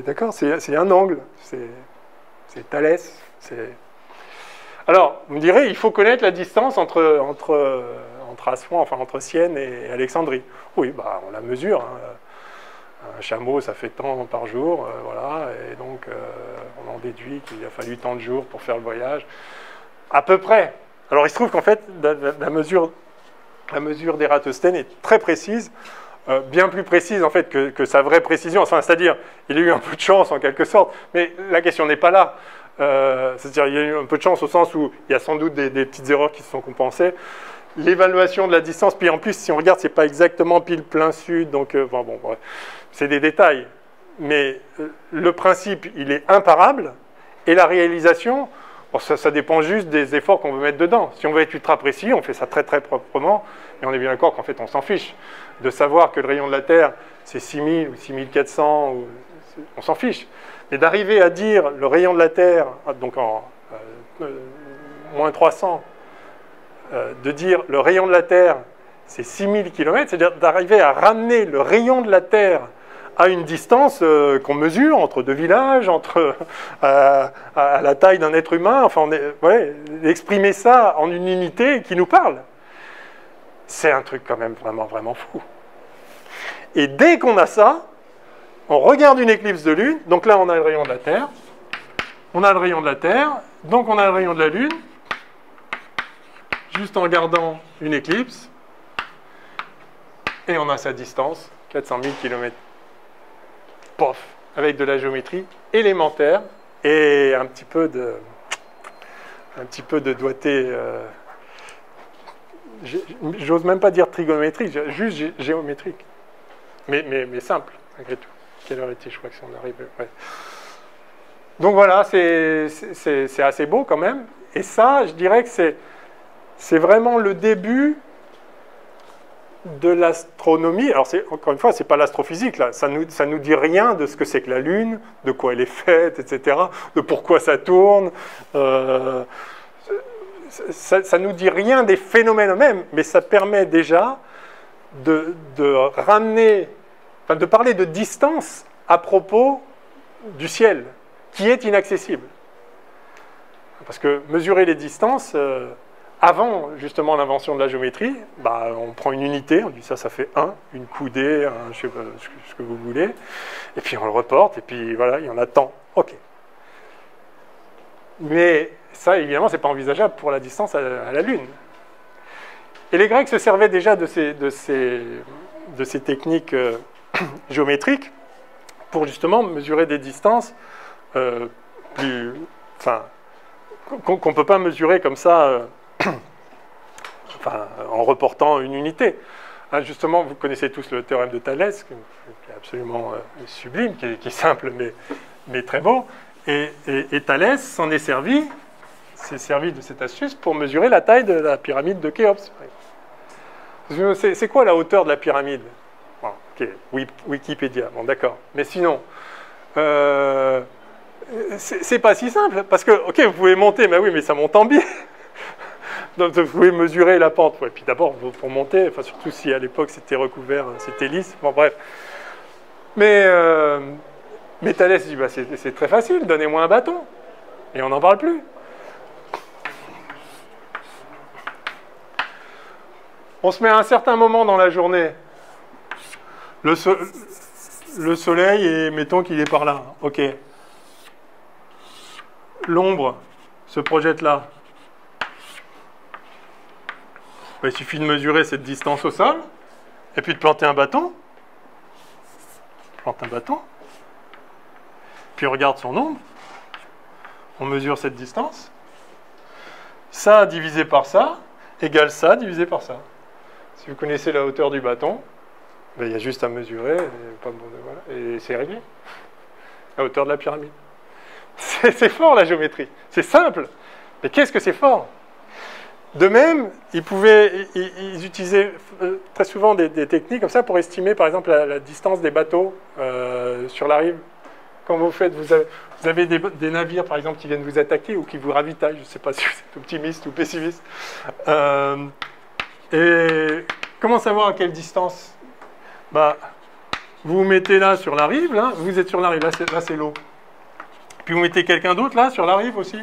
D'accord, c'est un angle. C'est Thalès. Alors, vous me direz, il faut connaître la distance entre Assouan, enfin entre Sienne et Alexandrie. Oui, bah, on la mesure. Hein. Un chameau, ça fait tant par jour, voilà, et donc on en déduit qu'il a fallu tant de jours pour faire le voyage, à peu près. Alors il se trouve qu'en fait, la mesure d'Ératosthène est très précise, bien plus précise en fait que sa vraie précision, enfin, c'est-à-dire, il a eu un peu de chance en quelque sorte, mais la question n'est pas là. C'est-à-dire, il y a eu un peu de chance au sens où il y a sans doute des petites erreurs qui se sont compensées. L'évaluation de la distance, puis en plus, si on regarde, c'est pas exactement pile plein sud, donc bon, bref, c'est des détails. Mais le principe, il est imparable, et la réalisation, bon, ça dépend juste des efforts qu'on veut mettre dedans. Si on veut être ultra précis, on fait ça très très proprement, et on est bien d'accord qu'en fait, on s'en fiche. De savoir que le rayon de la Terre, c'est 6000 ou 6400, on s'en fiche. Mais d'arriver à dire le rayon de la Terre, donc en moins 300, de dire le rayon de la Terre, c'est 6000 km, c'est-à-dire d'arriver à ramener le rayon de la Terre à une distance qu'on mesure entre deux villages, à la taille d'un être humain, enfin, exprimer ça en une unité qui nous parle. C'est un truc quand même vraiment, vraiment fou. Et dès qu'on a ça, on regarde une éclipse de lune, donc là on a le rayon de la Terre, on a le rayon de la Terre, donc on a le rayon de la Lune, juste en regardant une éclipse, et on a sa distance, 400 000 km. Pof, avec de la géométrie élémentaire et un petit peu de doigté. J'ose même pas dire trigonométrique, juste géométrique, mais simple malgré tout. Quelle heure était, je crois que si on arrive. Ouais. Donc voilà, c'est assez beau quand même. Et ça, je dirais que c'est vraiment le début de l'astronomie. Alors, encore une fois, ce n'est pas l'astrophysique, là. Ça nous dit rien de ce que c'est que la Lune, de quoi elle est faite, etc., de pourquoi ça tourne. Ça nous dit rien des phénomènes eux-mêmes, mais ça permet déjà de ramener, enfin, de parler de distance à propos du ciel, qui est inaccessible. Parce que mesurer les distances, avant justement l'invention de la géométrie, bah, on prend une unité, on dit ça fait 1, une coudée, je sais pas ce que vous voulez, et puis on le reporte, et puis voilà, il y en a tant. Ok. Mais ça, évidemment, c'est pas envisageable pour la distance à la Lune. Et les Grecs se servaient déjà de ces techniques géométriques pour justement mesurer des distances qu'on ne peut pas mesurer comme ça en reportant une unité. Hein, justement, vous connaissez tous le théorème de Thalès, qui est absolument sublime, qui est simple mais très beau. Et Thalès s'est servi de cette astuce pour mesurer la taille de la pyramide de Khéops. C'est quoi la hauteur de la pyramide? Bon, ok, Wikipédia, bon d'accord. Mais sinon, c'est pas si simple, parce que, ok, vous pouvez monter, mais oui, mais ça monte en biais. Donc vous pouvez mesurer la pente. Et puis d'abord, pour monter, enfin, surtout si à l'époque c'était recouvert, c'était lisse, bon bref. Mais Thalès dit, bah, c'est très facile, donnez-moi un bâton. Et on n'en parle plus. On se met à un certain moment dans la journée. Le soleil, et mettons qu'il est par là. Ok. L'ombre se projette là. Il suffit de mesurer cette distance au sol, et puis de planter un bâton. Plante un bâton. Puis on regarde son ombre. On mesure cette distance. Ça divisé par ça égale ça divisé par ça. Si vous connaissez la hauteur du bâton, ben, il y a juste à mesurer, et c'est réglé. La hauteur de la pyramide. C'est fort la géométrie. C'est simple. Mais qu'est-ce que c'est fort? De même, ils utilisaient très souvent des techniques comme ça pour estimer, par exemple, la distance des bateaux sur la rive. Quand vous avez des navires, par exemple, qui viennent vous attaquer ou qui vous ravitaillent, je ne sais pas si vous êtes optimiste ou pessimiste. Et comment savoir à quelle distance? Bah, vous vous mettez là sur la rive, là, vous êtes sur la rive, là c'est l'eau. Puis vous mettez quelqu'un d'autre là sur la rive aussi.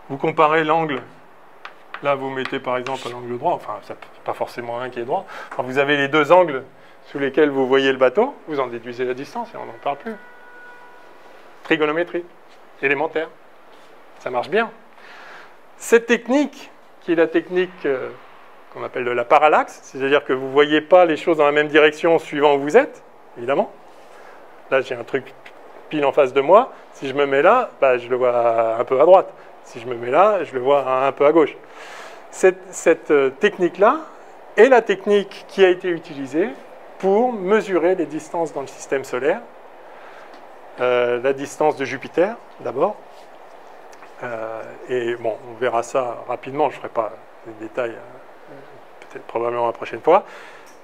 Vous comparez l'angle. Là, vous mettez par exemple un angle droit, enfin, c'est pas forcément un qui est droit. Enfin, vous avez les deux angles sous lesquels vous voyez le bateau, vous en déduisez la distance et on n'en parle plus. Trigonométrie, élémentaire. Ça marche bien. Cette technique, qui est la technique qu'on appelle de la parallaxe, c'est-à-dire que vous ne voyez pas les choses dans la même direction suivant où vous êtes, évidemment. Là, j'ai un truc pile en face de moi. Si je me mets là, bah, je le vois un peu à droite. Si je me mets là, je le vois un peu à gauche. Cette technique-là est la technique qui a été utilisée pour mesurer les distances dans le système solaire. La distance de Jupiter, d'abord. Et bon, on verra ça rapidement. Je ne ferai pas les détails, peut-être probablement la prochaine fois.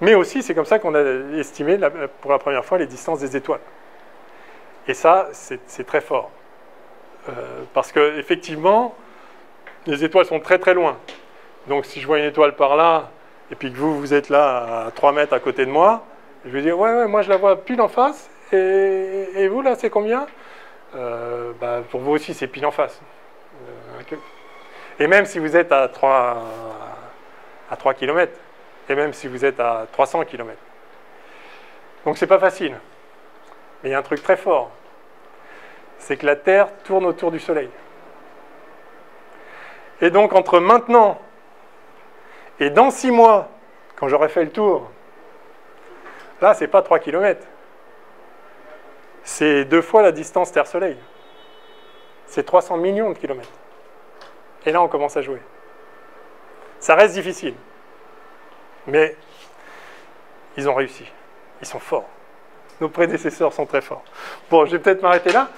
Mais aussi, c'est comme ça qu'on a estimé pour la première fois les distances des étoiles. Et ça, c'est très fort. Parce qu'effectivement, les étoiles sont très très loin. Donc si je vois une étoile par là, et puis que vous êtes là à 3 mètres à côté de moi, je vais dire, ouais, moi je la vois pile en face, et vous là, c'est combien? Bah, pour vous aussi, c'est pile en face. Et même si vous êtes à 3 km, et même si vous êtes à 300 km. Donc c'est pas facile. Mais il y a un truc très fort. C'est que la Terre tourne autour du Soleil. Et donc, entre maintenant et dans 6 mois, quand j'aurai fait le tour, là, c'est pas 3 km. C'est 2 fois la distance Terre-Soleil. C'est 300 millions de kilomètres. Et là, on commence à jouer. Ça reste difficile. Mais ils ont réussi. Ils sont forts. Nos prédécesseurs sont très forts. Bon, je vais peut-être m'arrêter là.